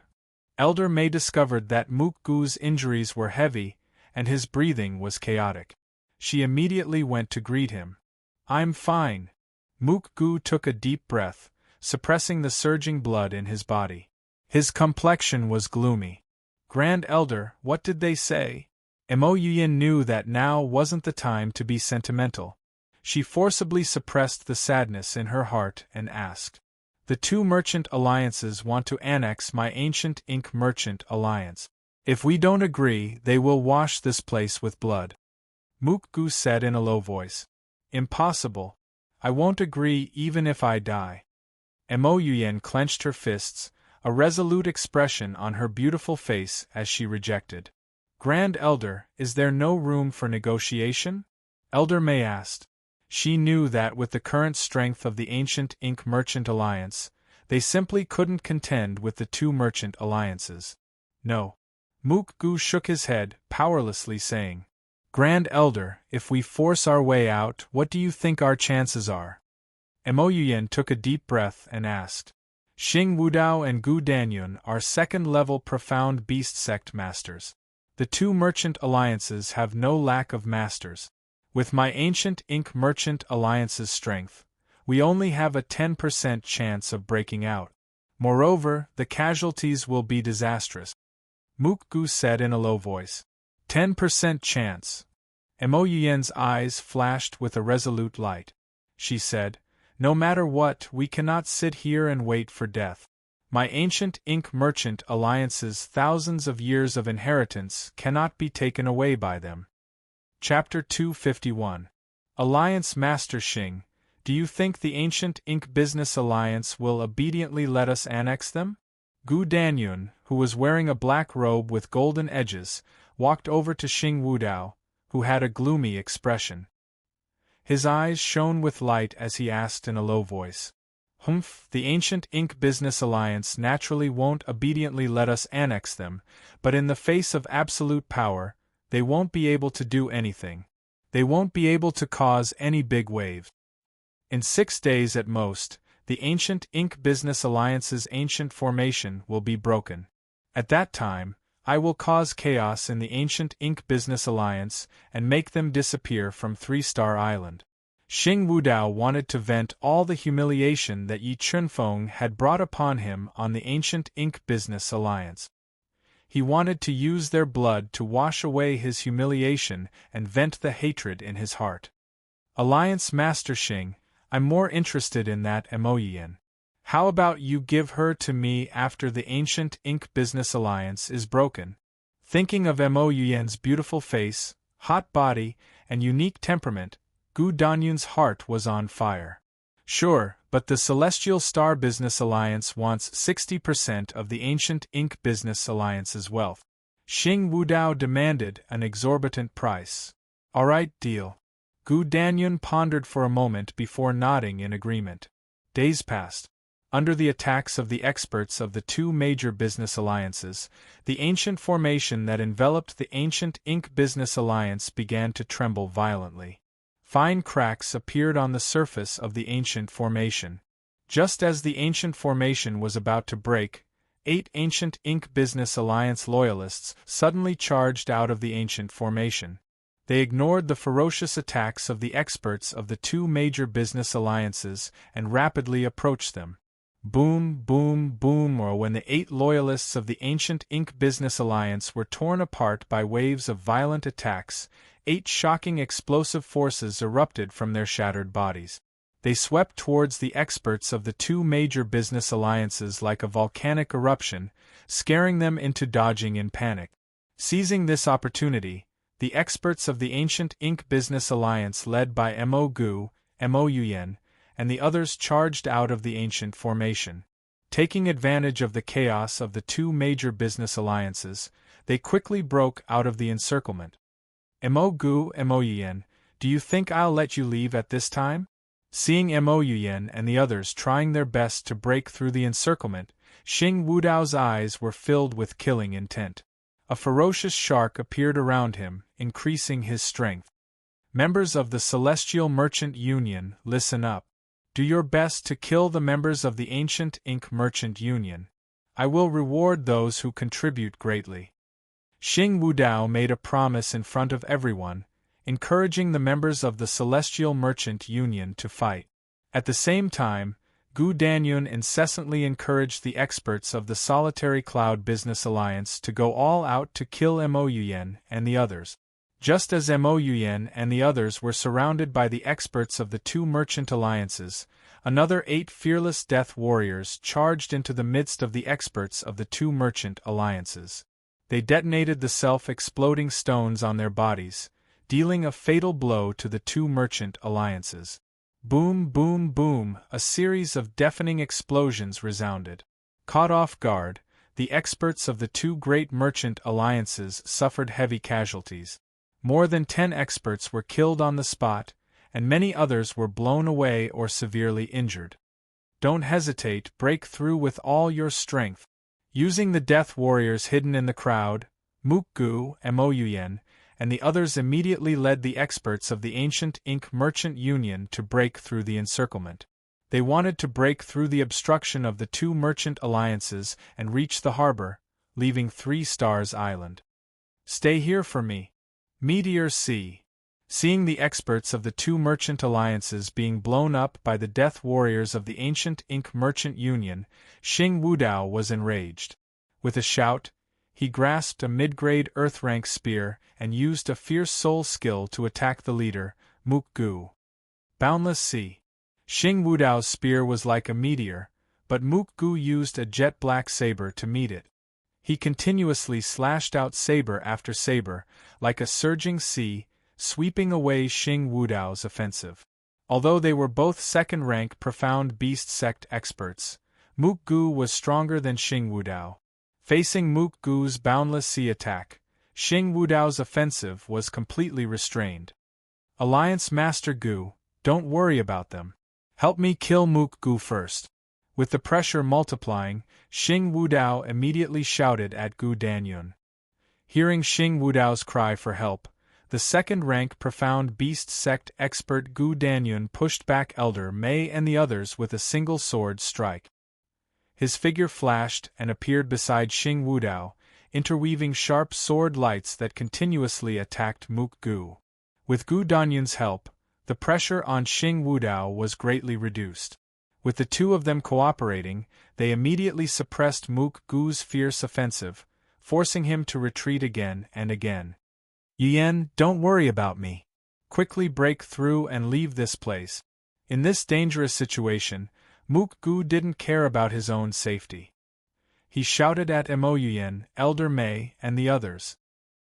S1: Elder May discovered that Mook Gu's injuries were heavy, and his breathing was chaotic. She immediately went to greet him. "I'm fine." Mook Gu took a deep breath, suppressing the surging blood in his body. His complexion was gloomy. "Grand Elder, what did they say?" Emoyuyen knew that now wasn't the time to be sentimental. She forcibly suppressed the sadness in her heart and asked, "The 2 merchant alliances want to annex my ancient Ink Merchant Alliance. If we don't agree, they will wash this place with blood." Mook Gu said in a low voice, "Impossible. I won't agree even if I die." Emoyuyen clenched her fists, a resolute expression on her beautiful face as she rejected. "Grand Elder, is there no room for negotiation?" Elder May asked. She knew that with the current strength of the ancient Ink Merchant Alliance, they simply couldn't contend with the 2 merchant alliances. "No." Mook Gu shook his head, powerlessly saying, "Grand Elder, if we force our way out, what do you think our chances are?" Emoyuyen took a deep breath and asked, "Xing Wudao and Gu Danyun are 2nd-level profound beast sect masters. The 2 merchant alliances have no lack of masters. With my ancient Ink Merchant Alliance's strength, we only have a 10% chance of breaking out. Moreover, the casualties will be disastrous." Mook Gu said in a low voice. 10% chance. Emoyuyen's eyes flashed with a resolute light. She said, "No matter what, we cannot sit here and wait for death. My ancient Ink Merchant Alliance's thousands of years of inheritance cannot be taken away by them." Chapter 251. Alliance Master Xing, do you think the ancient Ink Business Alliance will obediently let us annex them? Gu Danyun, who was wearing a black robe with golden edges, walked over to Xing Wudao, who had a gloomy expression. His eyes shone with light as he asked in a low voice, "Humph, the ancient Ink Business Alliance naturally won't obediently let us annex them, but in the face of absolute power, they won't be able to do anything. They won't be able to cause any big wave. In 6 days at most, the ancient Ink Business Alliance's ancient formation will be broken. At that time, I will cause chaos in the ancient Ink Business Alliance and make them disappear from 3-Star Island." Xing Wudao wanted to vent all the humiliation that Yi Chunfeng had brought upon him on the ancient Ink Business Alliance. He wanted to use their blood to wash away his humiliation and vent the hatred in his heart. "Alliance Master Xing, I'm more interested in that Emoyuyen. How about you give her to me after the ancient Ink Business Alliance is broken?" Thinking of Emoyuyen's beautiful face, hot body, and unique temperament, Gu Danyun's heart was on fire. "Sure, but the Celestial Star Business Alliance wants 60% of the ancient Ink Business Alliance's wealth." Xing Wudao demanded an exorbitant price. "All right, deal." Gu Danyun pondered for a moment before nodding in agreement. Days passed. Under the attacks of the experts of the 2 major business alliances, the ancient formation that enveloped the ancient Ink Business Alliance began to tremble violently. Fine cracks appeared on the surface of the ancient formation. Just as the ancient formation was about to break, 8 ancient Ink Business Alliance loyalists suddenly charged out of the ancient formation. They ignored the ferocious attacks of the experts of the 2 major business alliances and rapidly approached them. Boom, boom, boom, or when the 8 loyalists of the ancient Ink Business Alliance were torn apart by waves of violent attacks, 8 shocking explosive forces erupted from their shattered bodies. They swept towards the experts of the 2 major business alliances like a volcanic eruption, scaring them into dodging in panic. Seizing this opportunity, the experts of the ancient Ink Business Alliance led by Mo Gu, Mo Yuyen, and the others charged out of the ancient formation. Taking advantage of the chaos of the two major business alliances, they quickly broke out of the encirclement. Mo Gu, Mo Yuyen, do you think I'll let you leave at this time? Seeing Mo Yuyen and the others trying their best to break through the encirclement, Xing Wudao's eyes were filled with killing intent. A ferocious shark appeared around him, increasing his strength. Members of the Celestial Merchant Union, listen up. Do your best to kill the members of the Ancient Ink Merchant Union. I will reward those who contribute greatly. Xing Wudao made a promise in front of everyone, encouraging the members of the Celestial Merchant Union to fight. At the same time, Gu Danyun incessantly encouraged the experts of the Solitary Cloud Business Alliance to go all out to kill Mo Yuyen and the others. Just as Mo Yuyen and the others were surrounded by the experts of the two merchant alliances, another 8 fearless death warriors charged into the midst of the experts of the two merchant alliances. They detonated the self-exploding stones on their bodies, dealing a fatal blow to the two merchant alliances. Boom, boom, boom, a series of deafening explosions resounded. Caught off guard, the experts of the two great merchant alliances suffered heavy casualties. More than 10 experts were killed on the spot, and many others were blown away or severely injured. Don't hesitate, break through with all your strength. Using the death warriors hidden in the crowd, Mukgu, Mo Yuyen, and the others immediately led the experts of the Ancient Ink Merchant Union to break through the encirclement. They wanted to break through the obstruction of the two merchant alliances and reach the harbor, leaving 3 Stars Island. Stay here for me. Meteor C. Seeing the experts of the two merchant alliances being blown up by the death warriors of the Ancient Ink Merchant Union, Xing Wudao was enraged. With a shout, he grasped a mid-grade earth-rank spear and used a fierce soul skill to attack the leader, Mukgu. Boundless Sea. Xing Wudao's spear was like a meteor, but Mukgu used a jet-black saber to meet it. He continuously slashed out saber after saber, like a surging sea, sweeping away Xing Wudao's offensive. Although they were both second-rank Profound Beast Sect experts, Mukgu was stronger than Xing Wudao. Facing Mukgu's Boundless Sea attack, Xing Wudao's offensive was completely restrained. Alliance Master Gu, don't worry about them. Help me kill Mukgu first. With the pressure multiplying, Xing Wudao immediately shouted at Gu Danyun. Hearing Xing Wudao's cry for help, the second-rank Profound Beast Sect expert Gu Danyun pushed back Elder Mei and the others with a single sword strike. His figure flashed and appeared beside Xing Wudao, interweaving sharp sword lights that continuously attacked Mukgu. With Gu Danyun's help, the pressure on Xing Wudao was greatly reduced. With the two of them cooperating, they immediately suppressed Mukgu's fierce offensive, forcing him to retreat again and again. Yuyen, don't worry about me. Quickly break through and leave this place. In this dangerous situation, Mukgu didn't care about his own safety. He shouted at Mo Yuyen, Elder Mei, and the others.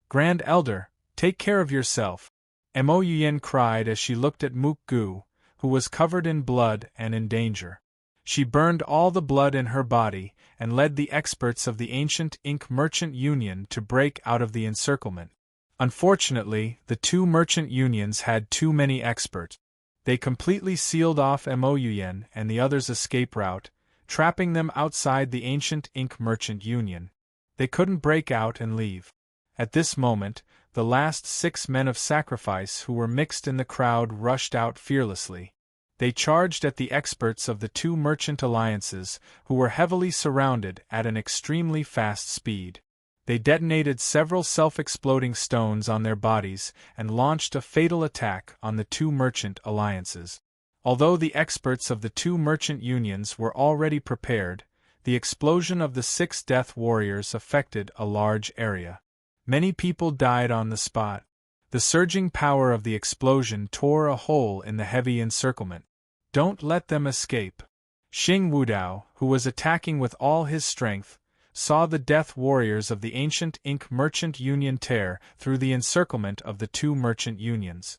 S1: Grand Elder, take care of yourself. Mo Yuyen cried as she looked at Mukgu, who was covered in blood and in danger. She burned all the blood in her body and led the experts of the Ancient Ink Merchant Union to break out of the encirclement. Unfortunately, the two merchant unions had too many experts. They completely sealed off Mo Yuyen and the others' escape route, trapping them outside the Ancient Ink Merchant Union. They couldn't break out and leave. At this moment, the last 6 men of sacrifice who were mixed in the crowd rushed out fearlessly. They charged at the experts of the two merchant alliances, who were heavily surrounded at an extremely fast speed. They detonated several self-exploding stones on their bodies and launched a fatal attack on the two merchant alliances. Although the experts of the two merchant unions were already prepared, the explosion of the 6 death warriors affected a large area. Many people died on the spot. The surging power of the explosion tore a hole in the heavy encirclement. Don't let them escape. Xing Wudao, who was attacking with all his strength, saw the death warriors of the ancient Ink Merchant Union tear through the encirclement of the two merchant unions.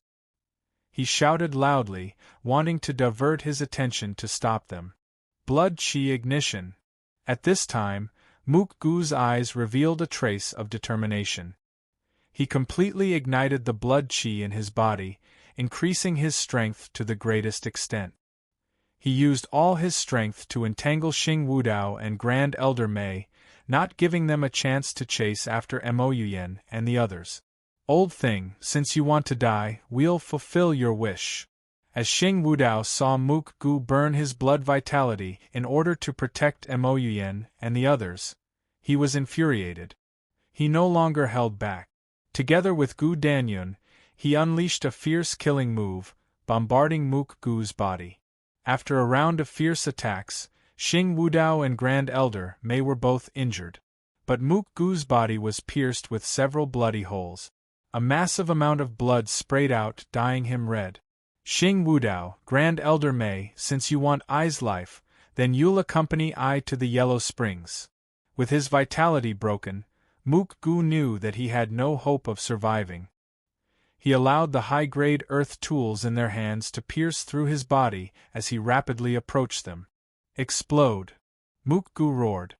S1: He shouted loudly, wanting to divert his attention to stop them. Blood Chi ignition. At this time, Mook Gu's eyes revealed a trace of determination. He completely ignited the blood chi in his body, increasing his strength to the greatest extent. He used all his strength to entangle Xing Wudao and Grand Elder Mei, not giving them a chance to chase after Mo Yuyan and the others. Old thing, since you want to die, we'll fulfill your wish. As Xing Wudao saw Mook Gu burn his blood vitality in order to protect Mo Yuyan and the others, he was infuriated. He no longer held back. Together with Gu Danyun, he unleashed a fierce killing move, bombarding Mook Gu's body. After a round of fierce attacks, Xing Wudao and Grand Elder Mei were both injured. But Mook Gu's body was pierced with several bloody holes. A massive amount of blood sprayed out, dyeing him red. Xing Wudao, Grand Elder Mei, since you want Ai's life, then you'll accompany Ai to the Yellow Springs. With his vitality broken, Mook Gu knew that he had no hope of surviving. He allowed the high-grade earth tools in their hands to pierce through his body as he rapidly approached them. Explode! Mook Gu roared.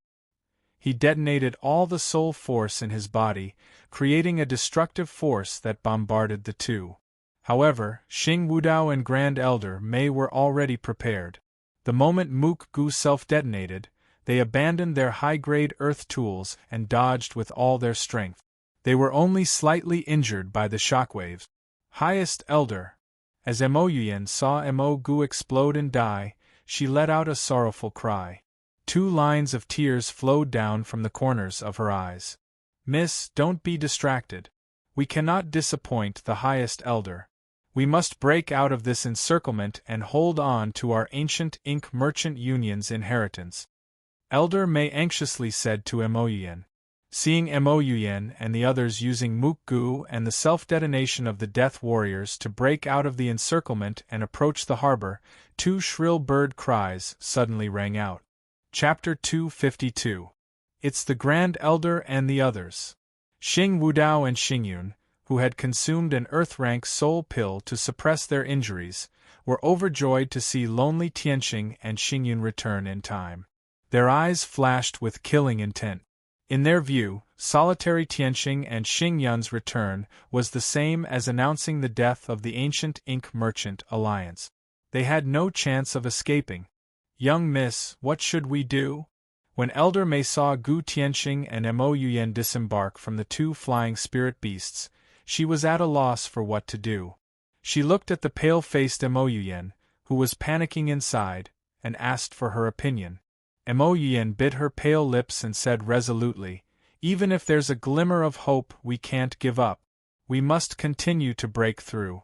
S1: He detonated all the soul force in his body, creating a destructive force that bombarded the two. However, Xing Wudao and Grand Elder Mei were already prepared. The moment Mook Gu self-detonated, they abandoned their high-grade earth tools and dodged with all their strength. They were only slightly injured by the shockwaves. Highest Elder. As Mo Yuyan saw Mo Gu explode and die, she let out a sorrowful cry. 2 lines of tears flowed down from the corners of her eyes. Miss, don't be distracted. We cannot disappoint the Highest Elder. We must break out of this encirclement and hold on to our ancient Ink Merchant Union's inheritance. Elder Mei anxiously said to Mo Yuyan. Seeing Mo Yuyan and the others using Mook Gu and the self-detonation of the Death Warriors to break out of the encirclement and approach the harbor, 2 shrill bird cries suddenly rang out. Chapter 252. It's the Grand Elder and the others. Xing Wudao and Xingyun, who had consumed an Earth-rank soul pill to suppress their injuries, were overjoyed to see lonely Tianxing and Xingyun return in time. Their eyes flashed with killing intent. In their view, solitary Tianxing and Xingyun's return was the same as announcing the death of the ancient Ink Merchant Alliance. They had no chance of escaping. Young miss, what should we do? When Elder Mei saw Gu Tianxing and Mo Yuyan disembark from the 2 flying spirit beasts, she was at a loss for what to do. She looked at the pale-faced Mo Yuyan, who was panicking inside, and asked for her opinion. Mo Yuyan bit her pale lips and said resolutely, even if there's a glimmer of hope, we can't give up. We must continue to break through.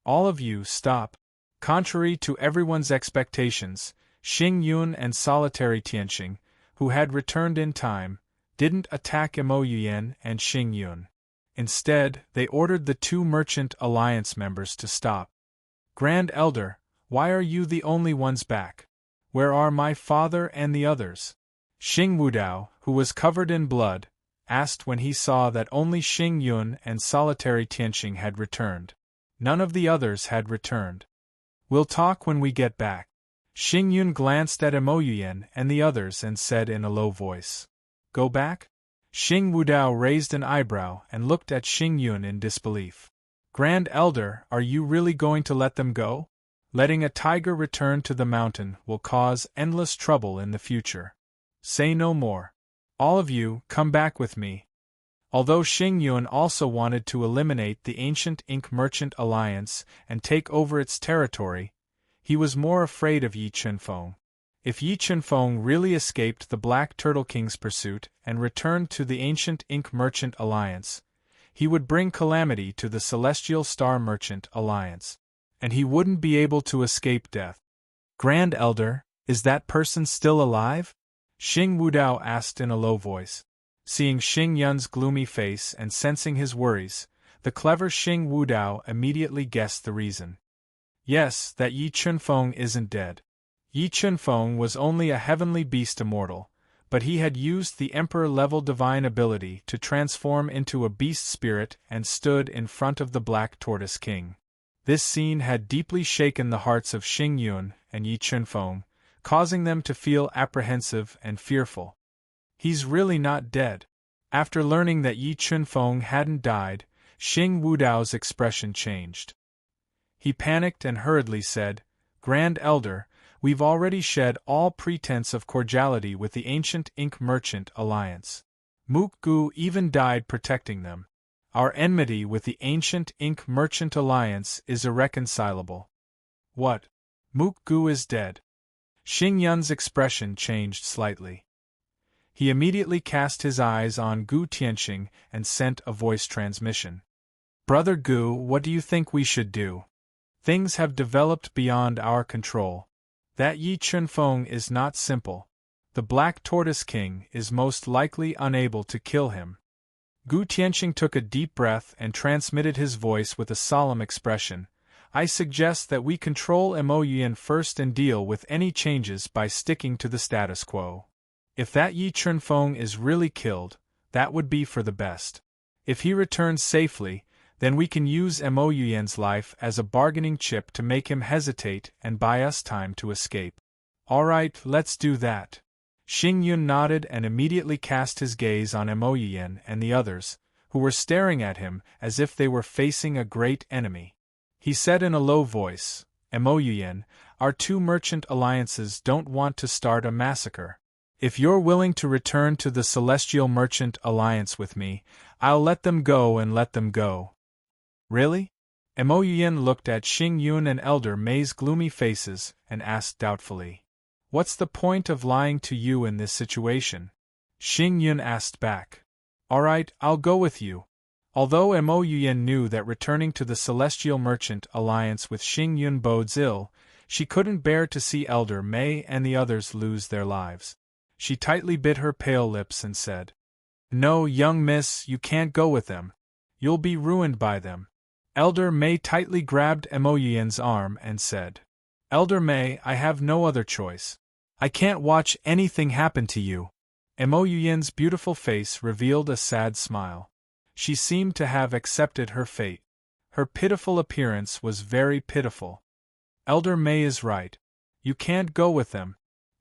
S1: All of you stop. Contrary to everyone's expectations, Xing Yun and solitary Tianxing, who had returned in time, didn't attack Mo Yuyan and Xing Yun. Instead, they ordered the 2 Merchant Alliance members to stop. Grand Elder, why are you the only ones back? Where are my father and the others? Xing Wudao, who was covered in blood, asked when he saw that only Xing Yun and solitary Tianxing had returned. None of the others had returned. We'll talk when we get back. Xing Yun glanced at Mo Yuyan and the others and said in a low voice. Go back? Xing Wudao raised an eyebrow and looked at Xing Yun in disbelief. Grand Elder, are you really going to let them go? Letting a tiger return to the mountain will cause endless trouble in the future. Say no more. All of you, come back with me. Although Xing Yun also wanted to eliminate the ancient Ink Merchant Alliance and take over its territory, he was more afraid of Yi Chunfeng. If Yi Chunfeng really escaped the Black Turtle King's pursuit and returned to the ancient Ink Merchant Alliance, he would bring calamity to the Celestial Star Merchant Alliance. And he wouldn't be able to escape death. Grand Elder, is that person still alive? Xing Wudao asked in a low voice. Seeing Xing Yun's gloomy face and sensing his worries, the clever Xing Wudao immediately guessed the reason. Yes, that Yi Chunfeng isn't dead. Yi Chunfeng was only a heavenly beast immortal, but he had used the Emperor-level divine ability to transform into a beast spirit and stood in front of the Black Tortoise King. This scene had deeply shaken the hearts of Xing Yun and Yi Chunfeng, causing them to feel apprehensive and fearful. He's really not dead. After learning that Yi Chunfeng hadn't died, Xing Wudao's expression changed. He panicked and hurriedly said, "Grand Elder, we've already shed all pretense of cordiality with the ancient Ink Merchant Alliance. Mook Gu even died protecting them. Our enmity with the ancient Ink Merchant Alliance is irreconcilable." "What? Mook Gu is dead?" Xing Yun's expression changed slightly. He immediately cast his eyes on Gu Tianxing and sent a voice transmission. "Brother Gu, what do you think we should do? Things have developed beyond our control. That Yi Chunfeng is not simple. The Black Tortoise King is most likely unable to kill him." Gu Tianxing took a deep breath and transmitted his voice with a solemn expression. "I suggest that we control Mo Yuan first and deal with any changes by sticking to the status quo. If that Yi Chunfeng is really killed, that would be for the best. If he returns safely, then we can use Mo Yuan's life as a bargaining chip to make him hesitate and buy us time to escape." "All right, let's do that." Xing Yun nodded and immediately cast his gaze on Mo Yuan and the others, who were staring at him as if they were facing a great enemy. He said in a low voice, "Mo Yuan, our two merchant alliances don't want to start a massacre. If you're willing to return to the Celestial Merchant Alliance with me, I'll let them go and let them go." "Really?" Mo Yuan looked at Xing Yun and Elder Mei's gloomy faces and asked doubtfully, "What's the point of lying to you in this situation?" Xing Yun asked back, "All right, I'll go with you." Although Mo Yuan knew that returning to the Celestial Merchant Alliance with Xing Yun bodes ill, she couldn't bear to see Elder Mei and the others lose their lives. She tightly bit her pale lips and said, "No, young miss, you can't go with them. You'll be ruined by them." Elder Mei tightly grabbed Mo Yuan's arm and said, "Elder Mei, I have no other choice. I can't watch anything happen to you." Mo Yuan's beautiful face revealed a sad smile. She seemed to have accepted her fate. Her pitiful appearance was very pitiful. "Elder Mei is right. You can't go with them."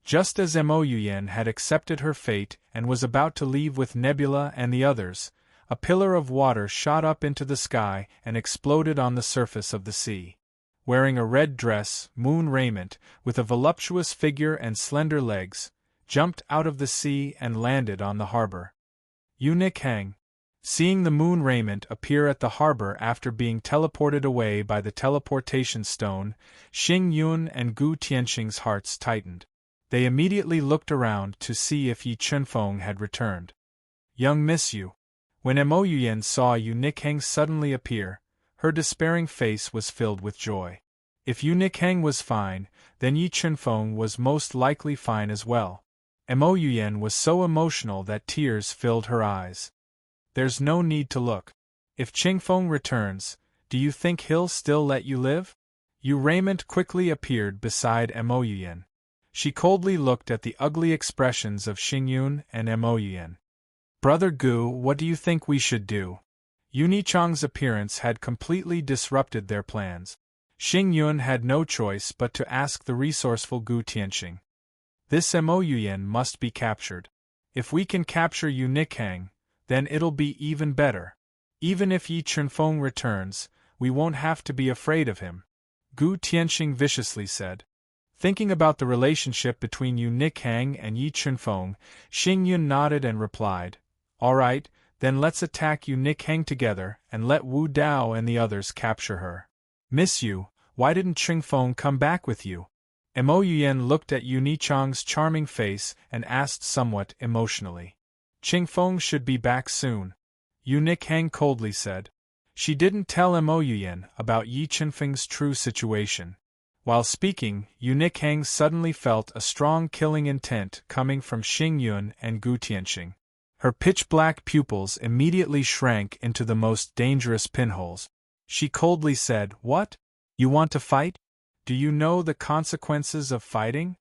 S1: Just as Mo Yuan had accepted her fate and was about to leave with Nebula and the others, a pillar of water shot up into the sky and exploded on the surface of the sea. Wearing a red dress, moon raiment, with a voluptuous figure and slender legs, jumped out of the sea and landed on the harbor. Eunuch Hang. Seeing the moon raiment appear at the harbor after being teleported away by the teleportation stone, Xing Yun and Gu Tianxing's hearts tightened. They immediately looked around to see if Yi Chunfeng had returned. "Young miss you." When Mo Yuan saw Eunuch Hang suddenly appear, her despairing face was filled with joy. If Eunuch Hang was fine, then Yi Chunfeng was most likely fine as well. Mo Yuan was so emotional that tears filled her eyes. "There's no need to look. If Chingfeng returns, do you think he'll still let you live?" Yu Raymond quickly appeared beside Mo Yuan. She coldly looked at the ugly expressions of Xing Yun and Mo Yuan. "Brother Gu, what do you think we should do?" Yunichang's appearance had completely disrupted their plans. Xing Yun had no choice but to ask the resourceful Gu Tianxing. "This Mo Yuan must be captured. If we can capture Eunuch Hang, then it'll be even better. Even if Yi Chunfeng returns, we won't have to be afraid of him," Gu Tianxing viciously said. Thinking about the relationship between Eunuch Hang and Yi Chunfeng, Xing Yun nodded and replied, "All right, then let's attack Eunuch Hang together and let Wu Dao and the others capture her." "Miss you, why didn't Chingfeng come back with you?" Mo Yuan looked at Yunichang's charming face and asked somewhat emotionally. "Chingfeng should be back soon," Eunuch Hang coldly said. She didn't tell Mo Yuan about Yi Chunfeng's true situation. While speaking, Eunuch Hang suddenly felt a strong killing intent coming from Xing Yun and Gu Tianxing. Her pitch-black pupils immediately shrank into the most dangerous pinholes. She coldly said, "What? You want to fight? Do you know the consequences of fighting?"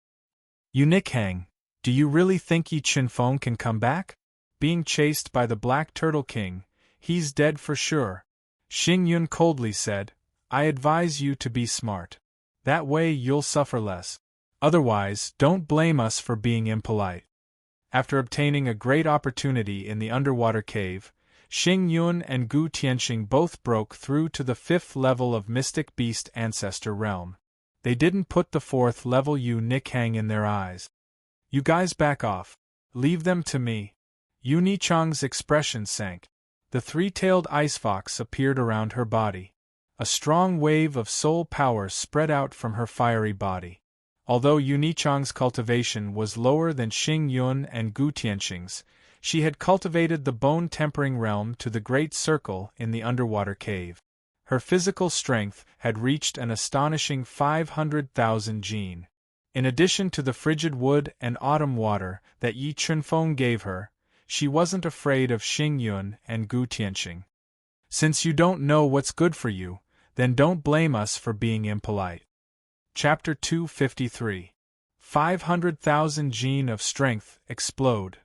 S1: "Eunuch Hang, Do you really think Yi Chinfeng can come back? Being chased by the Black Turtle King, he's dead for sure. Xing Yun coldly said, I advise you to be smart. That way you'll suffer less. Otherwise, don't blame us for being impolite. After obtaining a great opportunity in the underwater cave, Xing Yun and Gu Tianxing both broke through to the 5th level of Mystic Beast Ancestor Realm. They didn't put the 4th level Yu Nikhang in their eyes. You guys back off. Leave them to me. Yu Nichang's expression sank. The three-tailed ice fox appeared around her body. A strong wave of soul power spread out from her fiery body. Although Yu Nichang's cultivation was lower than Xing Yun and Gu Tianxing's, she had cultivated the bone-tempering realm to the great circle in the underwater cave. Her physical strength had reached an astonishing 500,000 jin. In addition to the frigid wood and autumn water that Yi Chinfeng gave her, she wasn't afraid of Xing Yun and Gu Tianxing. Since you don't know what's good for you, then don't blame us for being impolite. Chapter 253. 500,000 jin of strength explode.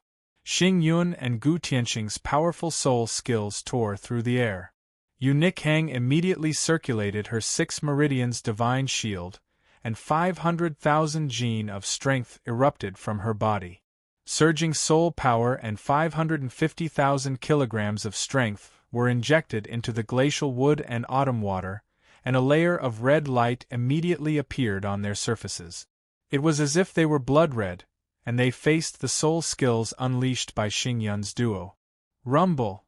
S1: Xing Yun and Gu Tianxing's powerful soul skills tore through the air. Yu Nikhang immediately circulated her 6 meridians divine shield, and 500,000 jin of strength erupted from her body. Surging soul power and 550,000 kilograms of strength were injected into the glacial wood and autumn water, and a layer of red light immediately appeared on their surfaces. It was as if they were blood red, and they faced the soul skills unleashed by Xing Yun's duo. Rumble!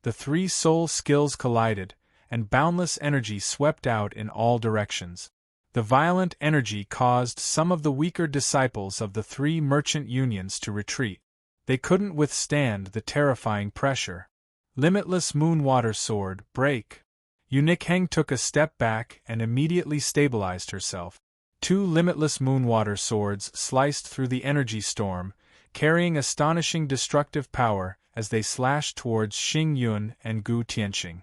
S1: The 3 soul skills collided, and boundless energy swept out in all directions. The violent energy caused some of the weaker disciples of the 3 merchant unions to retreat. They couldn't withstand the terrifying pressure. Limitless Moonwater Sword, break! Yu Nikhang took a step back and immediately stabilized herself. 2 limitless Moonwater Swords sliced through the energy storm, carrying astonishing destructive power as they slashed towards Xing Yun and Gu Tianxing.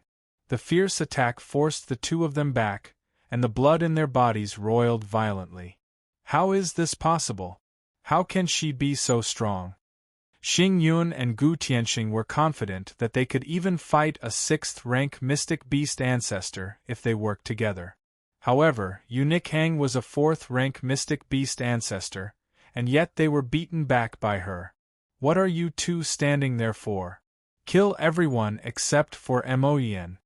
S1: The fierce attack forced the 2 of them back, and the blood in their bodies roiled violently. How is this possible? How can she be so strong? Xing Yun and Gu Tianxing were confident that they could even fight a 6th-rank Mystic Beast Ancestor if they worked together. However, Yu Nikhang was a 4th-rank Mystic Beast Ancestor, and yet they were beaten back by her. What are you 2 standing there for? Kill everyone except for Mo Yen.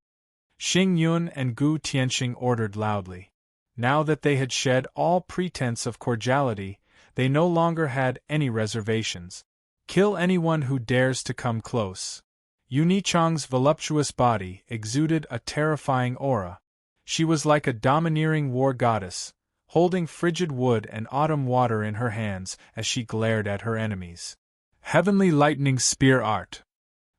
S1: Xing Yun and Gu Tianxing ordered loudly. Now that they had shed all pretense of cordiality, they no longer had any reservations. Kill anyone who dares to come close. Yu Nichang's voluptuous body exuded a terrifying aura. She was like a domineering war goddess, holding frigid wood and autumn water in her hands as she glared at her enemies. Heavenly Lightning Spear Art.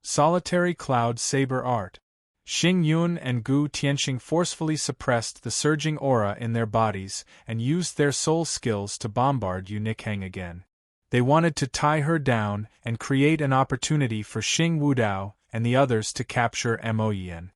S1: Solitary Cloud Saber Art. Xing Yun and Gu Tianxing forcefully suppressed the surging aura in their bodies and used their soul skills to bombard Yu Nikhang again. They wanted to tie her down and create an opportunity for Xing Wudao and the others to capture Mo Yen.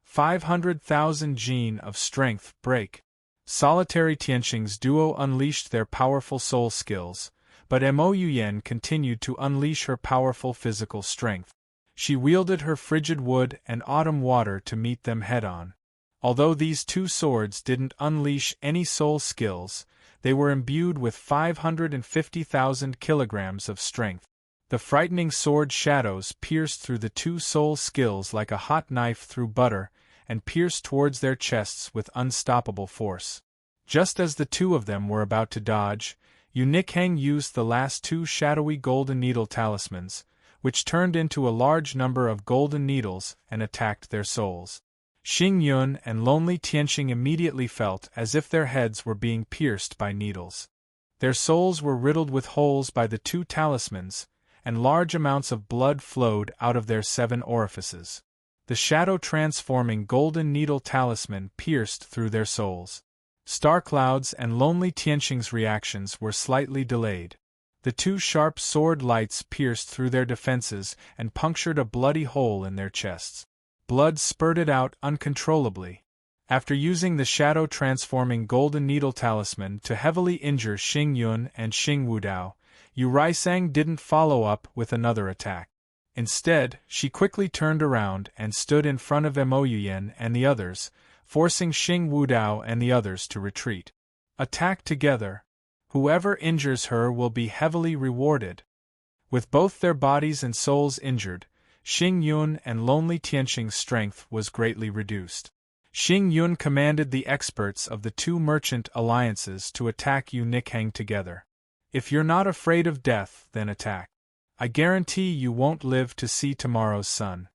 S1: 500,000 jin of strength, break. Solitary Tianxing's duo unleashed their powerful soul skills, but Mo Yen continued to unleash her powerful physical strength. She wielded her frigid wood and autumn water to meet them head-on. Although these 2 swords didn't unleash any soul skills, they were imbued with 550,000 kilograms of strength. The frightening sword shadows pierced through the 2 soul skills like a hot knife through butter, and pierced towards their chests with unstoppable force. Just as the 2 of them were about to dodge, Yu Nikhang used the last 2 shadowy golden needle talismans, which turned into a large number of golden needles and attacked their souls. Xing Yun and Lonely Tianxing immediately felt as if their heads were being pierced by needles. Their souls were riddled with holes by the 2 talismans, and large amounts of blood flowed out of their 7 orifices. The shadow-transforming golden needle talisman pierced through their souls. Star Cloud's and Lonely Tianxing's reactions were slightly delayed. The 2 sharp sword lights pierced through their defenses and punctured a bloody hole in their chests. Blood spurted out uncontrollably. After using the shadow-transforming golden needle talisman to heavily injure Xing Yun and Xing Wudao, Yu Risang didn't follow up with another attack. Instead, she quickly turned around and stood in front of Mo Yuyan and the others, forcing Xing Wudao and the others to retreat. Attack together. Whoever injures her will be heavily rewarded. With both their bodies and souls injured, Xing Yun and Lonely Tianqing's strength was greatly reduced. Xing Yun commanded the experts of the two merchant alliances to attack Yu Nikhang together. If you're not afraid of death, then attack. I guarantee you won't live to see tomorrow's sun.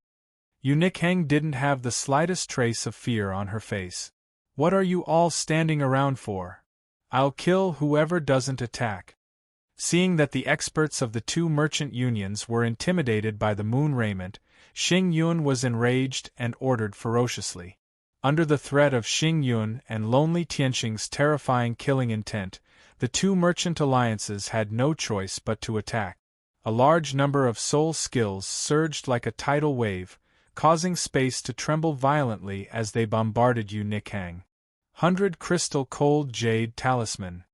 S1: Yu Nikhang didn't have the slightest trace of fear on her face. What are you all standing around for? I'll kill whoever doesn't attack. Seeing that the experts of the two merchant unions were intimidated by the moon raiment, Xing Yun was enraged and ordered ferociously. Under the threat of Xing Yun and Lonely Tianqing's terrifying killing intent, the two merchant alliances had no choice but to attack. A large number of soul skills surged like a tidal wave, causing space to tremble violently as they bombarded Yu Nikhang. 100 Crystal Cold Jade Talisman.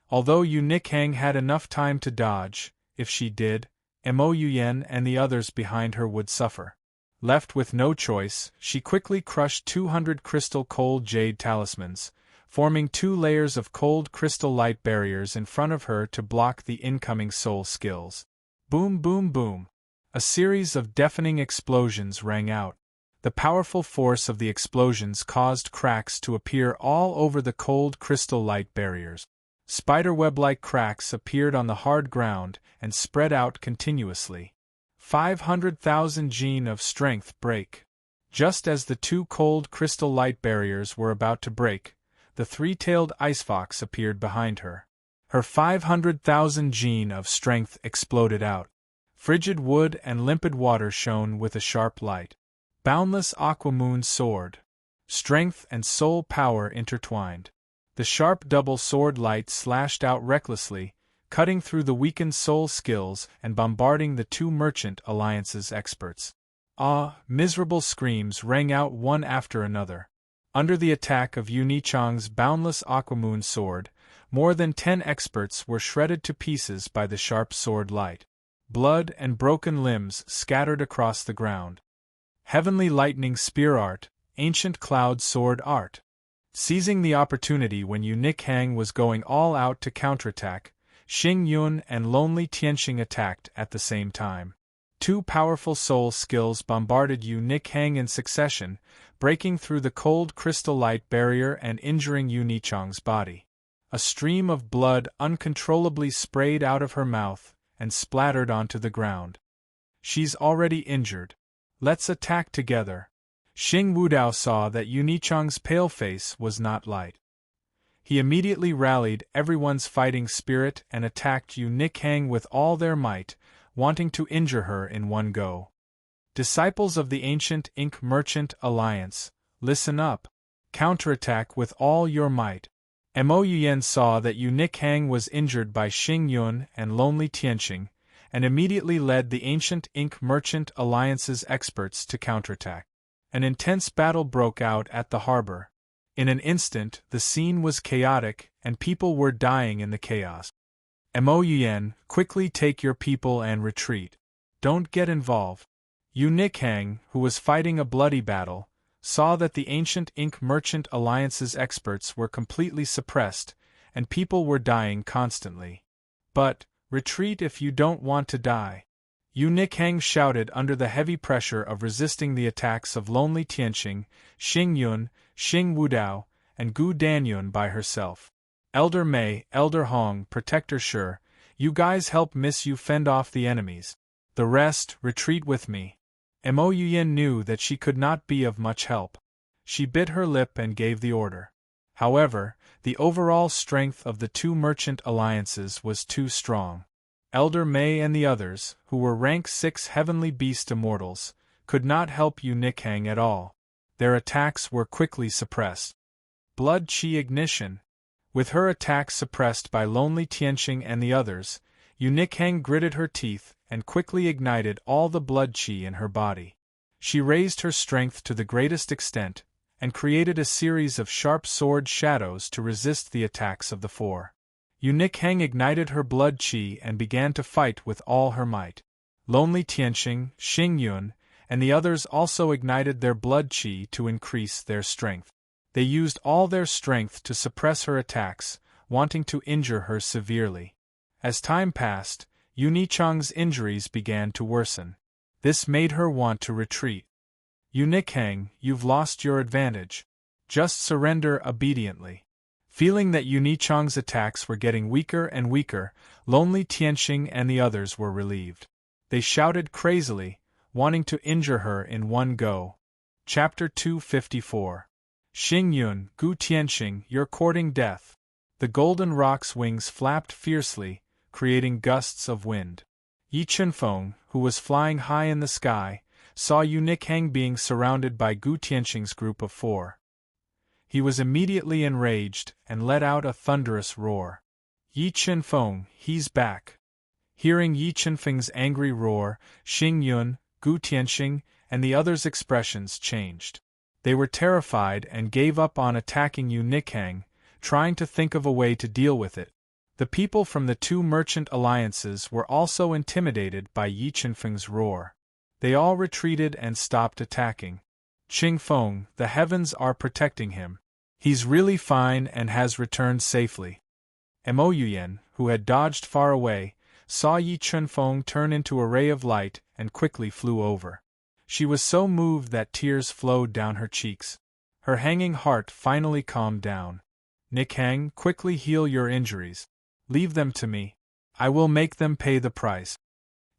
S1: Although Yu Nikhang had enough time to dodge, if she did, Mo Yuyan and the others behind her would suffer. Left with no choice, she quickly crushed 200 Crystal Cold Jade Talismans, forming 2 layers of cold crystal light barriers in front of her to block the incoming soul skills. Boom, boom, boom. A series of deafening explosions rang out. The powerful force of the explosions caused cracks to appear all over the cold crystal light barriers. Spiderweb-like cracks appeared on the hard ground and spread out continuously. 500,000 gene of strength break. Just as the 2 cold crystal light barriers were about to break, the 3-tailed ice fox appeared behind her. Her 500,000 gene of strength exploded out. Frigid wood and limpid water shone with a sharp light. Boundless aquamoon sword. Strength and soul power intertwined. The sharp double sword light slashed out recklessly, cutting through the weakened soul skills and bombarding the two merchant alliance's experts. Miserable screams rang out one after another. Under the attack of Yu Nichang's boundless aquamoon sword, more than 10 experts were shredded to pieces by the sharp sword light. Blood and broken limbs scattered across the ground. Heavenly lightning spear art, ancient cloud sword art. Seizing the opportunity when Yu Nikhang was going all out to counterattack, Xing Yun and Lonely Tianqing attacked at the same time. 2 powerful soul skills bombarded Yu Nikhang in succession, breaking through the cold crystal light barrier and injuring Yu Nichang's body. A stream of blood uncontrollably sprayed out of her mouth and splattered onto the ground. She's already injured. Let's attack together. Xing Wudao saw that Yu Nichang's pale face was not light. He immediately rallied everyone's fighting spirit and attacked Yu Nikhang with all their might, wanting to injure her in one go. Disciples of the ancient Ink Merchant Alliance, listen up. Counterattack with all your might. Mo Yuyan saw that Yu Nikhang was injured by Xing Yun and Lonely Tianqing, and immediately led the ancient Ink Merchant Alliance's experts to counterattack. An intense battle broke out at the harbor. In an instant, the scene was chaotic, and people were dying in the chaos. Mo Yuyan, quickly take your people and retreat. Don't get involved. Yu Nikhang, who was fighting a bloody battle, saw that the ancient Ink Merchant Alliance's experts were completely suppressed, and people were dying constantly. But, retreat if you don't want to die. Yu Nikhang shouted under the heavy pressure of resisting the attacks of Lonely Tianqing, Xing Yun, Xing Wudao, and Gu Danyun by herself. Elder Mei, Elder Hong, Protector Shi, you guys help Miss Yu fend off the enemies. The rest, retreat with me. Mo Yuyan knew that she could not be of much help. She bit her lip and gave the order. However, the overall strength of the two merchant alliances was too strong. Elder Mei and the others, who were rank 6 heavenly beast immortals, could not help Yu Nikhang at all. Their attacks were quickly suppressed. Blood Chi Ignition. With her attacks suppressed by Lonely Tianqing and the others, Yu Nikhang gritted her teeth and quickly ignited all the blood chi in her body. She raised her strength to the greatest extent, and created a series of sharp sword shadows to resist the attacks of the 4. Yu Nikhang ignited her blood qi and began to fight with all her might. Lonely Tianxing, Xing Yun, and the others also ignited their blood qi to increase their strength. They used all their strength to suppress her attacks, wanting to injure her severely. As time passed, Yu Nichang's injuries began to worsen. This made her want to retreat. Yu Nikhang, you've lost your advantage. Just surrender obediently. Feeling that Yu Nichang's attacks were getting weaker and weaker, Lonely Tianxing and the others were relieved. They shouted crazily, wanting to injure her in one go. Chapter 254. Xing Yun, Gu Tianxing, you're courting death. The golden rock's wings flapped fiercely, creating gusts of wind. Yi Chunfeng, who was flying high in the sky, saw Yu Nikhang being surrounded by Gu Tianxing's group of 4. He was immediately enraged and let out a thunderous roar. Yi Chunfeng, he's back. Hearing Yi Chunfeng's angry roar, Xing Yun, Gu Tianxing, and the others' expressions changed. They were terrified and gave up on attacking Yu Nikhang, trying to think of a way to deal with it. The people from the 2 merchant alliances were also intimidated by Yi Chunfeng's roar. They all retreated and stopped attacking. Qingfeng, the heavens are protecting him. He's really fine and has returned safely. Mo Yuyan, who had dodged far away, saw Yi Chunfeng turn into a ray of light and quickly flew over. She was so moved that tears flowed down her cheeks. Her hanging heart finally calmed down. Nikhang, quickly heal your injuries. Leave them to me. I will make them pay the price.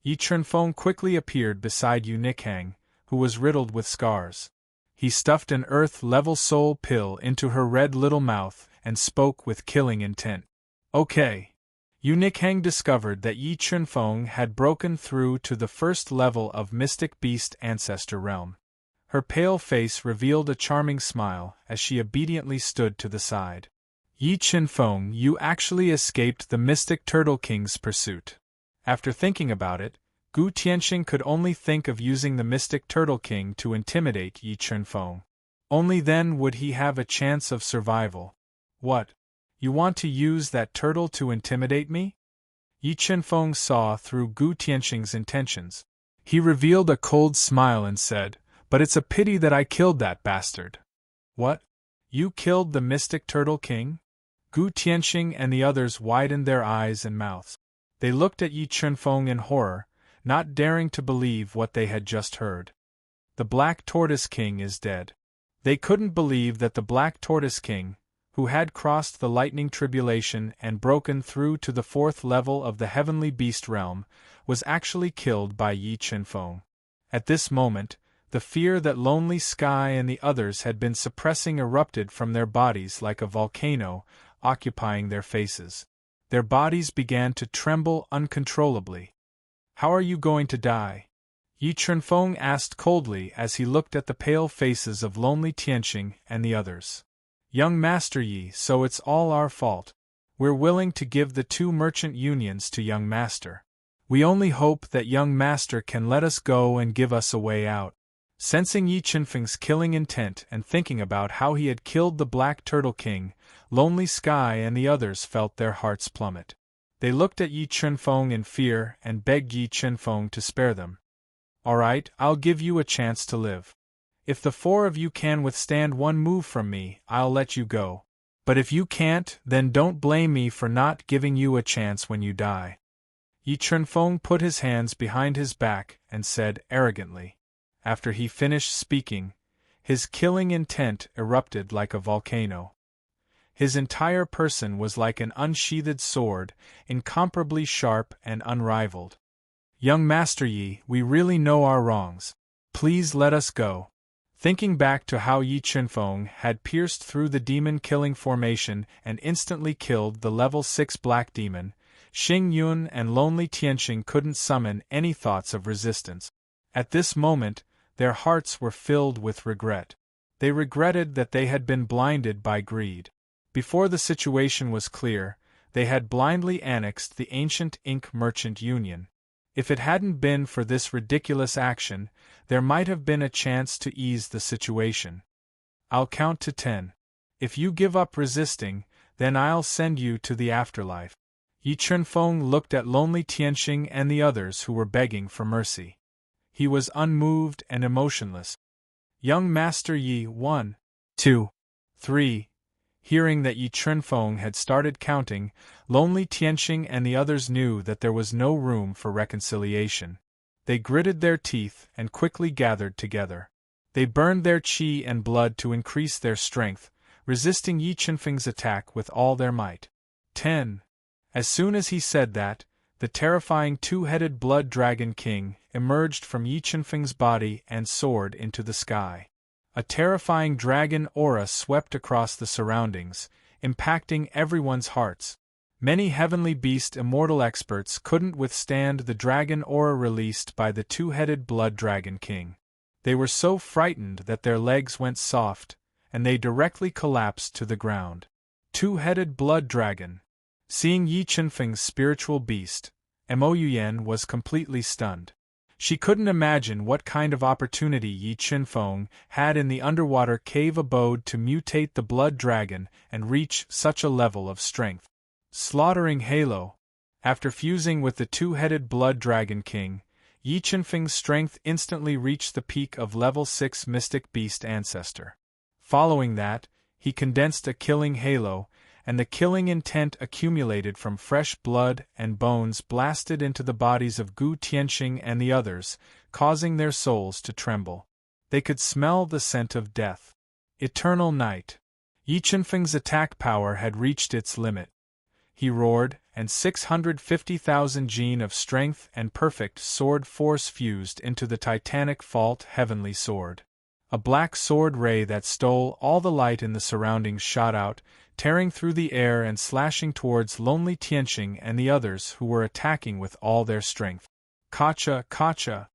S1: Yi Chunfeng quickly appeared beside Yu Nikhang, who was riddled with scars. He stuffed an earth-level soul pill into her red little mouth and spoke with killing intent. Okay. Yu Nikhang discovered that Yi Chunfeng had broken through to the first level of Mystic Beast Ancestor Realm. Her pale face revealed a charming smile as she obediently stood to the side. Yi Chunfeng, you actually escaped the Mystic Turtle King's pursuit. After thinking about it, Gu Tianxing could only think of using the Mystic Turtle King to intimidate Yi Chunfeng. Only then would he have a chance of survival. What? You want to use that turtle to intimidate me? Yi Chunfeng saw through Gu Tianxing's intentions. He revealed a cold smile and said, "But it's a pity that I killed that bastard." What? You killed the Mystic Turtle King? Gu Tianxing and the others widened their eyes and mouths. They looked at Yi Chunfeng in horror, not daring to believe what they had just heard. The Black Tortoise King is dead. They couldn't believe that the Black Tortoise King, who had crossed the lightning tribulation and broken through to the 4th level of the heavenly beast realm, was actually killed by Yi Chunfeng. At this moment, the fear that Lonely Sky and the others had been suppressing erupted from their bodies like a volcano, occupying their faces. Their bodies began to tremble uncontrollably. How are you going to die? Yi Chunfeng asked coldly as he looked at the pale faces of Lonely Tianxing and the others. Young Master Yi, so it's all our fault. We're willing to give the 2 merchant unions to Young Master. We only hope that Young Master can let us go and give us a way out. Sensing Yi Chunfeng's killing intent and thinking about how he had killed the Black Turtle King, Lonely Sky and the others felt their hearts plummet. They looked at Yi Chunfeng in fear and begged Yi Chunfeng to spare them. All right, I'll give you a chance to live. If the 4 of you can withstand one move from me, I'll let you go. But if you can't, then don't blame me for not giving you a chance when you die. Yi Chunfeng put his hands behind his back and said arrogantly. After he finished speaking, his killing intent erupted like a volcano. His entire person was like an unsheathed sword, incomparably sharp and unrivaled. Young Master Yi, we really know our wrongs. Please let us go. Thinking back to how Yi Chunfeng had pierced through the demon-killing formation and instantly killed the level 6 black demon, Xing Yun and Lonely Tianxing couldn't summon any thoughts of resistance. At this moment, their hearts were filled with regret. They regretted that they had been blinded by greed. Before the situation was clear, they had blindly annexed the ancient Ink Merchant Union. If it hadn't been for this ridiculous action, there might have been a chance to ease the situation. I'll count to 10. If you give up resisting, Then I'll send you to the afterlife. Yi Chunfeng looked at lonely Tianxing and the others who were begging for mercy. He was unmoved and emotionless. Young Master Yi, 1, 2, 3. Hearing that Yi Chunfeng had started counting, lonely Tianxing and the others knew that there was no room for reconciliation. They gritted their teeth and quickly gathered together. They burned their qi and blood to increase their strength, resisting Yi Chunfeng's attack with all their might. 10. As soon as he said that, the terrifying two-headed blood dragon king emerged from Yi Chunfeng's body and soared into the sky. A terrifying dragon aura swept across the surroundings, impacting everyone's hearts. Many heavenly beast immortal experts couldn't withstand the dragon aura released by the two-headed blood dragon king. They were so frightened that their legs went soft, and they directly collapsed to the ground. Two-headed blood dragon. Seeing Yi Chunfeng's spiritual beast, Mo Yuyan was completely stunned. She couldn't imagine what kind of opportunity Yi Chunfeng had in the underwater cave abode to mutate the blood dragon and reach such a level of strength. Slaughtering Halo. After fusing with the two-headed blood dragon king, Yi Chunfeng's strength instantly reached the peak of level 6 mystic beast ancestor. Following that, he condensed a killing halo, and the killing intent accumulated from fresh blood and bones blasted into the bodies of Gu Tianxing and the others, causing their souls to tremble. They could smell the scent of death. Eternal night. Yi Chunfeng's attack power had reached its limit. He roared, and 650,000 gene of strength and perfect sword force fused into the titanic fault heavenly sword. A black sword ray that stole all the light in the surroundings shot out, tearing through the air and slashing towards lonely Tianxing and the others who were attacking with all their strength. Kacha, kacha!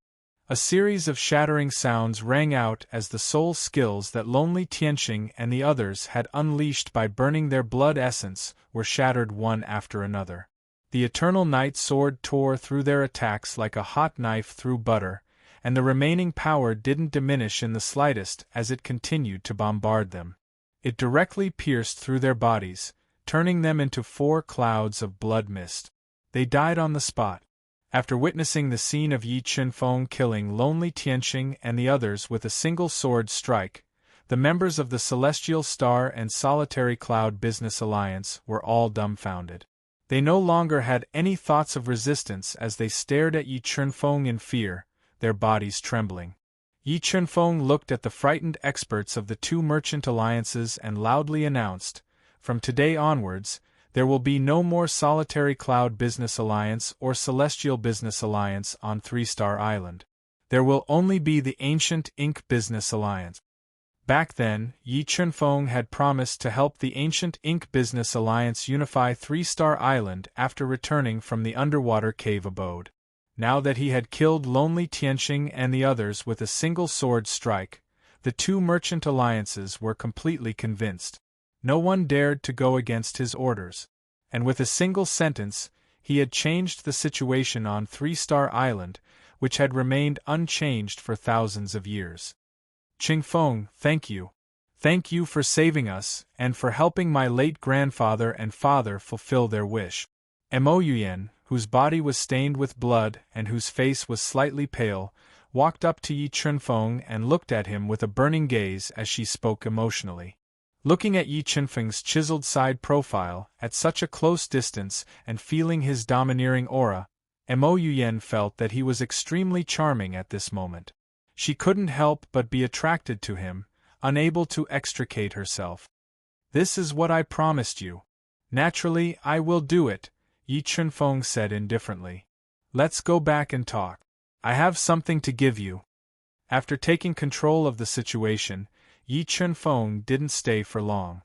S1: A series of shattering sounds rang out as the soul skills that lonely Tianxing and the others had unleashed by burning their blood essence were shattered one after another. The Eternal Night sword tore through their attacks like a hot knife through butter, and the remaining power didn't diminish in the slightest as it continued to bombard them. It directly pierced through their bodies, turning them into 4 clouds of blood mist. They died on the spot. After witnessing the scene of Yi Chunfeng killing lonely Tianxing and the others with a single sword strike, the members of the Celestial Star and Solitary Cloud Business Alliance were all dumbfounded. They no longer had any thoughts of resistance as they stared at Yi Chunfeng in fear, their bodies trembling. Yi Chunfeng looked at the frightened experts of the 2 merchant alliances and loudly announced, "From today onwards, there will be no more Solitary Cloud Business Alliance or Celestial Business Alliance on 3-Star Island. There will only be the Ancient Ink Business Alliance." Back then, Yi Chunfeng had promised to help the Ancient Ink Business Alliance unify 3-Star Island after returning from the underwater cave abode. Now that he had killed lonely Tianxing and the others with a single sword strike, the 2 merchant alliances were completely convinced. No one dared to go against his orders. And with a single sentence, he had changed the situation on 3-Star Island, which had remained unchanged for thousands of years. "Chingfeng, thank you. Thank you for saving us, and for helping my late grandfather and father fulfill their wish." Mo Yuyan, whose body was stained with blood and whose face was slightly pale, walked up to Yi Chunfeng and looked at him with a burning gaze as she spoke emotionally. Looking at Yi Chunfeng's chiseled side profile at such a close distance and feeling his domineering aura, Mo Yuyan felt that he was extremely charming at this moment. She couldn't help but be attracted to him, unable to extricate herself. "This is what I promised you. Naturally, I will do it," Yi Chunfeng said indifferently. "Let's go back and talk. I have something to give you." After taking control of the situation, Yi Chunfeng didn't stay for long.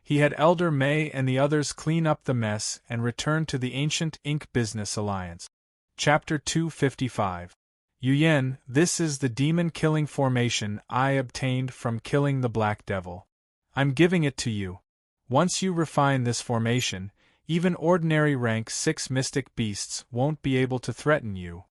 S1: He had Elder Mei and the others clean up the mess and return to the Ancient Ink Business Alliance. Chapter 255. Yuyan, this is the demon-killing formation I obtained from killing the Black Devil. I'm giving it to you. Once you refine this formation, even ordinary rank 6 mystic beasts won't be able to threaten you.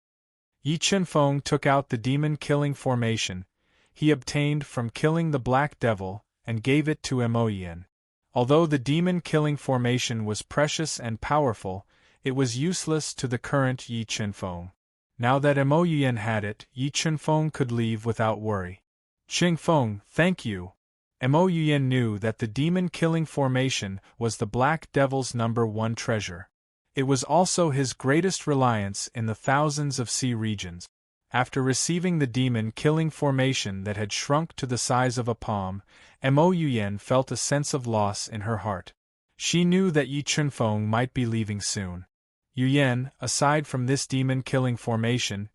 S1: Yi Chunfeng took out the demon-killing formation he obtained from killing the Black Devil and gave it to Mo Yuyan. Although the demon-killing formation was precious and powerful, it was useless to the current Yi Chunfeng. Now that Mo Yuyan had it, Yi Chunfeng could leave without worry. Chingfeng, thank you. Mo Yuyan knew that the demon-killing formation was the Black Devil's #1 treasure. It was also his greatest reliance in the thousands of sea regions. After receiving the demon-killing formation that had shrunk to the size of a palm, Mo Yuyan felt a sense of loss in her heart. She knew that Yi Chunfeng might be leaving soon. Yuyan, aside from this demon-killing formation,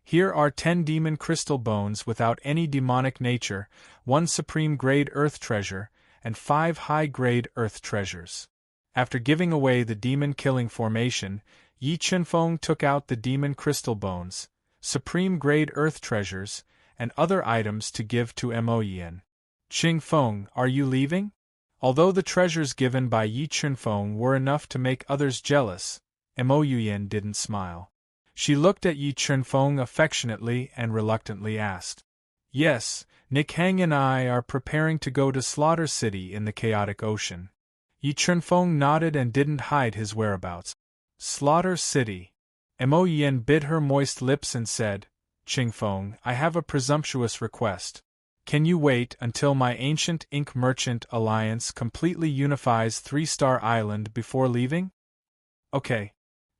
S1: here are 10 demon crystal bones without any demonic nature, 1 supreme-grade earth treasure, and 5 high-grade earth treasures. After giving away the demon-killing formation, Yi Chunfeng took out the demon crystal bones, supreme-grade earth treasures, and other items to give to Mo Yuyan. Chingfeng, are you leaving? Although the treasures given by Yi Chunfeng were enough to make others jealous, Mo Yuyan didn't smile. She looked at Yi Chunfeng affectionately and reluctantly asked, "Yes, Nick Hang and I are preparing to go to Slaughter City in the Chaotic Ocean." Yi Chunfeng nodded and didn't hide his whereabouts. Slaughter City. Mo Yuyan bit her moist lips and said, "Chingfeng, I have a presumptuous request. Can you wait until my ancient ink merchant alliance completely unifies 3-Star Island before leaving?" "Okay."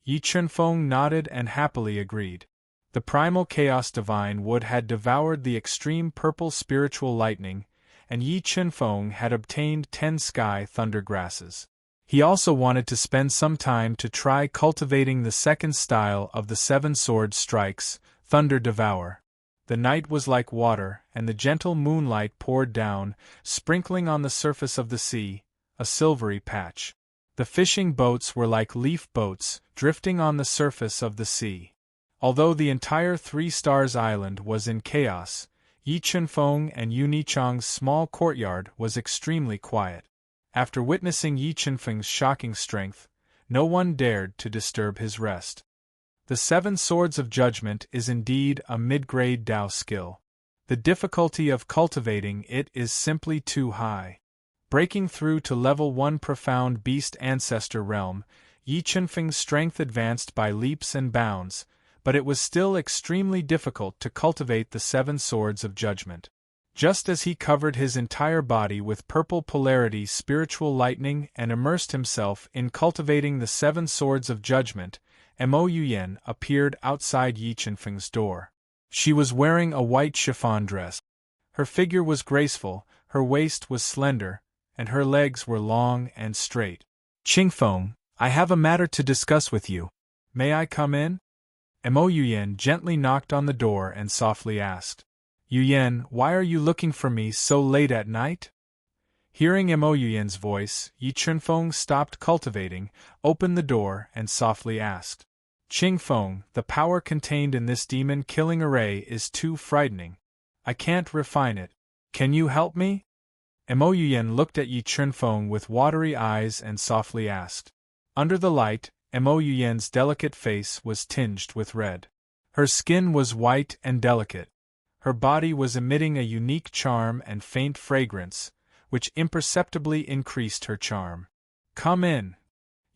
S1: Yi Chunfeng nodded and happily agreed. The primal chaos divine wood had devoured the extreme purple spiritual lightning, and Yi Chunfeng had obtained 10 sky thunder grasses. He also wanted to spend some time to try cultivating the second style of the 7 sword strikes, Thunder Devour. The night was like water, and the gentle moonlight poured down, sprinkling on the surface of the sea, a silvery patch. The fishing boats were like leaf boats, drifting on the surface of the sea. Although the entire 3 Stars Island was in chaos, Yi Chunfeng and Yu Nichang's small courtyard was extremely quiet. After witnessing Yi Chunfeng's shocking strength, no one dared to disturb his rest. The 7 Swords of Judgment is indeed a mid-grade Dao skill. The difficulty of cultivating it is simply too high. Breaking through to level 1 Profound Beast Ancestor Realm, Yi Chunfeng's strength advanced by leaps and bounds, but it was still extremely difficult to cultivate the 7 Swords of Judgment. Just as he covered his entire body with purple polarity spiritual lightning and immersed himself in cultivating the 7 Swords of Judgment, Mo Yuyan appeared outside Yi Chunfeng's door. She was wearing a white chiffon dress. Her figure was graceful, her waist was slender, and her legs were long and straight. "Chingfeng, I have a matter to discuss with you. May I come in?" Mo Yuyan gently knocked on the door and softly asked, "Yuyan, why are you looking for me so late at night?" Hearing Mo Yuyan's voice, Yi Chunfeng stopped cultivating, opened the door, and softly asked, "Chingfeng, the power contained in this demon-killing array is too frightening. I can't refine it. Can you help me?" Mo Yuyan looked at Yi Chunfeng with watery eyes and softly asked. Under the light, Mo Yuyan's delicate face was tinged with red. Her skin was white and delicate. Her body was emitting a unique charm and faint fragrance, which imperceptibly increased her charm. "Come in."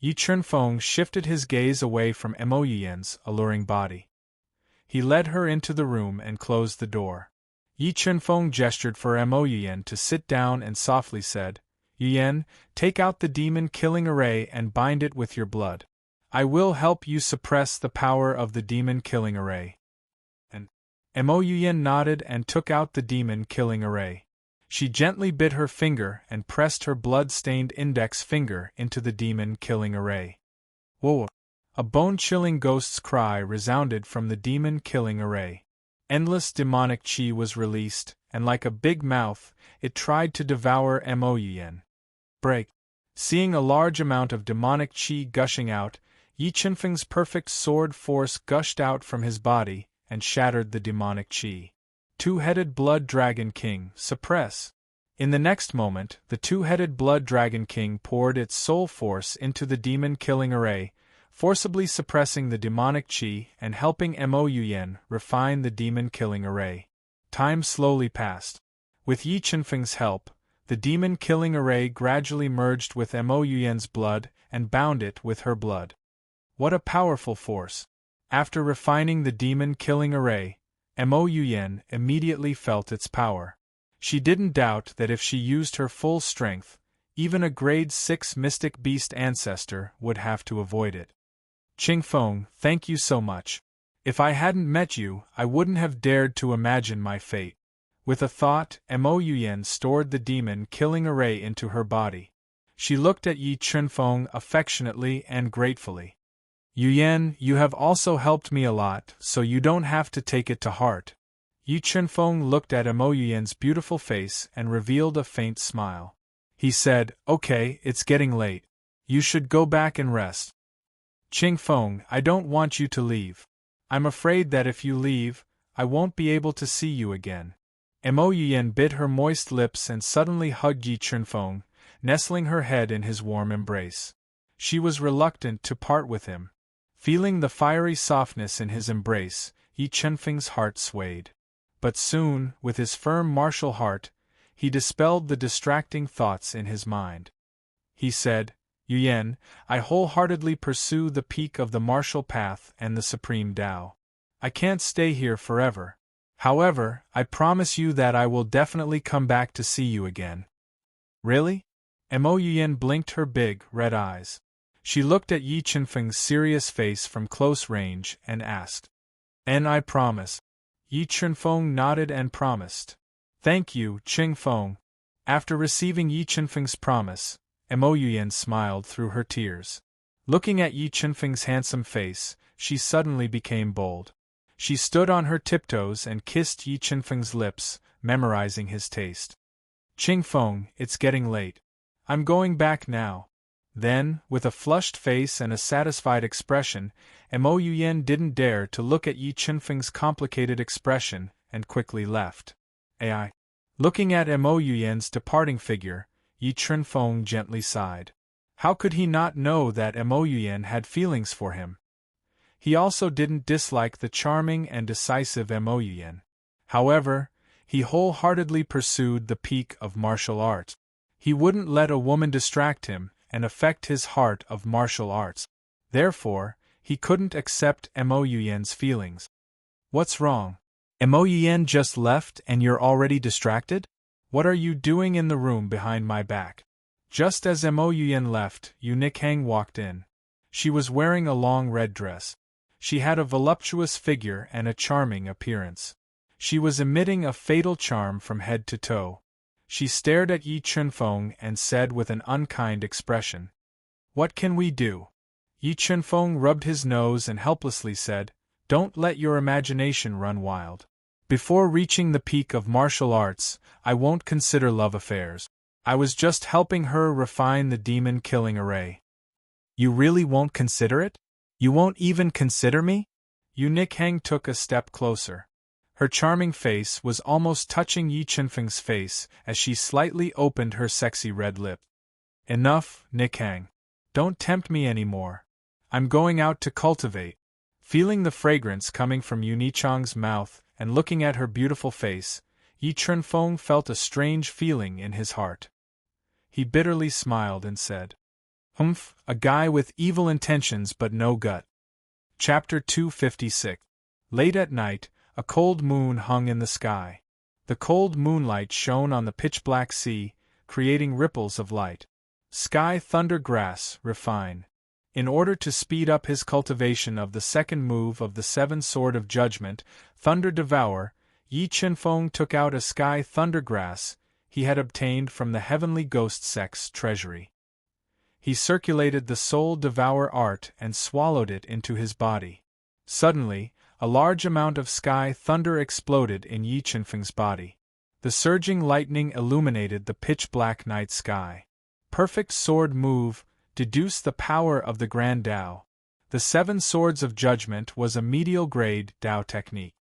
S1: Yi Chunfeng shifted his gaze away from Mo Yuyan's alluring body. He led her into the room and closed the door. Yi Chunfeng gestured for Mo Yuyan to sit down and softly said, "Yuyan, take out the demon-killing array and bind it with your blood. I will help you suppress the power of the demon-killing array." And Mo Yuyan nodded and took out the demon-killing array. She gently bit her finger and pressed her blood-stained index finger into the demon-killing array. Whoa! A bone-chilling ghost's cry resounded from the demon-killing array. Endless demonic chi was released, and like a big mouth, it tried to devour Mo Yuyan. Break! Seeing a large amount of demonic chi gushing out, Yi Chunfeng's perfect sword force gushed out from his body and shattered the demonic chi. Two-headed Blood Dragon King, suppress! In the next moment, the two-headed Blood Dragon King poured its soul force into the demon-killing array, forcibly suppressing the demonic chi and helping Mo Yuyan refine the demon-killing array. Time slowly passed. With Yi Chunfeng's help, The demon-killing array gradually merged with Mo Yuyen's blood and bound it with her blood. What a powerful force! After refining the demon-killing array, Mo Yuyen immediately felt its power. She didn't doubt that if she used her full strength, even a grade 6 mystic beast ancestor would have to avoid it. Qingfeng, thank you so much. If I hadn't met you, I wouldn't have dared to imagine my fate. With a thought, Mo Yuyen stored the demon-killing array into her body. She looked at Yi Qingfeng affectionately and gratefully. Yuyen, you have also helped me a lot, so you don't have to take it to heart. Yi Qingfeng looked at Mo Yuyen's beautiful face and revealed a faint smile. He said, okay, it's getting late. You should go back and rest. Qingfeng, I don't want you to leave. I'm afraid that if you leave, I won't be able to see you again. Mo Yuyen bit her moist lips and suddenly hugged Yi Qingfeng, nestling her head in his warm embrace. She was reluctant to part with him. Feeling the fiery softness in his embrace, Yi Qingfeng's heart swayed. But soon, with his firm martial heart, he dispelled the distracting thoughts in his mind. He said, Yuyen, I wholeheartedly pursue the peak of the martial path and the supreme Tao. I can't stay here forever. However, I promise you that I will definitely come back to see you again. Really? Mo Yuyen blinked her big, red eyes. She looked at Yi Qingfeng's serious face from close range and asked. And I promise. Yi Qingfeng nodded and promised. Thank you, Qingfeng. After receiving Yi Qingfeng's promise, Mo Yuyen smiled through her tears. Looking at Yi Qingfeng's handsome face, she suddenly became bold. She stood on her tiptoes and kissed Yi Qingfeng's lips, memorizing his taste. Qingfeng, it's getting late. I'm going back now. Then, with a flushed face and a satisfied expression, Mo Yuyen didn't dare to look at Yi Qingfeng's complicated expression and quickly left. Ai. Looking at Mo Yuyen's departing figure, Yi Qingfeng gently sighed. How could he not know that Mo Yuyen had feelings for him? He also didn't dislike the charming and decisive Mo Yuyen. However, he wholeheartedly pursued the peak of martial arts. He wouldn't let a woman distract him and affect his heart of martial arts. Therefore, he couldn't accept Mo Yuyen's feelings. What's wrong? Mo Yuyen just left and you're already distracted? What are you doing in the room behind my back? Just as Mo Yuyen left, Yu Nikhang walked in. She was wearing a long red dress. She had a voluptuous figure and a charming appearance. She was emitting a fatal charm from head to toe. She stared at Yi Qingfeng and said with an unkind expression, What can we do? Yi Qingfeng rubbed his nose and helplessly said, Don't let your imagination run wild. Before reaching the peak of martial arts, I won't consider love affairs. I was just helping her refine the demon-killing array. You really won't consider it? You won't even consider me? Yu Nikhang took a step closer. Her charming face was almost touching Yi Qingfeng's face as she slightly opened her sexy red lip. Enough, Nikhang. Don't tempt me anymore. I'm going out to cultivate. Feeling the fragrance coming from Yu Nichang's mouth and looking at her beautiful face, Yi Qingfeng felt a strange feeling in his heart. He bitterly smiled and said, Humph, a guy with evil intentions but no gut. Chapter 256. Late at night, a cold moon hung in the sky. The cold moonlight shone on the pitch-black sea, creating ripples of light. Sky Thunder Grass, refine. In order to speed up his cultivation of the second move of the Seven Sword of Judgment, Thunder Devour, Yi Qingfeng took out a Sky Thunder Grass he had obtained from the Heavenly Ghost Sect's treasury. He circulated the Soul Devour art and swallowed it into his body. Suddenly, a large amount of sky thunder exploded in Yi Qingfeng's body. The surging lightning illuminated the pitch-black night sky. Perfect sword move, deduce the power of the Grand Tao. The Seven Swords of Judgment was a medial-grade Tao technique.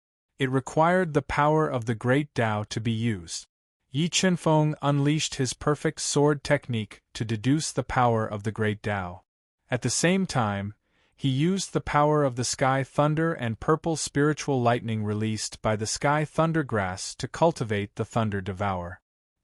S1: It required the power of the Great Tao to be used. Yi Qingfeng unleashed his perfect sword technique to deduce the power of the Great Tao. At the same time, he used the power of the Sky Thunder and purple spiritual lightning released by the Sky Thunder Grass to cultivate the Thunder Devour.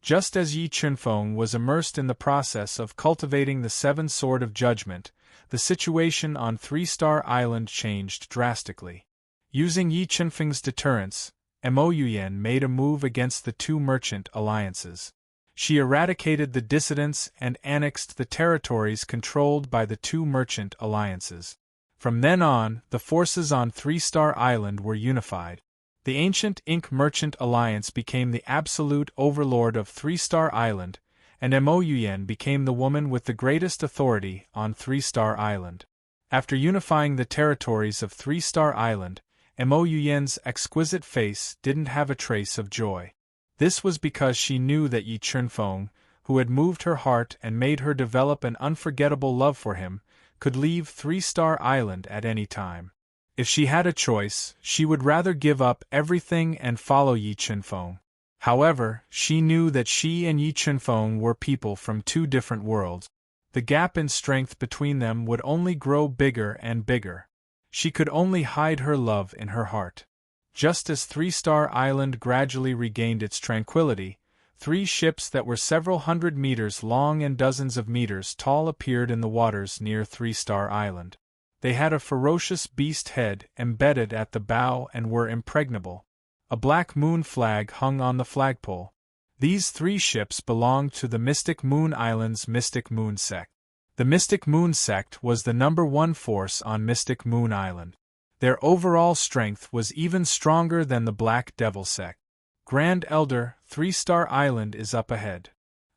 S1: Just as Yi Chunfeng was immersed in the process of cultivating the Seven Sword of Judgment, the situation on Three-Star Island changed drastically. Using Yi Chunfeng's deterrence, Mo Yuyan made a move against the two merchant alliances. She eradicated the dissidents and annexed the territories controlled by the two merchant alliances. From then on, the forces on Three-Star Island were unified. The ancient Ink Merchant Alliance became the absolute overlord of Three-Star Island, and Mo Yuyan became the woman with the greatest authority on Three-Star Island. After unifying the territories of Three-Star Island, Mo Yuyan's exquisite face didn't have a trace of joy. This was because she knew that Yi Chunfeng, who had moved her heart and made her develop an unforgettable love for him, could leave Three-Star Island at any time. If she had a choice, she would rather give up everything and follow Yi Chunfeng. However, she knew that she and Yi Chunfeng were people from two different worlds. The gap in strength between them would only grow bigger and bigger. She could only hide her love in her heart. Just as Three-Star Island gradually regained its tranquility, three ships that were several hundred meters long and dozens of meters tall appeared in the waters near Three-Star Island. They had a ferocious beast head embedded at the bow and were impregnable. A black moon flag hung on the flagpole. These three ships belonged to the Mystic Moon Island's Mystic Moon Sect. The Mystic Moon Sect was the #1 force on Mystic Moon Island. Their overall strength was even stronger than the Black Devil Sect. Grand Elder, Three-Star Island is up ahead.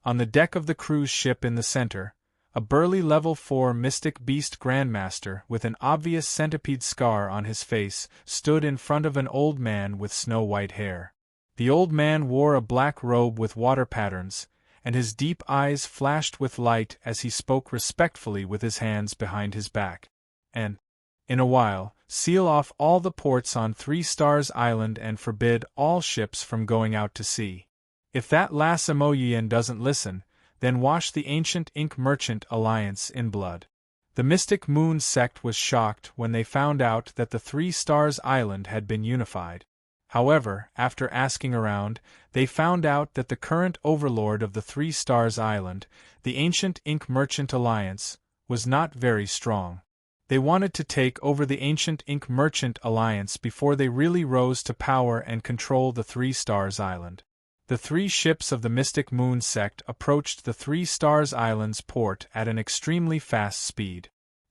S1: On the deck of the cruise ship in the center, a burly level 4 Mystic Beast Grandmaster with an obvious centipede scar on his face stood in front of an old man with snow-white hair. The old man wore a black robe with water patterns, and his deep eyes flashed with light as he spoke respectfully with his hands behind his back. And, in a while, seal off all the ports on Three Stars Island and forbid all ships from going out to sea. If that lass Mo Yuyan doesn't listen, then wash the ancient Ink Merchant Alliance in blood. The Mystic Moon Sect was shocked when they found out that the Three Stars Island had been unified. However, after asking around, they found out that the current overlord of the Three Stars Island, the ancient Ink Merchant Alliance, was not very strong. They wanted to take over the ancient Ink Merchant Alliance before they really rose to power and control the Three Stars Island. The three ships of the Mystic Moon Sect approached the Three Stars Island's port at an extremely fast speed.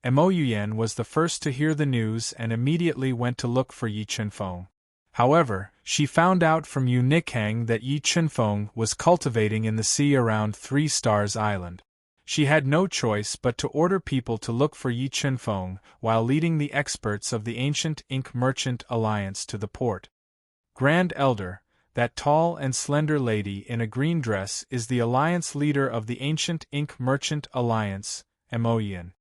S1: Mo Yuyan was the first to hear the news and immediately went to look for Yi Chunfeng. However, she found out from Yu Nikhang that Yi Chunfeng was cultivating in the sea around Three Stars Island. She had no choice but to order people to look for Yi Chunfeng while leading the experts of the ancient Ink Merchant Alliance to the port. Grand Elder, that tall and slender lady in a green dress, is the alliance leader of the ancient Ink Merchant Alliance, Mo Yuyan.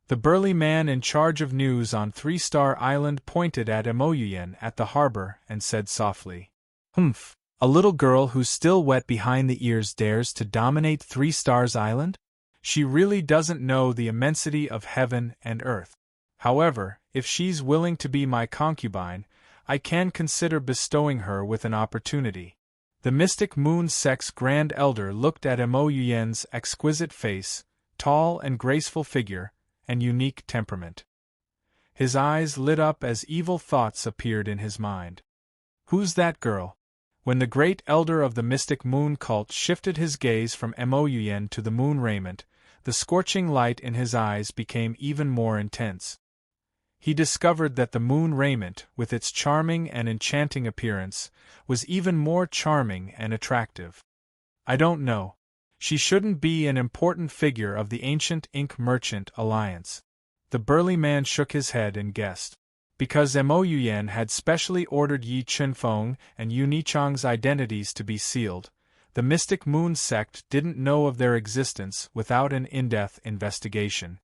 S1: The burly man in charge of news on Three Star Island pointed at Mo Yuyan at the harbor and said softly, "Humph, a little girl who's still wet behind the ears dares to dominate Three Stars Island? She really doesn't know the immensity of heaven and earth. However, if she's willing to be my concubine, I can consider bestowing her with an opportunity." The Mystic Moon Sect's Grand Elder looked at Mo Yuyan's exquisite face, tall and graceful figure, and unique temperament. His eyes lit up as evil thoughts appeared in his mind. Who's that girl? When the great elder of the Mystic Moon cult shifted his gaze from Mo Yuyan to the moon raiment, the scorching light in his eyes became even more intense. He discovered that the moon raiment, with its charming and enchanting appearance, was even more charming and attractive. I don't know. She shouldn't be an important figure of the ancient Ink Merchant Alliance. The burly man shook his head and guessed. Because Mo Yuyan had specially ordered Yi Chunfeng and Yu Nichang's identities to be sealed, the Mystic Moon Sect didn't know of their existence without an in-depth investigation.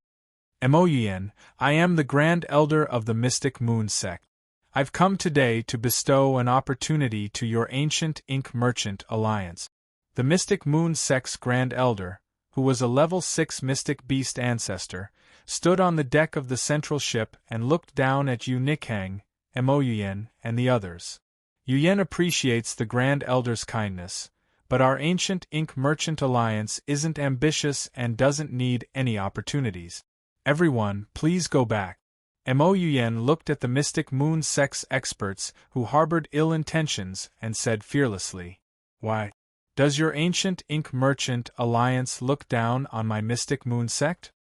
S1: Mo Yuyan, I am the Grand Elder of the Mystic Moon Sect. I've come today to bestow an opportunity to your ancient Ink Merchant Alliance. The Mystic Moon Sect's Grand Elder, who was a level 6 Mystic Beast ancestor, stood on the deck of the central ship and looked down at Yu Nikhang, Mo Yuyan, and the others. Yuyan appreciates the Grand Elder's kindness, but our ancient Ink Merchant Alliance isn't ambitious and doesn't need any opportunities. Everyone, please go back. Mo Yuyen looked at the Mystic Moon Sect's experts who harbored ill intentions and said fearlessly, "Why? Does your ancient Ink Merchant Alliance look down on my Mystic Moon Sect?"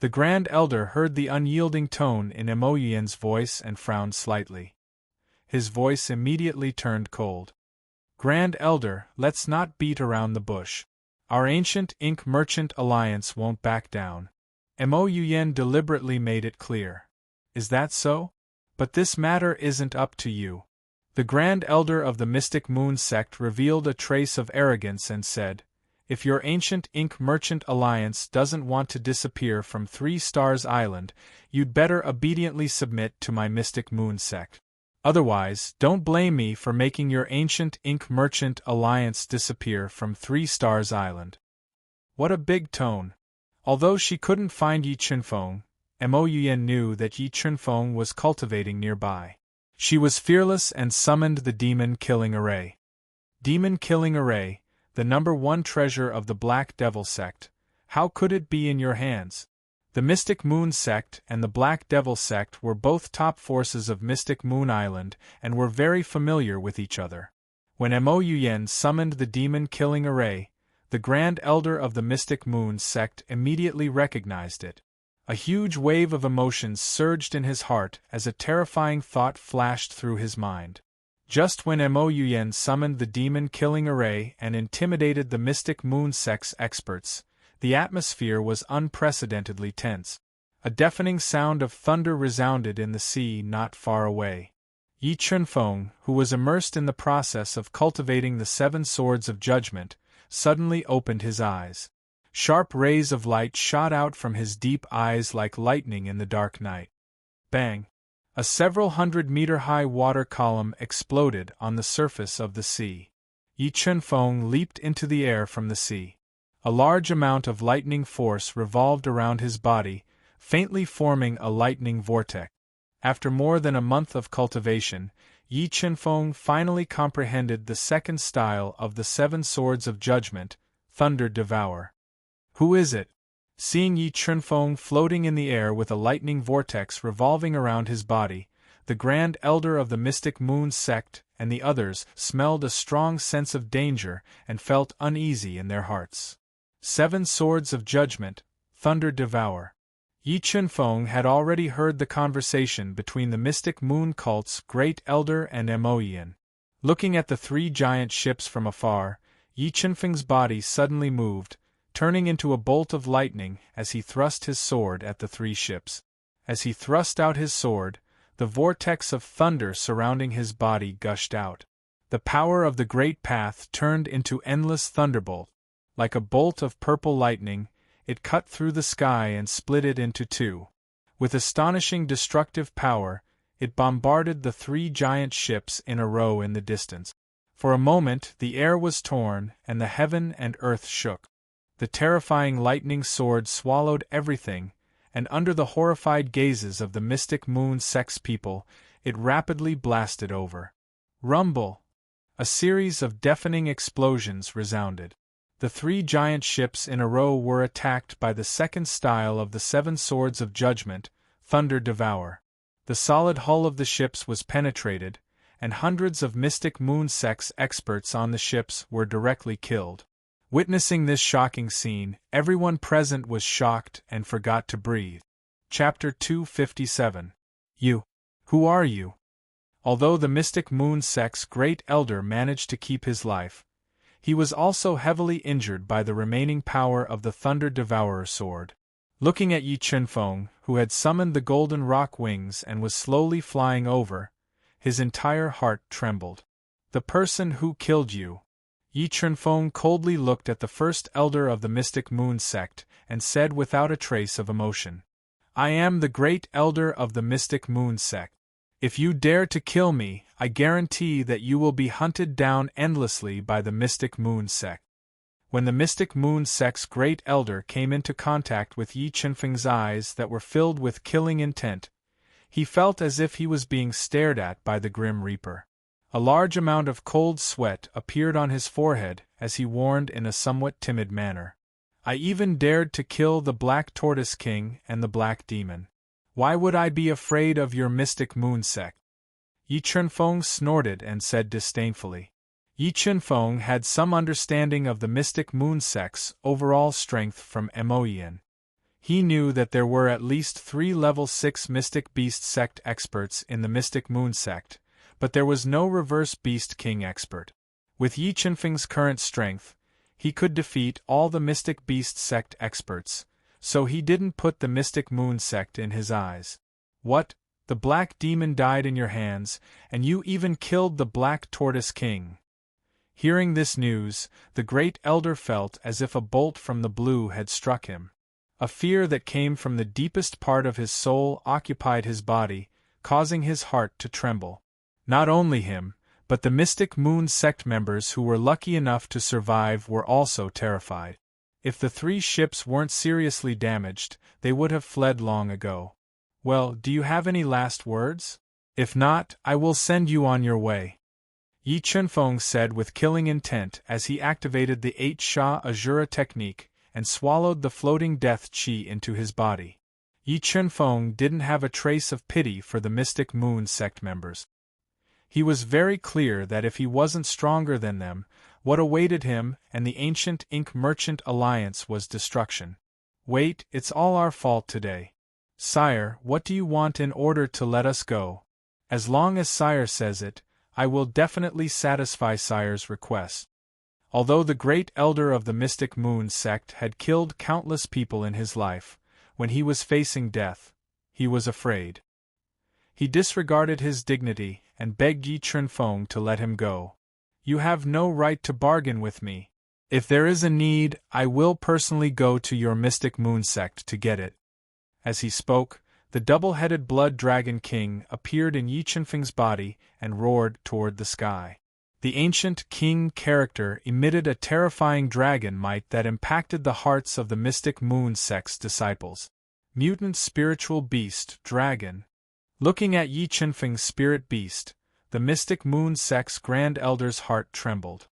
S1: The Grand Elder heard the unyielding tone in Mo Yuyen's voice and frowned slightly. His voice immediately turned cold. "Grand Elder, let's not beat around the bush. Our ancient Ink Merchant Alliance won't back down." Mo Yuyen deliberately made it clear. "Is that so? But this matter isn't up to you." The Grand Elder of the Mystic Moon Sect revealed a trace of arrogance and said, "If your ancient Ink Merchant Alliance doesn't want to disappear from 3 Stars Island, you'd better obediently submit to my Mystic Moon Sect. Otherwise, don't blame me for making your ancient Ink Merchant Alliance disappear from 3 Stars Island." What a big tone! Although she couldn't find Yi Chunfeng, Mo Yuyen knew that Yi Chunfeng was cultivating nearby. She was fearless and summoned the demon-killing array. Demon-killing array, the #1 treasure of the Black Devil Sect, how could it be in your hands? The Mystic Moon Sect and the Black Devil Sect were both top forces of Mystic Moon Island and were very familiar with each other. When Mo Yuyen summoned the demon-killing array, the Grand Elder of the Mystic Moon Sect immediately recognized it. A huge wave of emotions surged in his heart as a terrifying thought flashed through his mind. Just when Mo Yuyen summoned the demon-killing array and intimidated the Mystic Moon Sect's experts, the atmosphere was unprecedentedly tense. A deafening sound of thunder resounded in the sea not far away. Yi Chunfeng, who was immersed in the process of cultivating the 7 Swords of Judgment, suddenly opened his eyes. Sharp rays of light shot out from his deep eyes like lightning in the dark night. Bang! A several 100-meter-high water column exploded on the surface of the sea. Yi Chunfeng leaped into the air from the sea. A large amount of lightning force revolved around his body, faintly forming a lightning vortex. After more than a month of cultivation, Yi Chunfeng finally comprehended the second style of the 7 Swords of Judgment, Thunder Devour. "Who is it?" Seeing Yi Chunfeng floating in the air with a lightning vortex revolving around his body, the Grand Elder of the Mystic Moon Sect and the others smelled a strong sense of danger and felt uneasy in their hearts. 7 Swords of Judgment, Thunder Devour. Yi Chunfeng had already heard the conversation between the Mystic Moon Cult's Great Elder and Mo Yuyen. Looking at the 3 giant ships from afar, Yi Chunfeng's body suddenly moved, turning into a bolt of lightning as he thrust his sword at the 3 ships. As he thrust out his sword, the vortex of thunder surrounding his body gushed out. The power of the Great Path turned into endless thunderbolt. Like a bolt of purple lightning, it cut through the sky and split it into 2. With astonishing destructive power, it bombarded the 3 giant ships in a row in the distance. For a moment the air was torn and the heaven and earth shook. The terrifying lightning sword swallowed everything, and under the horrified gazes of the Mystic Moon Sect's people, it rapidly blasted over. Rumble! A series of deafening explosions resounded. The 3 giant ships in a row were attacked by the second style of the 7 Swords of Judgment, Thunder Devour. The solid hull of the ships was penetrated, and hundreds of Mystic Moon Sect's experts on the ships were directly killed. Witnessing this shocking scene, everyone present was shocked and forgot to breathe. Chapter 257. You. Who are you? Although the Mystic Moon Sect's Great Elder managed to keep his life, he was also heavily injured by the remaining power of the Thunder Devourer sword. Looking at Yi Chunfeng, who had summoned the Golden Rock Wings and was slowly flying over, his entire heart trembled. "The person who killed you." Yi Chunfeng coldly looked at the first elder of the Mystic Moon Sect and said without a trace of emotion, "I am the Great Elder of the Mystic Moon Sect. If you dare to kill me, I guarantee that you will be hunted down endlessly by the Mystic Moon Sect." When the Mystic Moon Sect's Great Elder came into contact with Yi Chunfeng's eyes that were filled with killing intent, he felt as if he was being stared at by the Grim Reaper. A large amount of cold sweat appeared on his forehead as he warned in a somewhat timid manner. I even dared to kill the Black Tortoise King and the Black Demon. Why would I be afraid of your mystic moon sect? Yi Chunfeng snorted and said disdainfully. Yi Chunfeng had some understanding of the mystic moon sect's overall strength from Moyin. He knew that there were at least 3 level 6 mystic beast sect experts in the mystic moon sect, but there was no reverse beast king expert. With Yi Chunfeng's current strength, he could defeat all the mystic beast sect experts, so he didn't put the mystic moon sect in his eyes. What? The Black Demon died in your hands, and you even killed the Black Tortoise King. Hearing this news, the Great Elder felt as if a bolt from the blue had struck him. A fear that came from the deepest part of his soul occupied his body, causing his heart to tremble. Not only him, but the Mystic Moon sect members who were lucky enough to survive were also terrified. If the 3 ships weren't seriously damaged, they would have fled long ago. Well, do you have any last words? If not, I will send you on your way. Yi Chunfeng said with killing intent as he activated the 8 Sha Azura technique and swallowed the floating death chi into his body. Yi Chunfeng didn't have a trace of pity for the Mystic Moon sect members. He was very clear that if he wasn't stronger than them, what awaited him and the ancient Ink Merchant Alliance was destruction. Wait, it's all our fault today. Sire, what do you want in order to let us go? As long as Sire says it, I will definitely satisfy Sire's request. Although the Great Elder of the Mystic Moon sect had killed countless people in his life, when he was facing death, he was afraid. He disregarded his dignity and begged Yi Chunfeng to let him go. You have no right to bargain with me. If there is a need, I will personally go to your Mystic Moon sect to get it. As he spoke, the double-headed Blood Dragon King appeared in Yi Chunfeng's body and roared toward the sky. The ancient king character emitted a terrifying dragon might that impacted the hearts of the Mystic Moon sect's disciples. Mutant spiritual beast, dragon. Looking at Yi Chunfeng's spirit beast, the Mystic Moon sect's Grand Elder's heart trembled.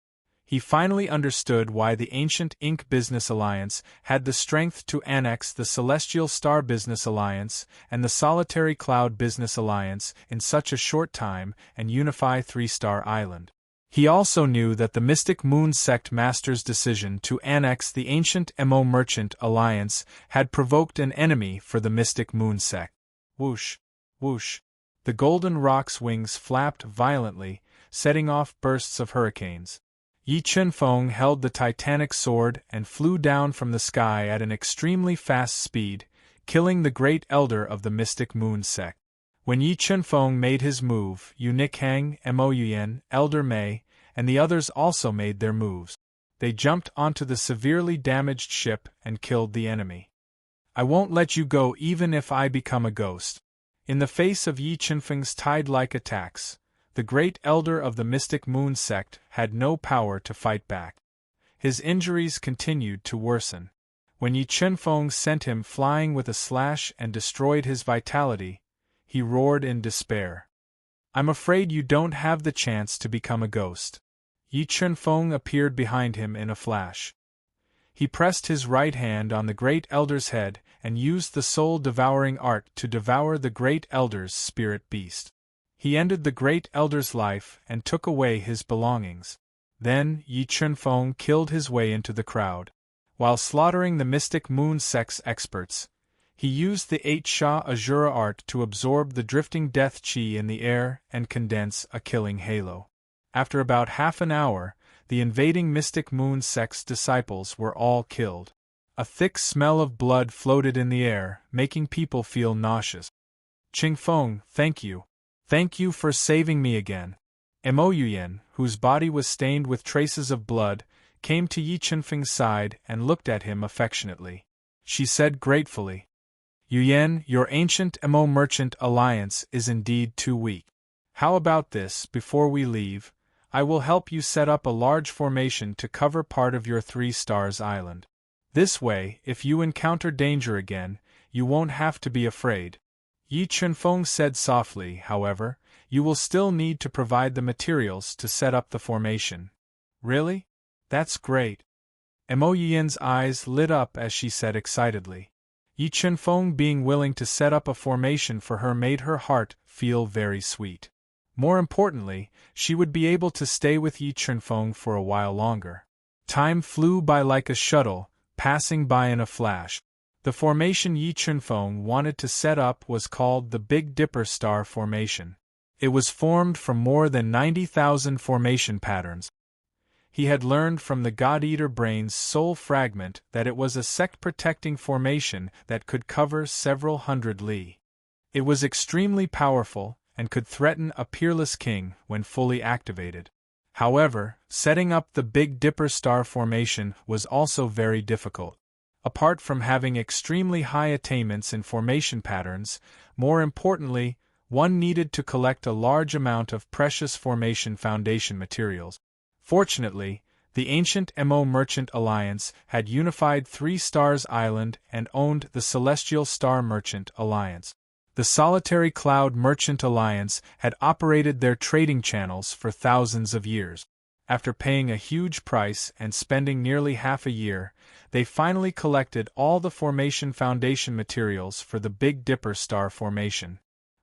S1: He finally understood why the ancient Ink Business Alliance had the strength to annex the Celestial Star Business Alliance and the Solitary Cloud Business Alliance in such a short time and unify 3-Star Island. He also knew that the Mystic Moon sect master's decision to annex the ancient Mo Merchant Alliance had provoked an enemy for the Mystic Moon sect. Whoosh, whoosh. The golden rock's wings flapped violently, setting off bursts of hurricanes. Yi Chunfeng held the titanic sword and flew down from the sky at an extremely fast speed, killing the Great Elder of the Mystic Moon sect. When Yi Chunfeng made his move, Yu Nikhang, Mo Yuyen, Elder Mei, and the others also made their moves. They jumped onto the severely damaged ship and killed the enemy. I won't let you go even if I become a ghost. In the face of Yi Chunfeng's tide-like attacks, the Great Elder of the Mystic Moon sect had no power to fight back. His injuries continued to worsen. When Yi Chunfeng sent him flying with a slash and destroyed his vitality, he roared in despair. I'm afraid you don't have the chance to become a ghost. Yi Chunfeng appeared behind him in a flash. He pressed his right hand on the Great Elder's head and used the soul-devouring art to devour the Great Elder's spirit beast. He ended the Great Elder's life and took away his belongings. Then Yi Chunfeng killed his way into the crowd. While slaughtering the Mystic Moon sect's experts, he used the 8 Sha Azura art to absorb the drifting death chi in the air and condense a killing halo. After about half an hour, the invading Mystic Moon sect's disciples were all killed. A thick smell of blood floated in the air, making people feel nauseous. Chingfeng, thank you. Thank you for saving me again. Mo Yuyen, whose body was stained with traces of blood, came to Yi Chunfeng's side and looked at him affectionately. She said gratefully, Yuyen, your ancient Mo Merchant Alliance is indeed too weak. How about this, before we leave, I will help you set up a large formation to cover part of your 3 Stars Island. This way, if you encounter danger again, you won't have to be afraid. Yi Chunfeng said softly, however, you will still need to provide the materials to set up the formation. Really? That's great. Mo Yian's eyes lit up as she said excitedly. Yi Chunfeng being willing to set up a formation for her made her heart feel very sweet. More importantly, she would be able to stay with Yi Chunfeng for a while longer. Time flew by like a shuttle, passing by in a flash. The formation Yi Chunfeng wanted to set up was called the Big Dipper Star Formation. It was formed from more than 90,000 formation patterns. He had learned from the God-Eater Brain's soul fragment that it was a sect-protecting formation that could cover several hundred li. It was extremely powerful, and could threaten a peerless king when fully activated. However, setting up the Big Dipper Star Formation was also very difficult. Apart from having extremely high attainments in formation patterns, more importantly, one needed to collect a large amount of precious formation foundation materials. Fortunately, the ancient Mo Merchant Alliance had unified 3 Stars Island and owned the Celestial Star Merchant Alliance. The Solitary Cloud Merchant Alliance had operated their trading channels for thousands of years. After paying a huge price and spending nearly half a year, they finally collected all the formation foundation materials for the Big Dipper Star Formation.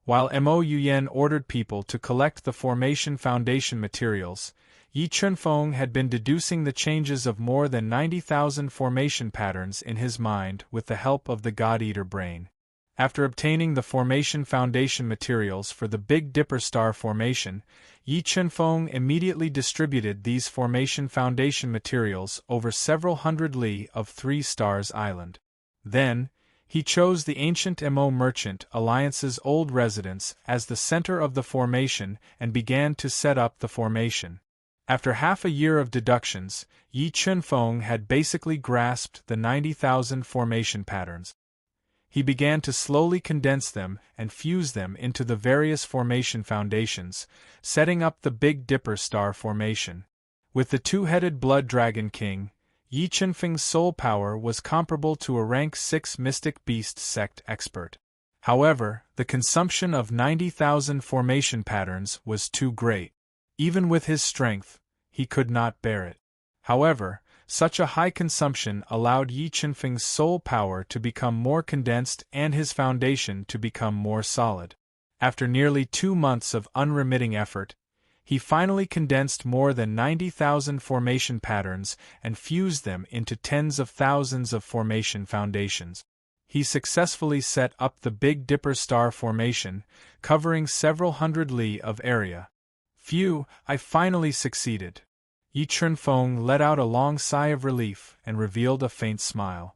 S1: While Mo Yuyan ordered people to collect the formation foundation materials, Yi Chunfeng had been deducing the changes of more than 90,000 formation patterns in his mind with the help of the God-Eater Brain. After obtaining the formation foundation materials for the Big Dipper Star Formation, Yi Chunfeng immediately distributed these formation foundation materials over several hundred li of 3 Stars Island. Then, he chose the ancient Mo Merchant Alliance's old residence as the center of the formation and began to set up the formation. After half a year of deductions, Yi Chunfeng had basically grasped the 90,000 formation patterns. He began to slowly condense them and fuse them into the various formation foundations, setting up the Big Dipper Star Formation. With the 2-headed Blood Dragon King, Yi Chunfeng's soul power was comparable to a rank 6 Mystic Beast Sect expert. However, the consumption of 90,000 formation patterns was too great. Even with his strength, he could not bear it. However, such a high consumption allowed Yi Chunfeng's soul power to become more condensed and his foundation to become more solid. After nearly 2 months of unremitting effort, he finally condensed more than 90,000 formation patterns and fused them into tens of thousands of formation foundations. He successfully set up the Big Dipper Star Formation, covering several hundred li of area. Phew, I finally succeeded. Yi Chunfeng let out a long sigh of relief and revealed a faint smile.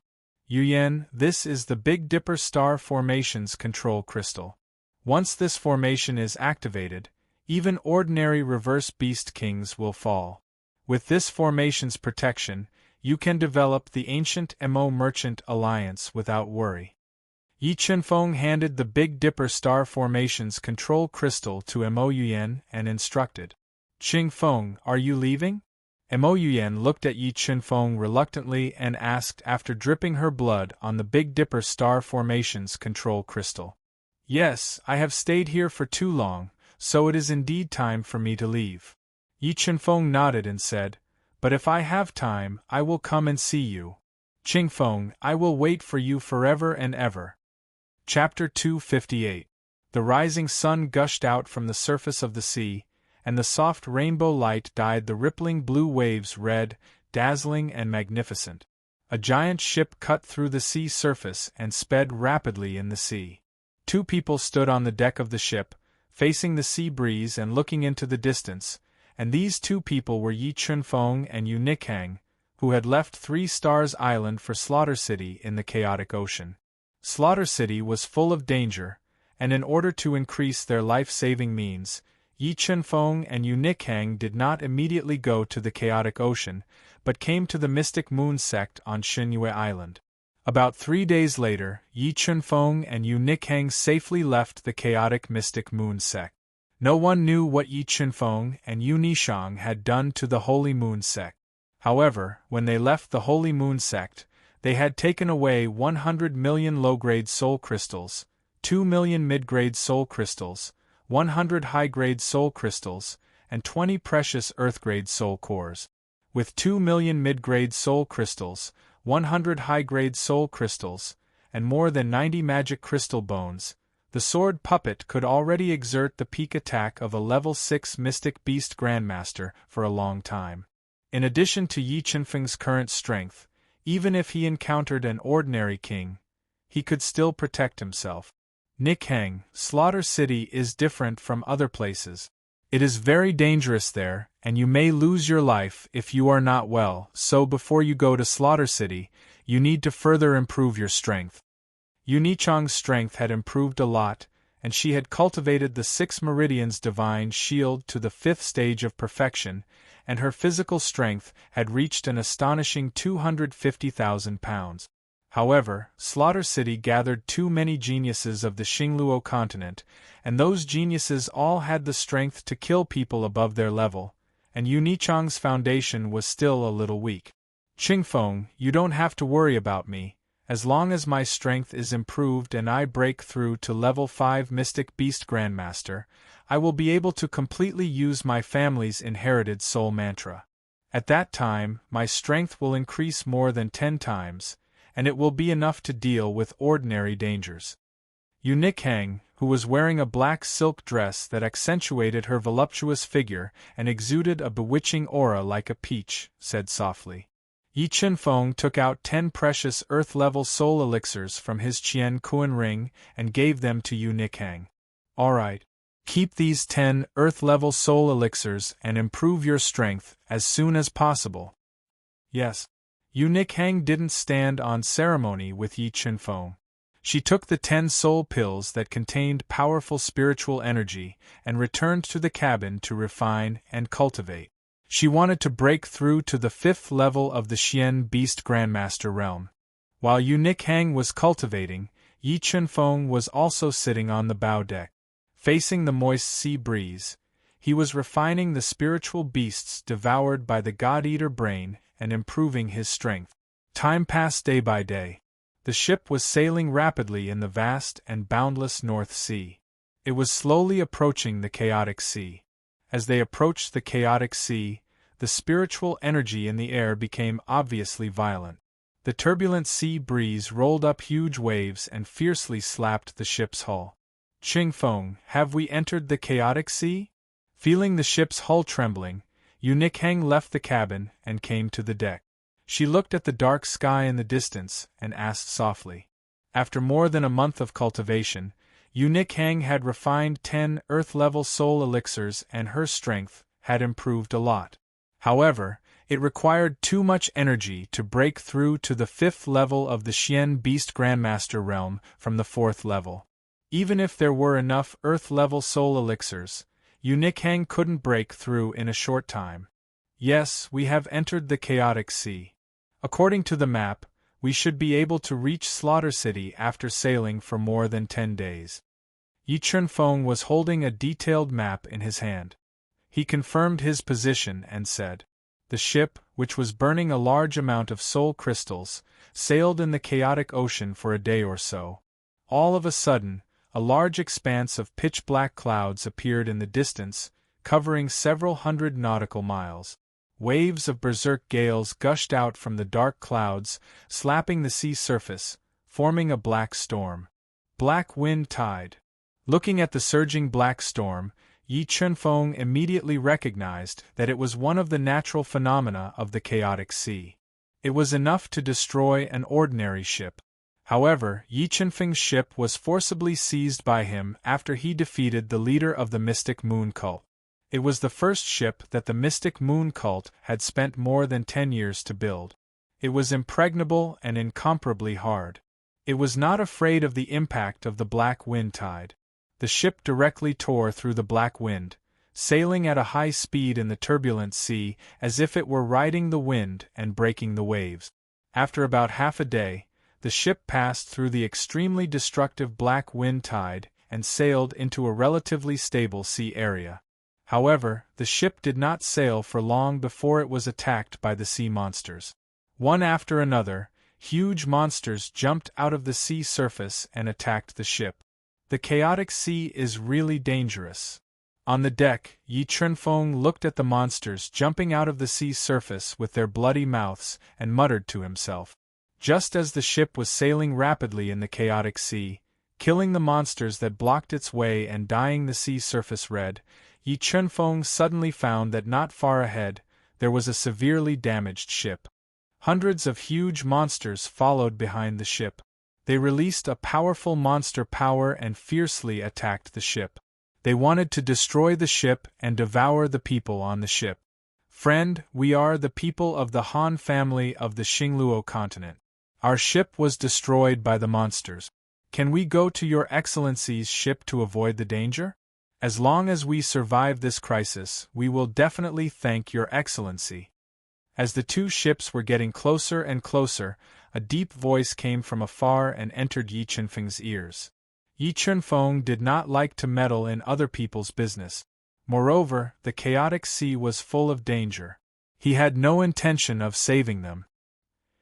S1: Yuyan, this is the Big Dipper Star Formation's control crystal. Once this formation is activated, even ordinary reverse beast kings will fall. With this formation's protection, you can develop the ancient Mo Merchant Alliance without worry. Yi Chunfeng handed the Big Dipper Star Formation's control crystal to Mo Yuyan and instructed, "Chunfeng, are you leaving?" Mo Yuyan looked at Yi Chunfeng reluctantly and asked after dripping her blood on the Big Dipper Star Formation's control crystal. "Yes, I have stayed here for too long, so it is indeed time for me to leave." Yi Chunfeng nodded and said, "But if I have time, I will come and see you. Chunfeng, I will wait for you forever and ever." Chapter 258. The rising sun gushed out from the surface of the sea, and the soft rainbow light dyed the rippling blue waves red, dazzling and magnificent. A giant ship cut through the sea surface and sped rapidly in the sea. 2 people stood on the deck of the ship, facing the sea breeze and looking into the distance, and these 2 people were Yi Chunfeng and Yu Nikhang, who had left 3 Stars Island for Slaughter City in the chaotic ocean. Slaughter City was full of danger, and in order to increase their life-saving means, Yi Chunfeng and Yu Nikhang did not immediately go to the chaotic ocean, but came to the Mystic Moon Sect on Xinyue Island. About 3 days later, Yi Chunfeng and Yu Nikhang safely left the chaotic Mystic Moon Sect. No one knew what Yi Chunfeng and Yu Nishang had done to the Holy Moon Sect. However, when they left the Holy Moon Sect, they had taken away 100 million low-grade soul crystals, 2 million mid-grade soul crystals, 100 high-grade soul crystals, and 20 precious earth-grade soul cores. With 2 million mid-grade soul crystals, 100 high-grade soul crystals, and more than 90 magic crystal bones, the sword puppet could already exert the peak attack of a level 6 Mystic Beast Grandmaster for a long time. In addition to Yi Qinfeng's current strength, even if he encountered an ordinary king, he could still protect himself. Nikhang, Slaughter City is different from other places. It is very dangerous there, and you may lose your life if you are not well, so before you go to Slaughter City, you need to further improve your strength. Yunichang's strength had improved a lot, and she had cultivated the 6 Meridians Divine Shield to the 5th stage of perfection, and her physical strength had reached an astonishing 250,000 pounds. However, Slaughter City gathered too many geniuses of the Xingluo continent, and those geniuses all had the strength to kill people above their level, and Yunichang's foundation was still a little weak. Qingfeng, you don't have to worry about me. As long as my strength is improved and I break through to level 5 Mystic Beast Grandmaster, I will be able to completely use my family's inherited soul mantra. At that time, my strength will increase more than 10 times, and it will be enough to deal with ordinary dangers. Nikhang, who was wearing a black silk dress that accentuated her voluptuous figure and exuded a bewitching aura like a peach, said softly. Yi Qinfeng took out 10 precious earth-level soul elixirs from his Qian Kuan ring and gave them to Nikhang. All right. Keep these 10 earth-level soul elixirs and improve your strength as soon as possible. Yes. Nikhang didn't stand on ceremony with Yi Qinfeng. She took the 10 soul pills that contained powerful spiritual energy and returned to the cabin to refine and cultivate. She wanted to break through to the 5th level of the Xian Beast Grandmaster realm. While Nikhang was cultivating, Yi Qinfeng was also sitting on the bow deck. Facing the moist sea breeze, he was refining the spiritual beasts devoured by the God-Eater brain and improving his strength. Time passed day by day. The ship was sailing rapidly in the vast and boundless North Sea. It was slowly approaching the chaotic sea. As they approached the chaotic sea, the spiritual energy in the air became obviously violent. The turbulent sea breeze rolled up huge waves and fiercely slapped the ship's hull. Qingfeng, have we entered the chaotic sea? Feeling the ship's hull trembling, Nikhang left the cabin and came to the deck. She looked at the dark sky in the distance and asked softly. After more than a month of cultivation, Nikhang had refined 10 earth-level soul elixirs and her strength had improved a lot. However, it required too much energy to break through to the 5th level of the Xian Beast Grandmaster realm from the 4th level. Even if there were enough earth-level soul elixirs, Nikhang couldn't break through in a short time. Yes, we have entered the chaotic sea. According to the map, we should be able to reach Slaughter City after sailing for more than 10 days. Yi Qinfeng was holding a detailed map in his hand. He confirmed his position and said, "The ship, which was burning a large amount of soul crystals, sailed in the chaotic ocean for a day or so. All of a sudden, a large expanse of pitch-black clouds appeared in the distance, covering several hundred nautical miles. Waves of berserk gales gushed out from the dark clouds, slapping the sea surface, forming a black storm. Black wind tide." Looking at the surging black storm, Yi Qinfeng immediately recognized that it was one of the natural phenomena of the chaotic sea. It was enough to destroy an ordinary ship. However, Yi Qinfeng's ship was forcibly seized by him after he defeated the leader of the Mystic Moon Cult. It was the first ship that the Mystic Moon Cult had spent more than 10 years to build. It was impregnable and incomparably hard. It was not afraid of the impact of the black wind tide. The ship directly tore through the black wind, sailing at a high speed in the turbulent sea as if it were riding the wind and breaking the waves. After about half a day, the ship passed through the extremely destructive black wind tide and sailed into a relatively stable sea area. However, the ship did not sail for long before it was attacked by the sea monsters. One after another, huge monsters jumped out of the sea surface and attacked the ship. The chaotic sea is really dangerous. On the deck, Yi Chunfeng looked at the monsters jumping out of the sea's surface with their bloody mouths and muttered to himself. Just as the ship was sailing rapidly in the chaotic sea, killing the monsters that blocked its way and dyeing the sea surface red, Yi Chunfeng suddenly found that not far ahead, there was a severely damaged ship. Hundreds of huge monsters followed behind the ship. They released a powerful monster power and fiercely attacked the ship. They wanted to destroy the ship and devour the people on the ship. Friend, we are the people of the Han family of the Xingluo continent. Our ship was destroyed by the monsters. Can we go to Your Excellency's ship to avoid the danger? As long as we survive this crisis, we will definitely thank Your Excellency. As the two ships were getting closer and closer, a deep voice came from afar and entered Yi Chunfeng's ears. Yi Chunfeng did not like to meddle in other people's business. Moreover, the chaotic sea was full of danger. He had no intention of saving them.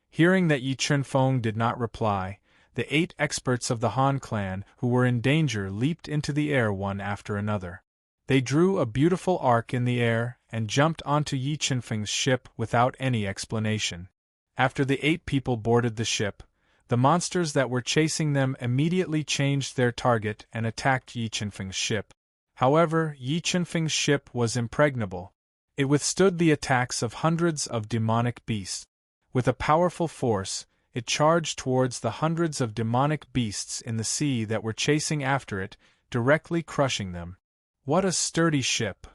S1: Hearing that Yi Chunfeng did not reply, the 8 experts of the Han clan who were in danger leaped into the air one after another. They drew a beautiful arc in the air and jumped onto Yi Chunfeng's ship without any explanation. After the 8 people boarded the ship, the monsters that were chasing them immediately changed their target and attacked Yi Chunfeng's ship. However, Yi Chunfeng's ship was impregnable. It withstood the attacks of hundreds of demonic beasts. With a powerful force, it charged towards the hundreds of demonic beasts in the sea that were chasing after it, directly crushing them. What a sturdy ship!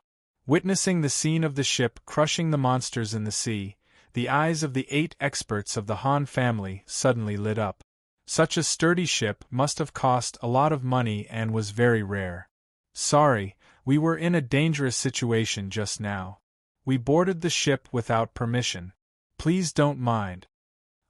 S1: Witnessing the scene of the ship crushing the monsters in the sea, the eyes of the 8 experts of the Han family suddenly lit up. Such a sturdy ship must have cost a lot of money and was very rare. Sorry, we were in a dangerous situation just now. We boarded the ship without permission. Please don't mind.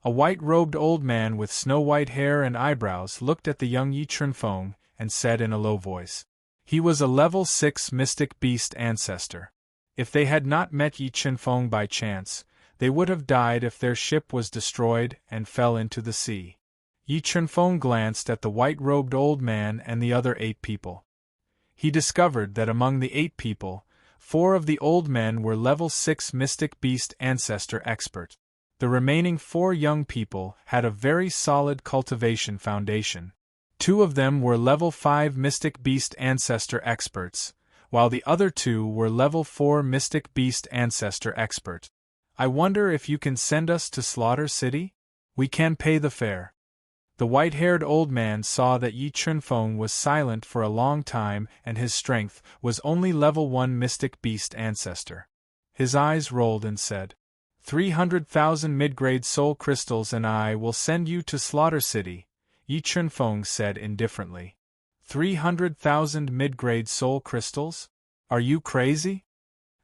S1: A white-robed old man with snow-white hair and eyebrows looked at the young Yi Chunfeng and said in a low voice. He was a level 6 mystic beast ancestor. If they had not met Yi Chunfeng by chance, they would have died if their ship was destroyed and fell into the sea. Yi Chunfeng glanced at the white-robed old man and the other 8 people. He discovered that among the 8 people, 4 of the old men were level 6 mystic beast ancestor experts. The remaining 4 young people had a very solid cultivation foundation. 2 of them were level 5 mystic beast ancestor experts, while the other 2 were level 4 mystic beast ancestor experts. I wonder if you can send us to Slaughter City? We can pay the fare. The white-haired old man saw that Yi Chunfeng was silent for a long time and his strength was only level 1 mystic beast ancestor. His eyes rolled and said, 300,000 mid-grade soul crystals and I will send you to Slaughter City, Yi Chunfeng said indifferently. 300,000 mid-grade soul crystals? Are you crazy?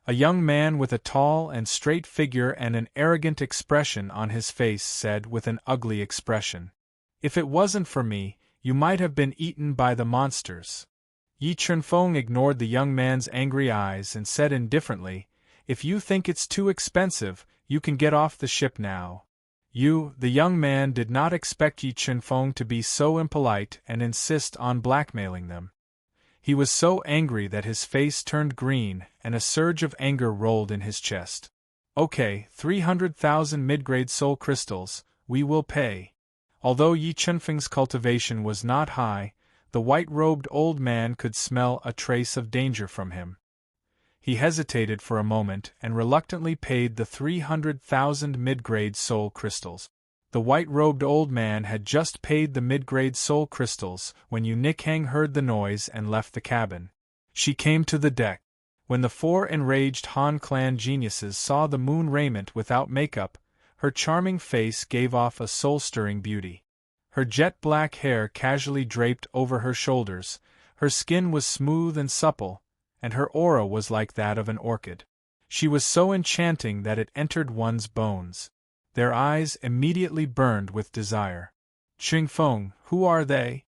S1: A young man with a tall and straight figure and an arrogant expression on his face said with an ugly expression. If it wasn't for me, you might have been eaten by the monsters. Yi Chunfeng ignored the young man's angry eyes and said indifferently, If you think it's too expensive, you can get off the ship now. The young man did not expect Yi Chunfeng to be so impolite and insist on blackmailing them. He was so angry that his face turned green and a surge of anger rolled in his chest. Okay, 300,000 mid-grade soul crystals, we will pay. Although Yi Chunfeng's cultivation was not high, the white-robed old man could smell a trace of danger from him. He hesitated for a moment and reluctantly paid the 300,000 mid-grade soul crystals. The white-robed old man had just paid the mid-grade soul crystals when Unikhang heard the noise and left the cabin. She came to the deck. When the 4 enraged Han clan geniuses saw the moon raiment without makeup, her charming face gave off a soul-stirring beauty. Her jet-black hair casually draped over her shoulders, her skin was smooth and supple, and her aura was like that of an orchid. She was so enchanting that it entered one's bones. Their eyes immediately burned with desire. Chunfeng, who are they?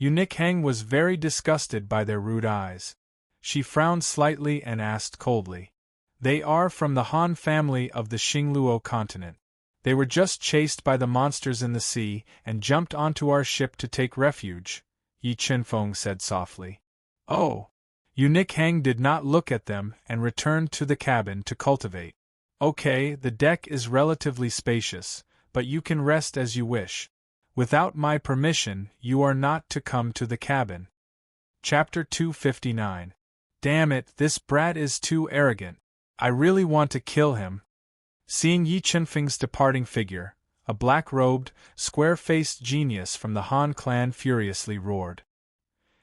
S1: Unikhang was very disgusted by their rude eyes. She frowned slightly and asked coldly. They are from the Han family of the Xingluo continent. They were just chased by the monsters in the sea and jumped onto our ship to take refuge, Yi Chunfeng said softly. Oh! Eunuch Hang did not look at them and returned to the cabin to cultivate. Okay, the deck is relatively spacious, but you can rest as you wish. Without my permission, you are not to come to the cabin. Chapter 259. Damn it, this brat is too arrogant. I really want to kill him. Seeing Yi Chunfeng's departing figure, a black-robed, square-faced genius from the Han clan furiously roared.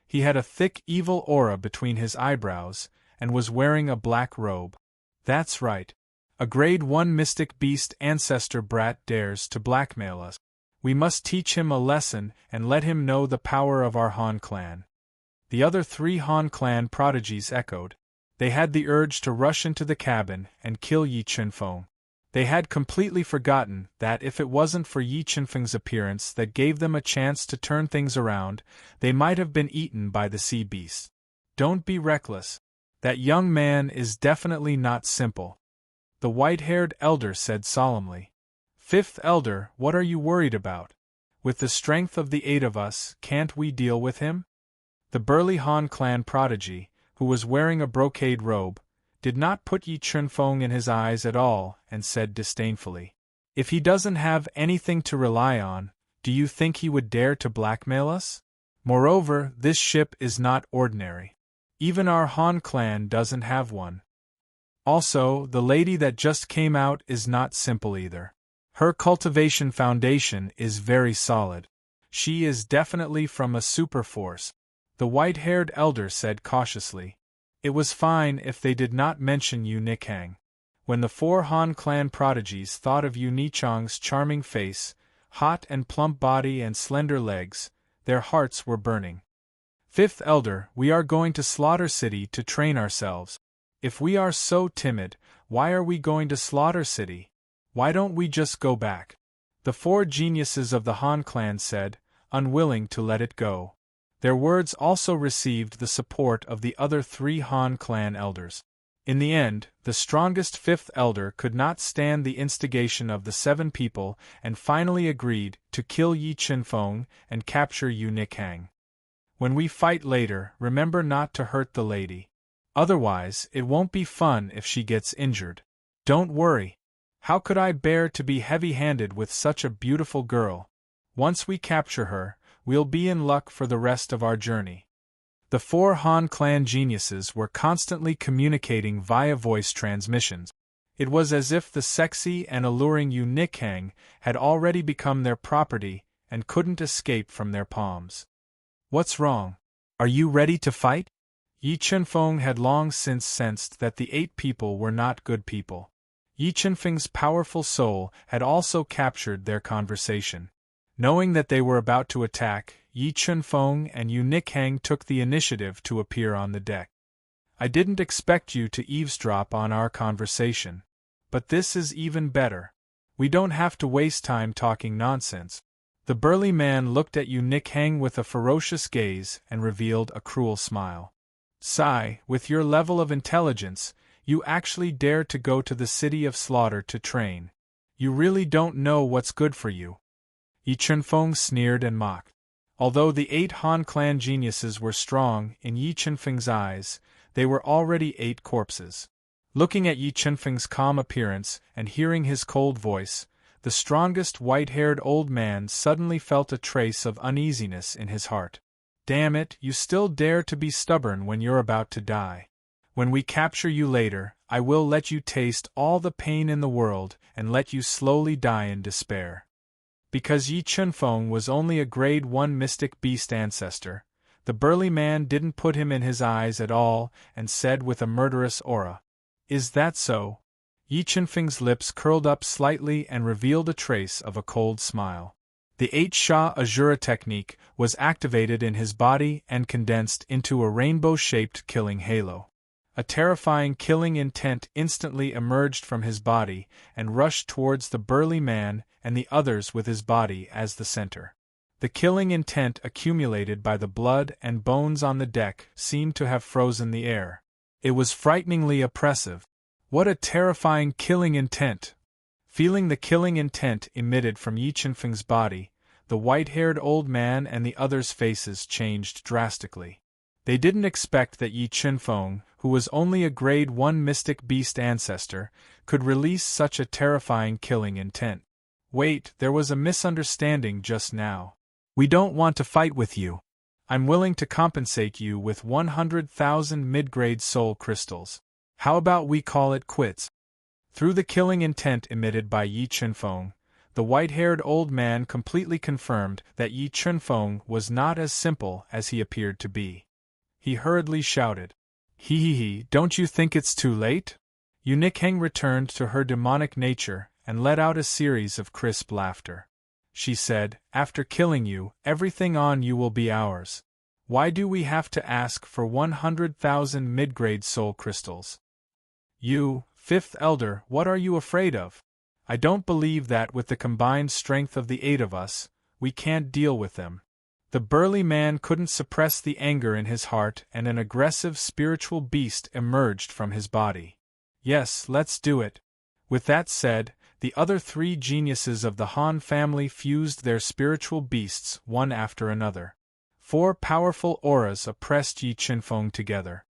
S1: He had a thick, evil aura between his eyebrows, and was wearing a black robe. That's right. A grade 1 mystic beast ancestor brat dares to blackmail us. We must teach him a lesson and let him know the power of our Han clan. The other 3 Han clan prodigies echoed. They had the urge to rush into the cabin and kill Yi Chunfeng. They had completely forgotten that if it wasn't for Yi Chunfeng's appearance that gave them a chance to turn things around, they might have been eaten by the sea beast. Don't be reckless. That young man is definitely not simple. The white-haired elder said solemnly. Fifth elder, what are you worried about? With the strength of the 8 of us, can't we deal with him? The burly Han clan prodigy, who was wearing a brocade robe, did not put Yi Chunfeng in his eyes at all and said disdainfully, if he doesn't have anything to rely on, do you think he would dare to blackmail us? Moreover, this ship is not ordinary. Even our Han clan doesn't have one. Also, the lady that just came out is not simple either. Her cultivation foundation is very solid. She is definitely from a super force. The white-haired elder said cautiously. It was fine if they did not mention Eunuch Hang. When the 4 Han clan prodigies thought of Unichong's charming face, hot and plump body and slender legs, their hearts were burning. Fifth elder, we are going to Slaughter City to train ourselves. If we are so timid, why are we going to Slaughter City? Why don't we just go back? The 4 geniuses of the Han clan said, unwilling to let it go. Their words also received the support of the other 3 Han clan elders. In the end, the strongest 5th elder could not stand the instigation of the 7 people and finally agreed to kill Yi Chunfeng and capture Eunuch Hang. When we fight later, remember not to hurt the lady. Otherwise, it won't be fun if she gets injured. Don't worry. How could I bear to be heavy-handed with such a beautiful girl? Once we capture her, we'll be in luck for the rest of our journey. The 4 Han clan geniuses were constantly communicating via voice transmissions. It was as if the sexy and alluring Eunuch Hang had already become their property and couldn't escape from their palms. What's wrong? Are you ready to fight? Yi Chunfeng had long since sensed that the 8 people were not good people. Yi Chunfeng's powerful soul had also captured their conversation. Knowing that they were about to attack, Yi Chunfeng and Eunuch Hang took the initiative to appear on the deck. I didn't expect you to eavesdrop on our conversation. But this is even better. We don't have to waste time talking nonsense. The burly man looked at Eunuch Hang with a ferocious gaze and revealed a cruel smile. Sigh, with your level of intelligence, you actually dare to go to the city of slaughter to train. You really don't know what's good for you. Yi Chunfeng sneered and mocked. Although the 8 Han clan geniuses were strong in Yi Chunfeng's eyes, they were already 8 corpses. Looking at Yi Chunfeng's calm appearance and hearing his cold voice, the strongest white-haired old man suddenly felt a trace of uneasiness in his heart. Damn it, you still dare to be stubborn when you're about to die. When we capture you later, I will let you taste all the pain in the world and let you slowly die in despair. Because Yi Chunfeng was only a grade 1 mystic beast ancestor, the burly man didn't put him in his eyes at all and said with a murderous aura, "Is that so?" Yi Chunfeng's lips curled up slightly and revealed a trace of a cold smile. The 8 Sha Azura technique was activated in his body and condensed into a rainbow-shaped killing halo. A terrifying killing intent instantly emerged from his body and rushed towards the burly man and the others with his body as the center. The killing intent accumulated by the blood and bones on the deck seemed to have frozen the air. It was frighteningly oppressive. What a terrifying killing intent! Feeling the killing intent emitted from Yi Chunfeng's body, the white-haired old man and the others' faces changed drastically. They didn't expect that Yi Chunfeng, who was only a grade 1 mystic beast ancestor, could release such a terrifying killing intent. Wait, there was a misunderstanding just now. We don't want to fight with you. I'm willing to compensate you with 100,000 mid-grade soul crystals. How about we call it quits? Through the killing intent emitted by Yi Chunfeng, the white-haired old man completely confirmed that Yi Chunfeng was not as simple as he appeared to be. He hurriedly shouted, "Hee, don't you think it's too late?" Unikheng returned to her demonic nature and let out a series of crisp laughter. She said, "After killing you, everything on you will be ours. Why do we have to ask for 100,000 mid-grade soul crystals? You, fifth elder, what are you afraid of? I don't believe that with the combined strength of the 8 of us, we can't deal with them." The burly man couldn't suppress the anger in his heart, and an aggressive spiritual beast emerged from his body. "Yes, let's do it." With that said, the other 3 geniuses of the Han family fused their spiritual beasts one after another. 4 powerful auras oppressed Yi Chunfeng together.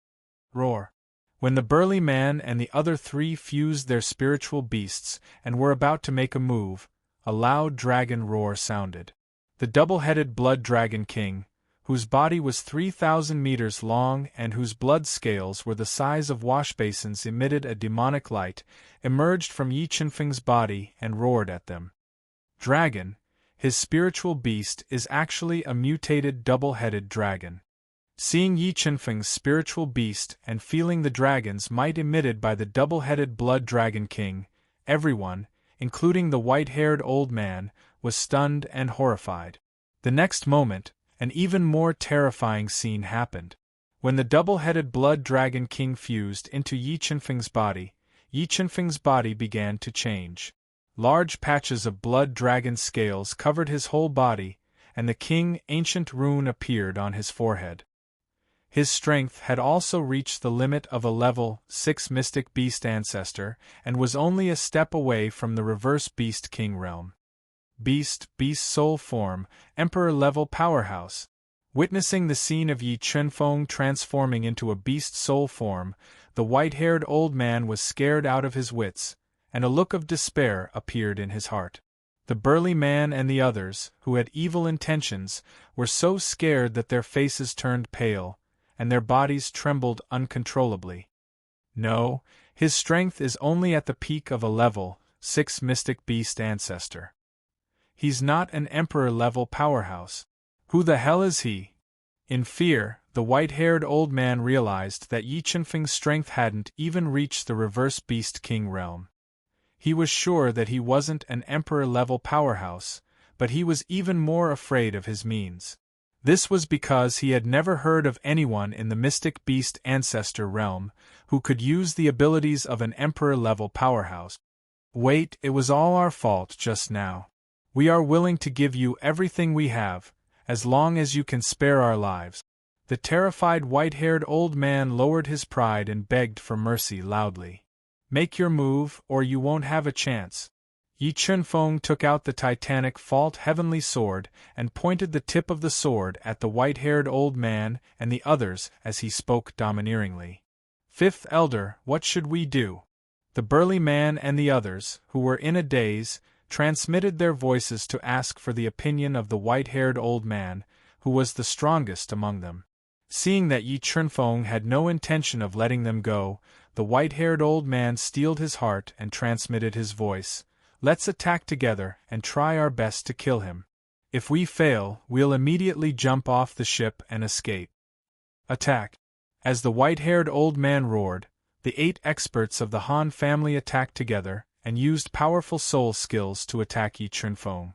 S1: Roar! When the burly man and the other 3 fused their spiritual beasts and were about to make a move, a loud dragon roar sounded. The double-headed blood dragon king, whose body was 3,000 meters long and whose blood scales were the size of washbasins, emitted a demonic light, emerged from Yi Chunfeng's body and roared at them. Dragon, his spiritual beast, is actually a mutated double-headed dragon. Seeing Yi Chunfeng's spiritual beast and feeling the dragon's might emitted by the double-headed blood dragon king, everyone, including the white-haired old man, was stunned and horrified. The next moment, an even more terrifying scene happened. When the double-headed blood dragon king fused into Yi Chunfeng's body began to change. Large patches of blood dragon scales covered his whole body, and the king ancient rune appeared on his forehead. His strength had also reached the limit of a level 6 mystic beast ancestor, and was only a step away from the reverse beast king realm. Beast soul form, emperor-level powerhouse. Witnessing the scene of Yi Chunfeng transforming into a beast soul form, the white-haired old man was scared out of his wits, and a look of despair appeared in his heart. The burly man and the others, who had evil intentions, were so scared that their faces turned pale, and their bodies trembled uncontrollably. No, his strength is only at the peak of a level 6 mystic beast ancestor. He's not an emperor-level powerhouse. Who the hell is he? In fear, the white-haired old man realized that Yi Chunfeng's strength hadn't even reached the reverse beast king realm. He was sure that he wasn't an emperor-level powerhouse, but he was even more afraid of his means. This was because he had never heard of anyone in the mystic beast ancestor realm who could use the abilities of an emperor-level powerhouse. Wait, it was all our fault just now. We are willing to give you everything we have, as long as you can spare our lives. The terrified white-haired old man lowered his pride and begged for mercy loudly. Make your move, or you won't have a chance. Yi Chunfeng took out the titanic fault heavenly sword and pointed the tip of the sword at the white-haired old man and the others as he spoke domineeringly. "Fifth elder, what should we do?" The burly man and the others, who were in a daze, transmitted their voices to ask for the opinion of the white-haired old man, who was the strongest among them. Seeing that Yi Chunfeng had no intention of letting them go, the white-haired old man steeled his heart and transmitted his voice. "Let's attack together and try our best to kill him. If we fail, we'll immediately jump off the ship and escape." Attack! As the white-haired old man roared, the 8 experts of the Han family attacked together and used powerful soul skills to attack Yi Chunfeng.